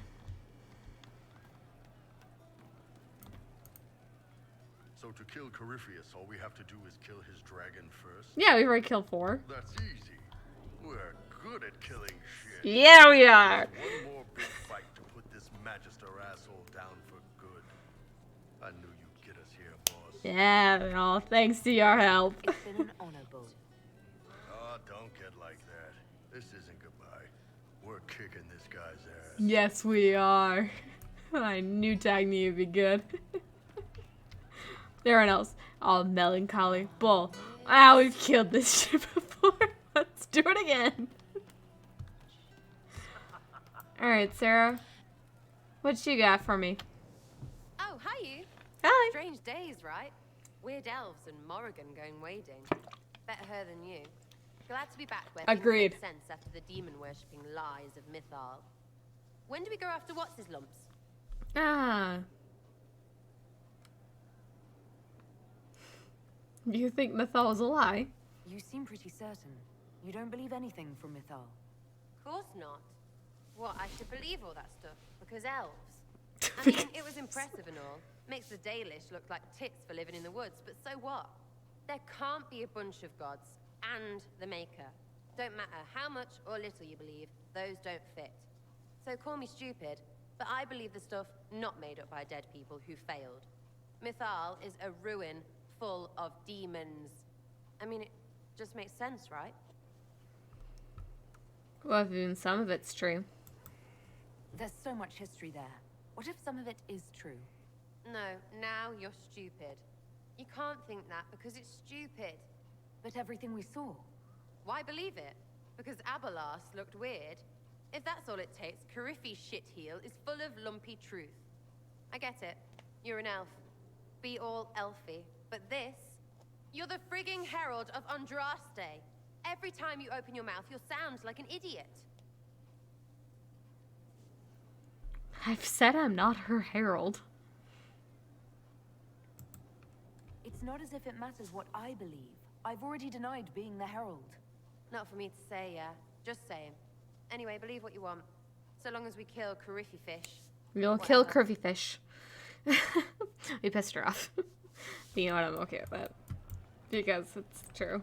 [SPEAKER 7] So to kill Corypheus, all we have to do is kill his dragon first?
[SPEAKER 1] Yeah, we've already killed 4.
[SPEAKER 7] That's easy. We're good at killing shit.
[SPEAKER 1] Yeah, we are!
[SPEAKER 7] One more big fight to put this Magister asshole down for good. I knew you'd get us here, boss.
[SPEAKER 1] Yeah, all thanks to your help.
[SPEAKER 2] It's been an honor, Bull.
[SPEAKER 7] Oh, don't get like that. This isn't goodbye. We're kicking this guy's ass.
[SPEAKER 1] Yes, we are. I knew Dagny would be good. Everyone else, all melancholy. Bull. Ah, we've killed this shit before. Let's do it again. Alright, Sarah. What you got for me?
[SPEAKER 16] Oh, hi you.
[SPEAKER 1] Hi.
[SPEAKER 16] Strange days, right? Weird elves and Morrigan going wading. Better her than you. Glad to be back where
[SPEAKER 1] Agreed.
[SPEAKER 16] things make sense after the demon-worshipping lies of Mythol. When do we go after What's-His-Lumps?
[SPEAKER 1] Ah. You think Mythol is a lie?
[SPEAKER 2] You seem pretty certain. You don't believe anything from Mythol?
[SPEAKER 16] Course not. What, I should believe all that stuff? Because elves? I mean, it was impressive and all. Makes the Dalish look like tits for living in the woods, but so what? There can't be a bunch of gods and the Maker. Don't matter how much or little you believe, those don't fit. So call me stupid, but I believe the stuff not made up by dead people who failed. Mythol is a ruin full of demons. I mean, it just makes sense, right?
[SPEAKER 1] Well, even some of it's true.
[SPEAKER 2] There's so much history there. What if some of it is true?
[SPEAKER 16] No, now you're stupid. You can't think that because it's stupid.
[SPEAKER 2] But everything we saw.
[SPEAKER 16] Why believe it? Because Abelas looked weird. If that's all it takes, Cariffi's shitheel is full of lumpy truth. I get it. You're an elf. Be all elfy. But this? You're the frigging herald of Andraste. Every time you open your mouth, you'll sound like an idiot.
[SPEAKER 1] I've said I'm not her herald.
[SPEAKER 2] It's not as if it matters what I believe. I've already denied being the herald.
[SPEAKER 16] Not for me to say, yeah. Just saying. Anyway, believe what you want. So long as we kill Cariffi fish.
[SPEAKER 1] We'll kill curvy fish. We pissed her off. You know what? I'm okay with that. Because it's true.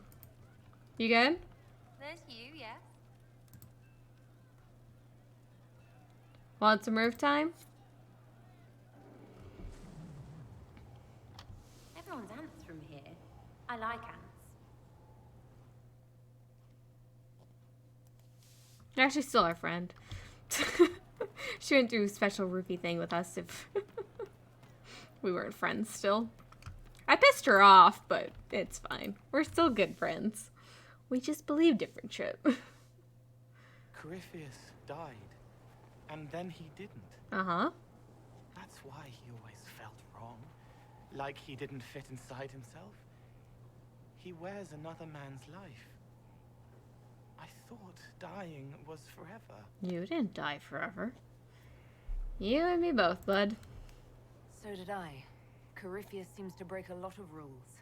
[SPEAKER 1] You good?
[SPEAKER 16] There's you, yeah.
[SPEAKER 1] Want some roof time?
[SPEAKER 16] Everyone's ants from here. I like ants.
[SPEAKER 1] You're actually still our friend. She wouldn't do a special roofie thing with us if we weren't friends still. I pissed her off, but it's fine. We're still good friends. We just believe different shit.
[SPEAKER 13] Corypheus died, and then he didn't.
[SPEAKER 1] Uh-huh.
[SPEAKER 13] That's why he always felt wrong. Like he didn't fit inside himself. He wears another man's life. I thought dying was forever.
[SPEAKER 1] You didn't die forever. You and me both, bud.
[SPEAKER 2] So did I. Corypheus seems to break a lot of rules.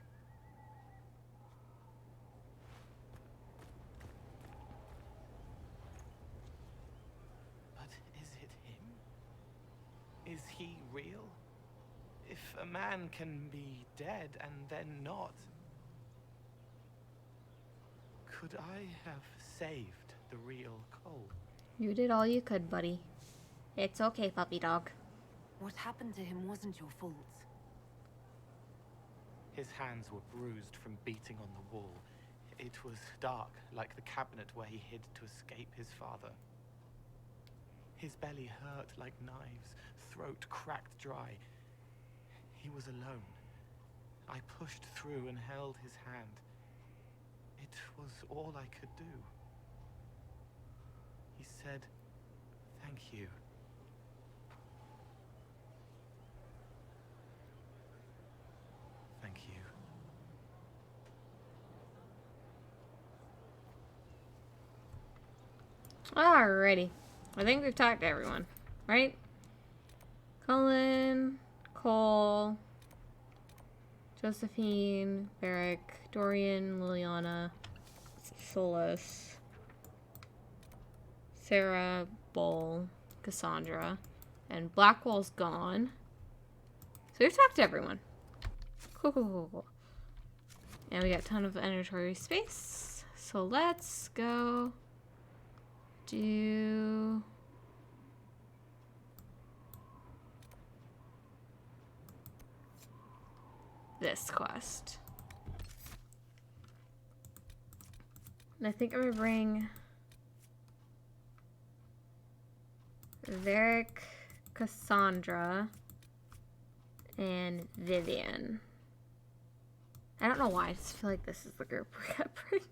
[SPEAKER 13] But is it him? Is he real? If a man can be dead and then not, could I have saved the real Cole?
[SPEAKER 1] You did all you could, buddy. It's okay, puppy dog.
[SPEAKER 2] What happened to him wasn't your fault.
[SPEAKER 13] His hands were bruised from beating on the wall. It was dark, like the cabinet where he hid to escape his father. His belly hurt like knives, throat cracked dry. He was alone. I pushed through and held his hand. It was all I could do. He said, "Thank you." Thank you.
[SPEAKER 1] Alrighty. I think we've talked to everyone, right? Cullen, Cole, Josephine, Varric, Dorian, Liliana, Solus, Sarah, Bull, Cassandra, and Blackwell's gone. So we've talked to everyone. Cool. And we got a ton of inventory space. So let's go do this quest. And I think I'm gonna bring Varric, Cassandra, and Vivian. I don't know why, I just feel like this is the group we're gonna bring.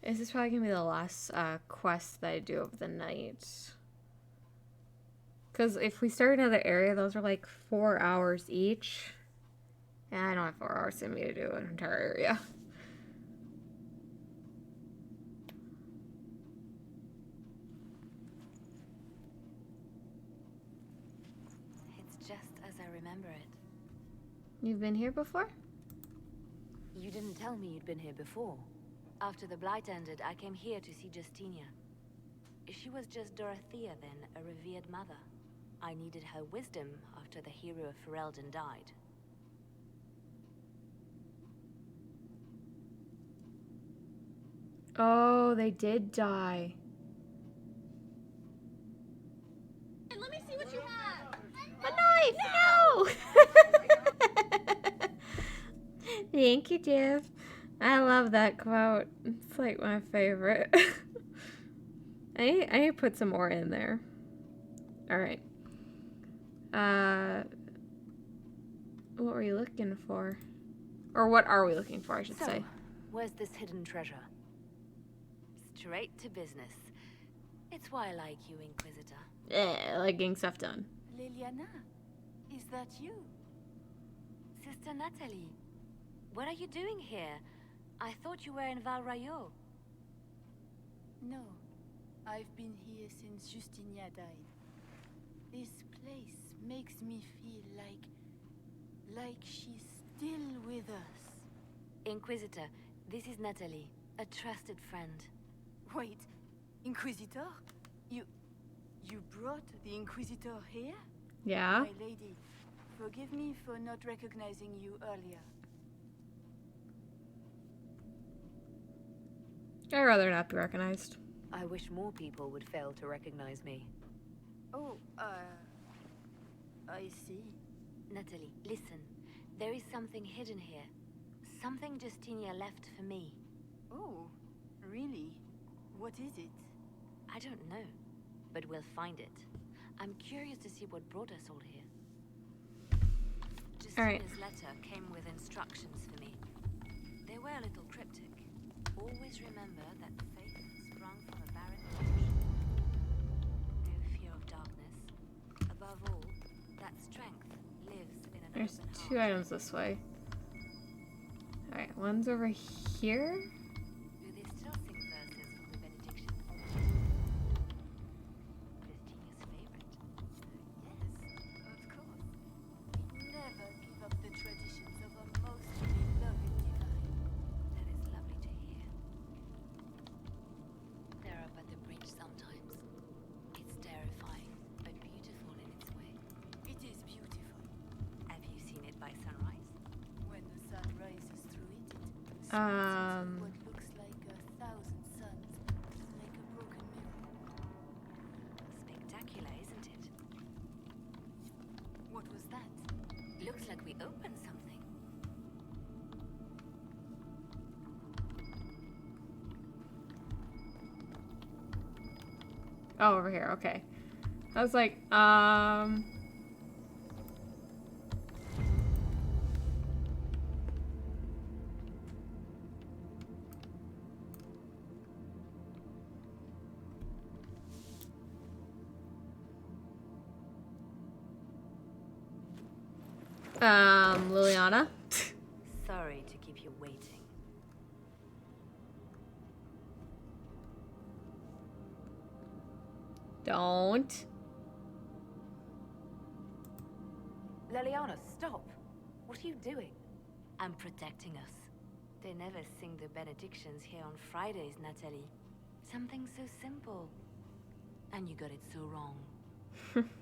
[SPEAKER 1] This is probably gonna be the last quest that I do of the night. Because if we start another area, those are like 4 hours each. And I don't have 4 hours in me to do an entire area.
[SPEAKER 5] It's just as remember it.
[SPEAKER 1] You've been here before?
[SPEAKER 5] You didn't tell me you'd been here before. After the Blight ended, I came here to see Justinia. She was just Dorothea then, a revered mother. I needed her wisdom after the hero of Ferelden died.
[SPEAKER 1] Oh, they did die.
[SPEAKER 15] And let me see what you have.
[SPEAKER 1] A knife! No! Thank you, Jeff. I love that quote. It's like my favorite. I need to put some more in there. Alright. What were you looking for? Or what are we looking for, I should say.
[SPEAKER 5] Where's this hidden treasure? Straight to business. It's why I like you, Inquisitor.
[SPEAKER 1] Yeah, I like getting stuff done.
[SPEAKER 5] Liliana, is that you? Sister Natalie, what are you doing here? I thought you were in Val Rayo.
[SPEAKER 17] No, I've been here since Justinia died. This place makes me feel like she's still with us.
[SPEAKER 5] Inquisitor, this is Natalie, a trusted friend.
[SPEAKER 17] Wait, Inquisitor? You brought the Inquisitor here?
[SPEAKER 1] Yeah.
[SPEAKER 17] My lady, forgive me for not recognizing you earlier.
[SPEAKER 1] I'd rather not be recognized.
[SPEAKER 2] I wish more people would fail to recognize me.
[SPEAKER 17] Oh, I see.
[SPEAKER 5] Natalie, listen. There is something hidden here. Something Justinia left for me.
[SPEAKER 17] Oh, really? What is it?
[SPEAKER 5] I don't know, but we'll find it. I'm curious to see what brought us all here. Justinia's letter came with instructions for me. They were a little cryptic. Always remember that faith sprung from a barren condition. No fear of darkness. Above all, that strength lives in an
[SPEAKER 1] There's
[SPEAKER 5] open
[SPEAKER 1] two
[SPEAKER 5] heart.
[SPEAKER 1] items this way. Alright, one's over here.
[SPEAKER 5] Do they still sing verses from the benediction? Justinia's favorite.
[SPEAKER 17] Yes, of course. We never give up the traditions of a most beloved divine.
[SPEAKER 5] That is lovely to hear. They're up at the bridge sometimes. It's terrifying, but beautiful in its way.
[SPEAKER 17] It is beautiful.
[SPEAKER 5] Have you seen it by sunrise?
[SPEAKER 17] When the sun rises through it, it what looks like 1,000 suns, like a broken mirror.
[SPEAKER 5] Spectacular, isn't it?
[SPEAKER 17] What was that?
[SPEAKER 5] Looks like we opened something.
[SPEAKER 1] Oh, over here, okay. I was like, Liliana?
[SPEAKER 5] Sorry to keep you waiting.
[SPEAKER 1] Don't.
[SPEAKER 2] Liliana, stop! What are you doing?
[SPEAKER 5] I'm protecting us. They never sing the benedictions here on Fridays, Natalie. Something so simple. And you got it so wrong.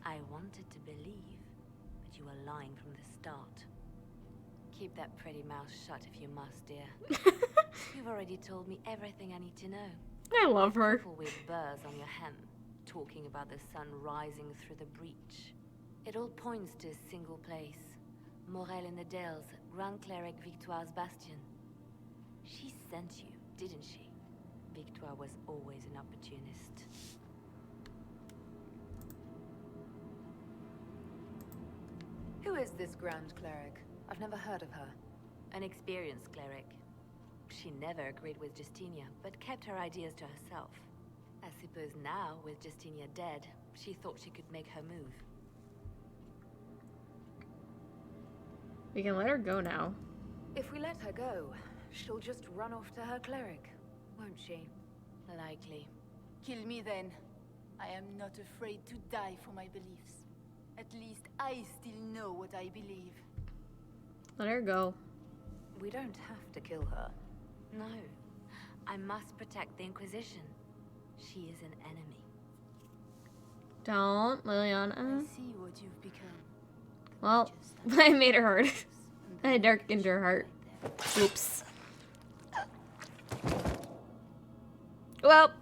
[SPEAKER 5] I wanted to believe, but you were lying from the start. Keep that pretty mouth shut if you must, dear. You've already told me everything I need to know.
[SPEAKER 1] I love her.
[SPEAKER 5] Couple with burrs on your hem, talking about the sun rising through the breach. It all points to a single place. Morel in the Dales, Grand Cleric Victoire's bastion. She sent you, didn't she? Victoire was always an opportunist.
[SPEAKER 2] Who is this Grand Cleric? I've never heard of her.
[SPEAKER 5] An experienced cleric. She never agreed with Justinia, but kept her ideas to herself. I suppose now, with Justinia dead, she thought she could make her move.
[SPEAKER 1] We can let her go now.
[SPEAKER 2] If we let her go, she'll just run off to her cleric, won't she?
[SPEAKER 5] Likely.
[SPEAKER 17] Kill me then. I am not afraid to die for my beliefs. At least I still know what I believe.
[SPEAKER 1] Let her go.
[SPEAKER 2] We don't have to kill her.
[SPEAKER 5] No. I must protect the Inquisition. She is an enemy.
[SPEAKER 1] Don't, Liliana.
[SPEAKER 17] I see what you've become.
[SPEAKER 1] Well, I made her hard. I darkened her heart. Oops. Well,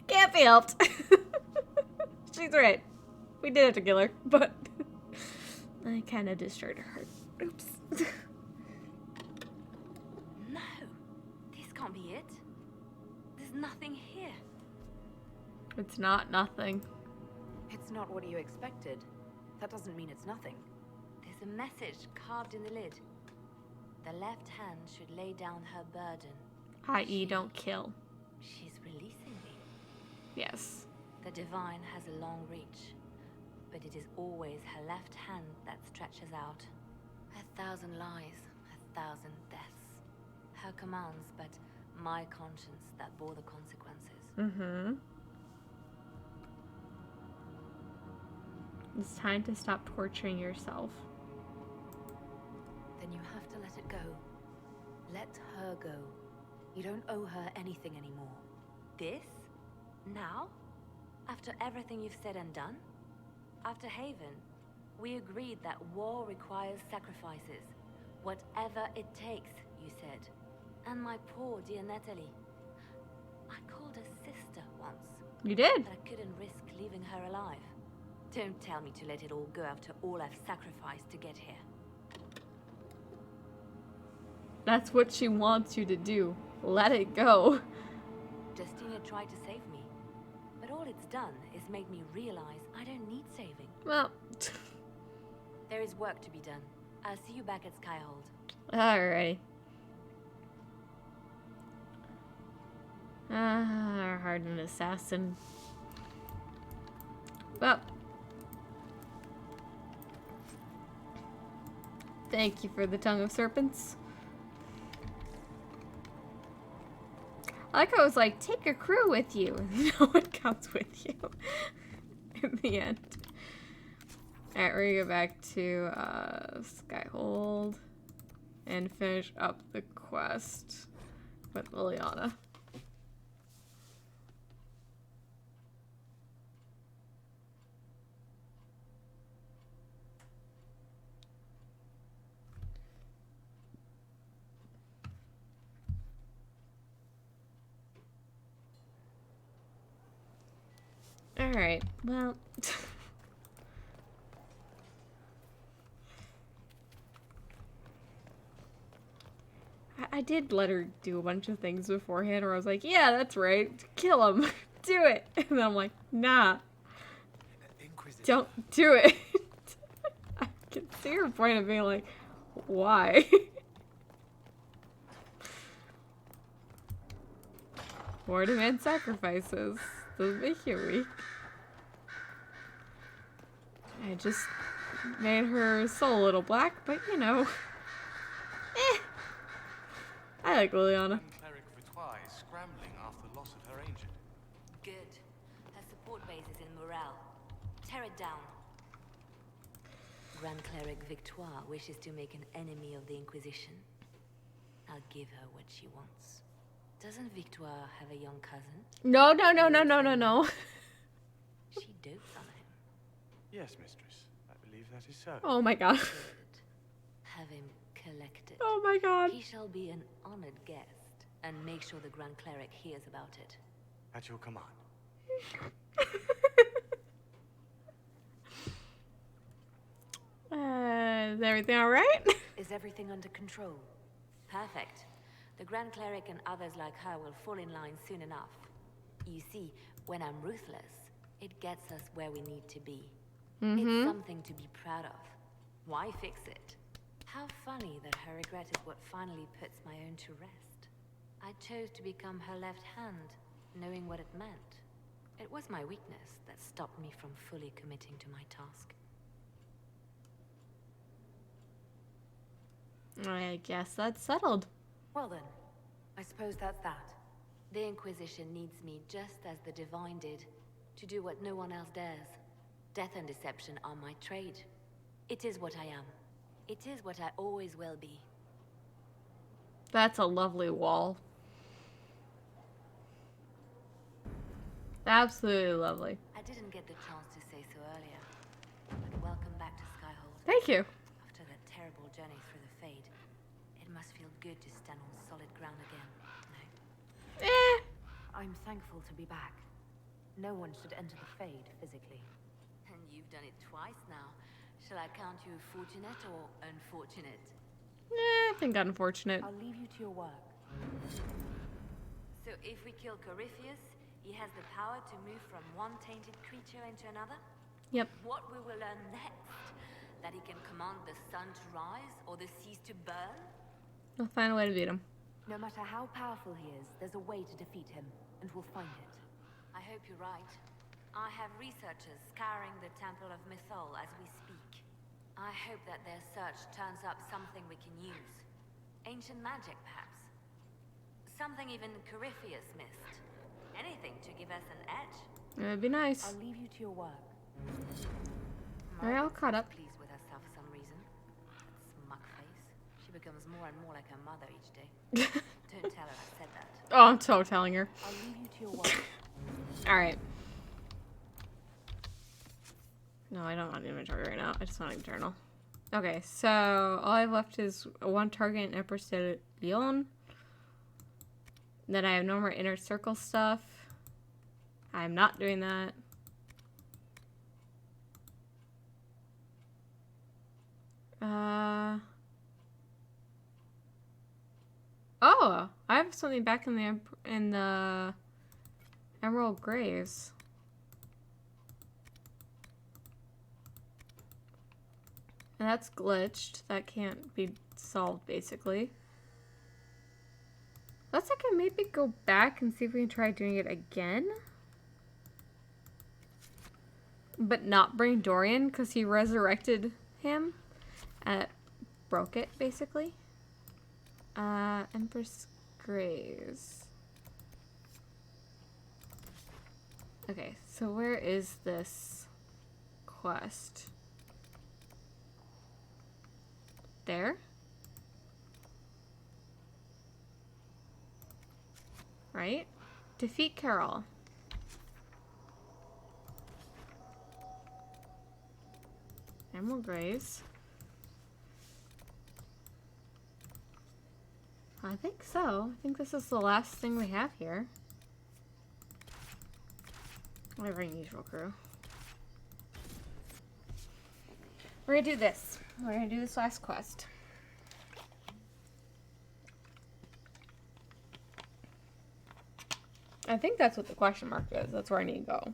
[SPEAKER 1] can't be helped. She's right. We did have to kill her, but I kind of destroyed her heart. Oops.
[SPEAKER 5] No, this can't be it. There's nothing here.
[SPEAKER 1] It's not nothing.
[SPEAKER 2] It's not what you expected. That doesn't mean it's nothing.
[SPEAKER 5] There's a message carved in the lid. The left hand should lay down her burden.
[SPEAKER 1] I.e. don't kill.
[SPEAKER 5] She's releasing me.
[SPEAKER 1] Yes.
[SPEAKER 5] The divine has a long reach, but it is always her left hand that stretches out. 1,000 lies, 1,000 deaths. Her commands, but my conscience that bore the consequences.
[SPEAKER 1] Mm-hmm. It's time to stop torturing yourself.
[SPEAKER 2] Then you have to let it go. Let her go. You don't owe her anything anymore.
[SPEAKER 5] This? Now? After everything you've said and done? After Haven, we agreed that war requires sacrifices. Whatever it takes, you said. And my poor dear Natalie. I called her sister once.
[SPEAKER 1] You did?
[SPEAKER 5] But I couldn't risk leaving her alive. Don't tell me to let it all go after all I've sacrificed to get here.
[SPEAKER 1] That's what she wants you to do. Let it go.
[SPEAKER 5] Justinia tried to save me, but all it's done is made me realize I don't need saving.
[SPEAKER 1] Well,
[SPEAKER 5] there is work to be done. I'll see you back at Skyhold.
[SPEAKER 1] alright. Hardened assassin. Well, thank you for the tongue of serpents. I like how it was like, take a crew with you. No one comes with you. In the end. Alright, we're gonna go back to Skyhold and finish up the quest with Liliana. Alright, well... I did let her do a bunch of things beforehand where I was like, yeah, that's right, kill him, do it. And then I'm like, nah, don't do it. I can see her point of being like, why? More demand sacrifices. Doesn't make you weak. I just made her soul a little black, but you know. I like Liliana.
[SPEAKER 13] Cleric Vitois is scrambling after the loss of her agent.
[SPEAKER 5] Good. Her support base is in Morale. Tear it down. Grand Cleric Victoire wishes to make an enemy of the Inquisition. I'll give her what she wants. Doesn't Victoire have a young cousin?
[SPEAKER 1] No.
[SPEAKER 5] She dotes on him.
[SPEAKER 13] Yes, mistress. I believe that is so.
[SPEAKER 1] Oh my god.
[SPEAKER 5] Good. Have him collected.
[SPEAKER 1] Oh my god.
[SPEAKER 5] He shall be an honored guest, and make sure the Grand Cleric hears about it.
[SPEAKER 13] At your command.
[SPEAKER 1] Is everything alright?
[SPEAKER 2] Is everything under control?
[SPEAKER 5] Perfect. The Grand Cleric and others like her will fall in line soon enough. You see, when I'm ruthless, it gets us where we need to be. It's something to be proud of. Why fix it? How funny that her regret is what finally puts my own to rest. I chose to become her left hand, knowing what it meant. It was my weakness that stopped me from fully committing to my task.
[SPEAKER 1] I guess that's settled.
[SPEAKER 2] Well then, I suppose that's that.
[SPEAKER 5] The Inquisition needs me just as the Divine did, to do what no one else dares. Death and deception are my trade. It is what I am. It is what I always will be.
[SPEAKER 1] That's a lovely wall. Absolutely lovely.
[SPEAKER 5] I didn't get the chance to say so earlier, but welcome back to Skyhold.
[SPEAKER 1] Thank you.
[SPEAKER 5] After that terrible journey through the Fade, it must feel good to stand on solid ground again, no?
[SPEAKER 2] I'm thankful to be back. No one should enter the Fade physically.
[SPEAKER 5] And you've done it twice now. Shall I count you fortunate or unfortunate?
[SPEAKER 1] I think unfortunate.
[SPEAKER 2] I'll leave you to your work.
[SPEAKER 5] So if we kill Corypheus, he has the power to move from one tainted creature into another?
[SPEAKER 1] Yep.
[SPEAKER 5] What we will learn next? That he can command the sun to rise or the seas to burn?
[SPEAKER 1] I'll find a way to beat him.
[SPEAKER 2] No matter how powerful he is, there's a way to defeat him, and we'll find it.
[SPEAKER 5] I hope you're right. I have researchers scouring the Temple of Mythol as we speak. I hope that their search turns up something we can use. Ancient magic, perhaps. Something even Corypheus missed. Anything to give us an edge.
[SPEAKER 1] It'd be nice.
[SPEAKER 2] I'll leave you to your work.
[SPEAKER 1] We're all caught up.
[SPEAKER 5] Pleased with herself for some reason. That smug face. She becomes more and more like her mother each day. Don't tell her I said that.
[SPEAKER 1] Oh, I'm so telling her.
[SPEAKER 2] I'll leave you to your work.
[SPEAKER 1] Alright. No, I don't want inventory right now. I just want a journal. Okay, so all I've left is one target in Empress de Leon. Then I have no more inner circle stuff. I'm not doing that. Oh, I have something back in the Emerald Graves. And that's glitched. That can't be solved, basically. Let's maybe go back and see if we can try doing it again. But not bring Dorian, because he resurrected him. Broke it, basically. Empress Graves. Okay, so where is this quest? There? Right? Defeat Carol. Emerald Graves. I think so. I think this is the last thing we have here. My unusual crew. We're gonna do this. We're gonna do this last quest. I think that's what the question mark is. That's where I need to go.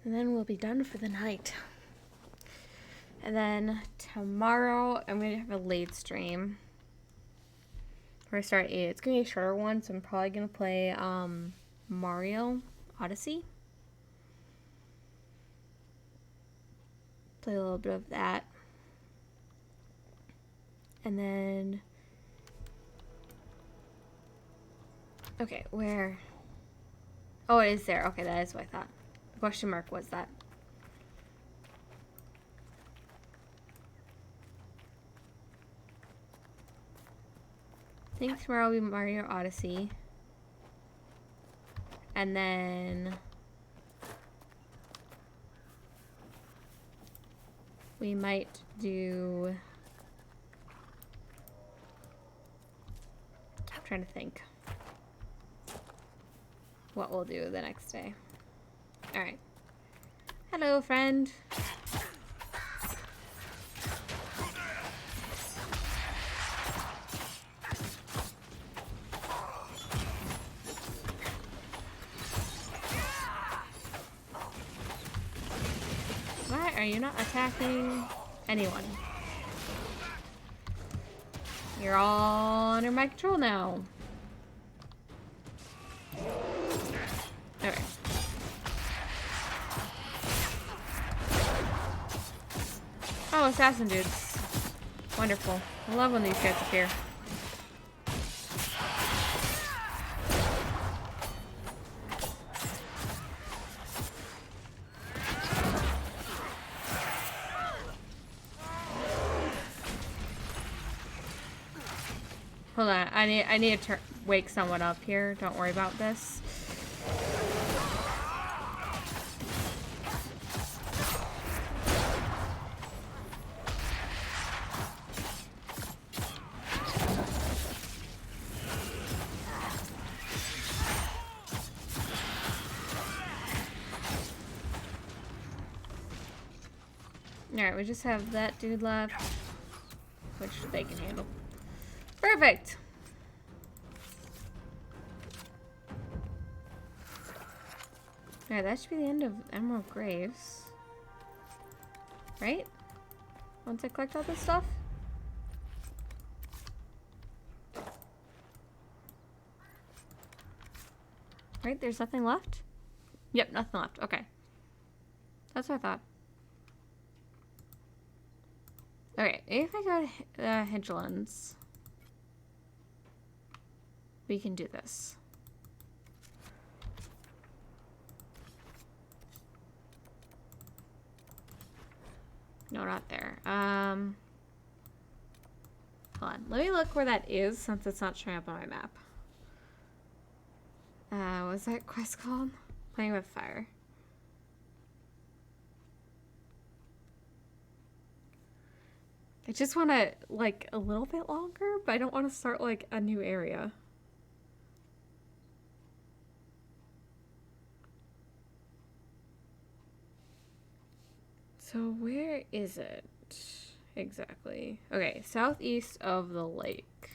[SPEAKER 1] And then we'll be done for the night. And then tomorrow, I'm going to have a late stream. We're going to start at 8. It's going to be a shorter one, so I'm probably going to play Mario Odyssey. Play a little bit of that. And then... Okay, where... Oh, it is there. Okay, that is what I thought. The question mark was that. I think tomorrow will be Mario Odyssey. And then... we might do... I'm trying to think what we'll do the next day. Alright. Hello, friend. Why are you not attacking anyone? You're all under my control now. Okay. Oh, assassin dudes. Wonderful. I love when these guys appear. Hold on, I need to wake someone up here. Don't worry about this. Alright, we just have that dude left, which they can handle. Perfect! Alright, that should be the end of Emerald Graves. Right? Once I collect all this stuff? Right, there's nothing left? Yep, nothing left. Okay. That's what I thought. Okay, if I go to Hinterlands, we can do this. No, not there. Hold on. Let me look where that is since it's not showing up on my map. What's that quest called? Playing with Fire. I just want to, like, a little bit longer, but I don't want to start, like, a new area. So where is it exactly? Okay, southeast of the lake.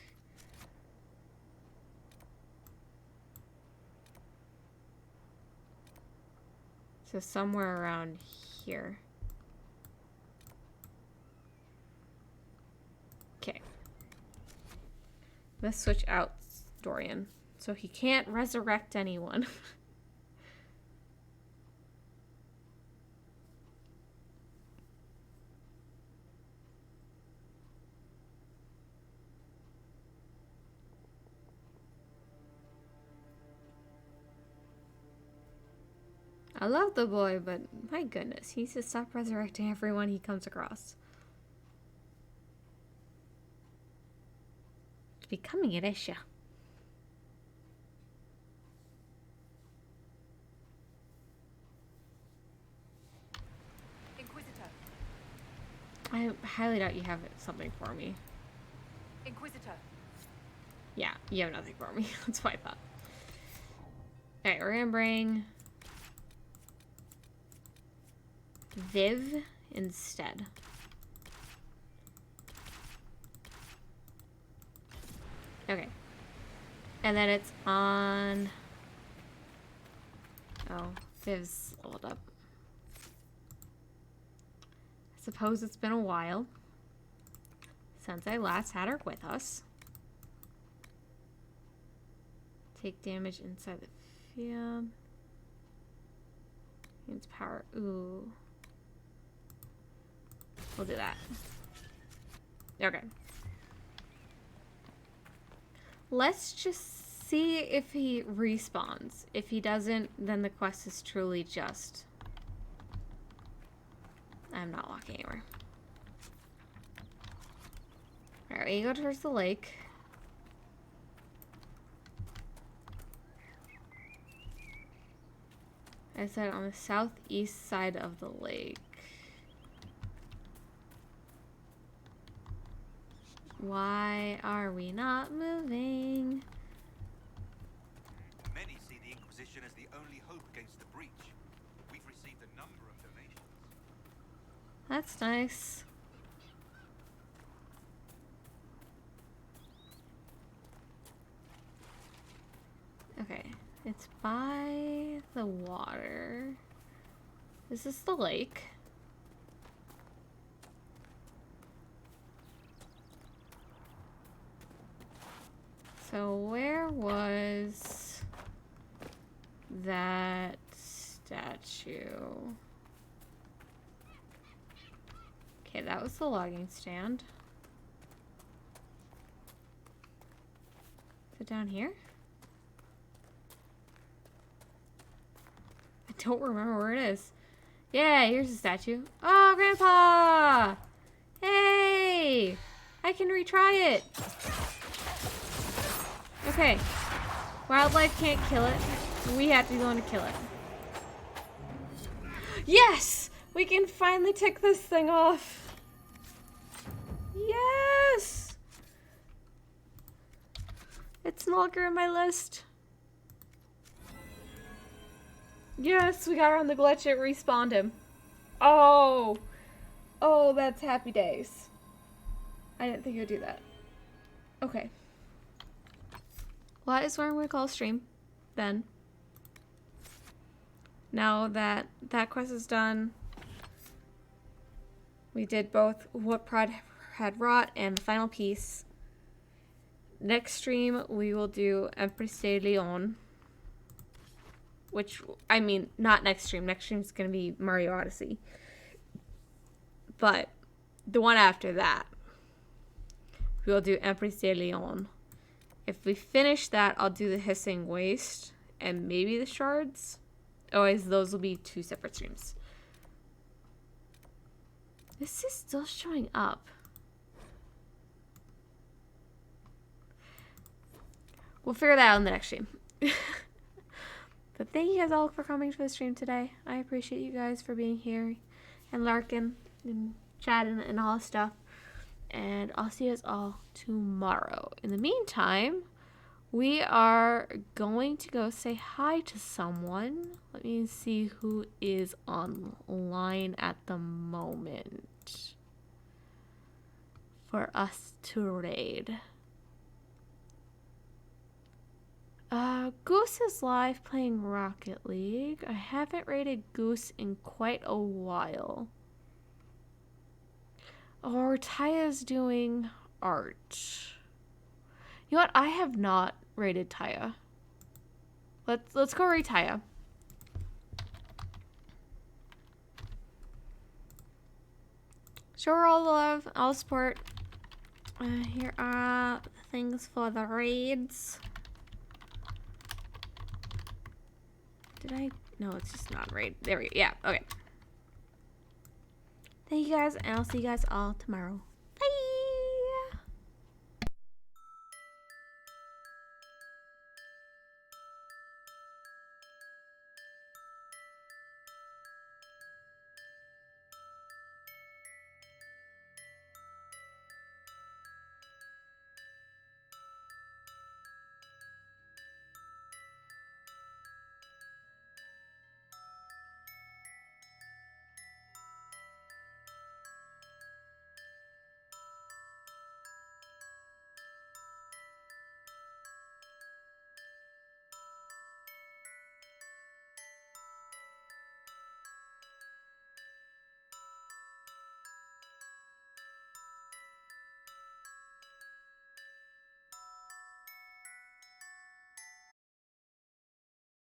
[SPEAKER 1] So somewhere around here. Okay. Let's switch out Dorian. So he can't resurrect anyone. I love the boy, but my goodness, he needs to stop resurrecting everyone he comes across. It's becoming an issue.
[SPEAKER 6] Inquisitor.
[SPEAKER 1] I highly doubt you have something for me.
[SPEAKER 6] Inquisitor.
[SPEAKER 1] Yeah, you have nothing for me. That's what I thought. Alright, we're gonna bring Viv instead. Okay. And then it's on... Oh, Viv's leveled up. I suppose it's been a while since I last had her with us. Take damage inside the field. Its power. Ooh. We'll do that. Okay. Let's just see if he respawns. If he doesn't, then the quest is truly just... I'm not walking anywhere. Alright, we go towards the lake. I said on the southeast side of the lake. Why are we not moving?
[SPEAKER 8] Many see the Inquisition as the only hope against the breach. We've received a number of donations.
[SPEAKER 1] That's nice. Okay, it's by the water. This is the lake. So where was that statue? Okay, that was the logging stand. Is it down here? I don't remember where it is. Yeah, here's the statue. Oh, Grandpa! Hey! I can retry it! Okay. Wildlife can't kill it. We have to go in to kill it. Yes! We can finally tick this thing off. Yes! It's no longer in my list. Yes, we got around the glitch. It respawned him. Oh! Oh, that's happy days. I didn't think it would do that. Okay. Well, that is where I'm going to call a stream. Then. Now that that quest is done, we did both what Prod had wrought and the final piece. Next stream, we will do Empress de Leon. Which, I mean, not next stream. Next stream is going to be Mario Odyssey. But the one after that, we'll do Empress de Leon. If we finish that, I'll do the Hissing Waste and maybe the Shards. Otherwise, those will be 2 separate streams. This is still showing up. We'll figure that out in the next stream. But thank you guys all for coming to the stream today. I appreciate you guys for being here and larking and chatting and all that stuff. And I'll see you guys all tomorrow. In the meantime, we are going to go say hi to someone. Let me see who is online at the moment for us to raid. Goose is live playing Rocket League. I haven't raided Goose in quite a while. Or Taya's doing art. You know what? I have not raided Taya. Let's go raid Taya. Show her all the love, all support. Here are the things for the raids. Did I? No, it's just not raid. There we go. Yeah, okay. Thank you guys, and I'll see you guys all tomorrow.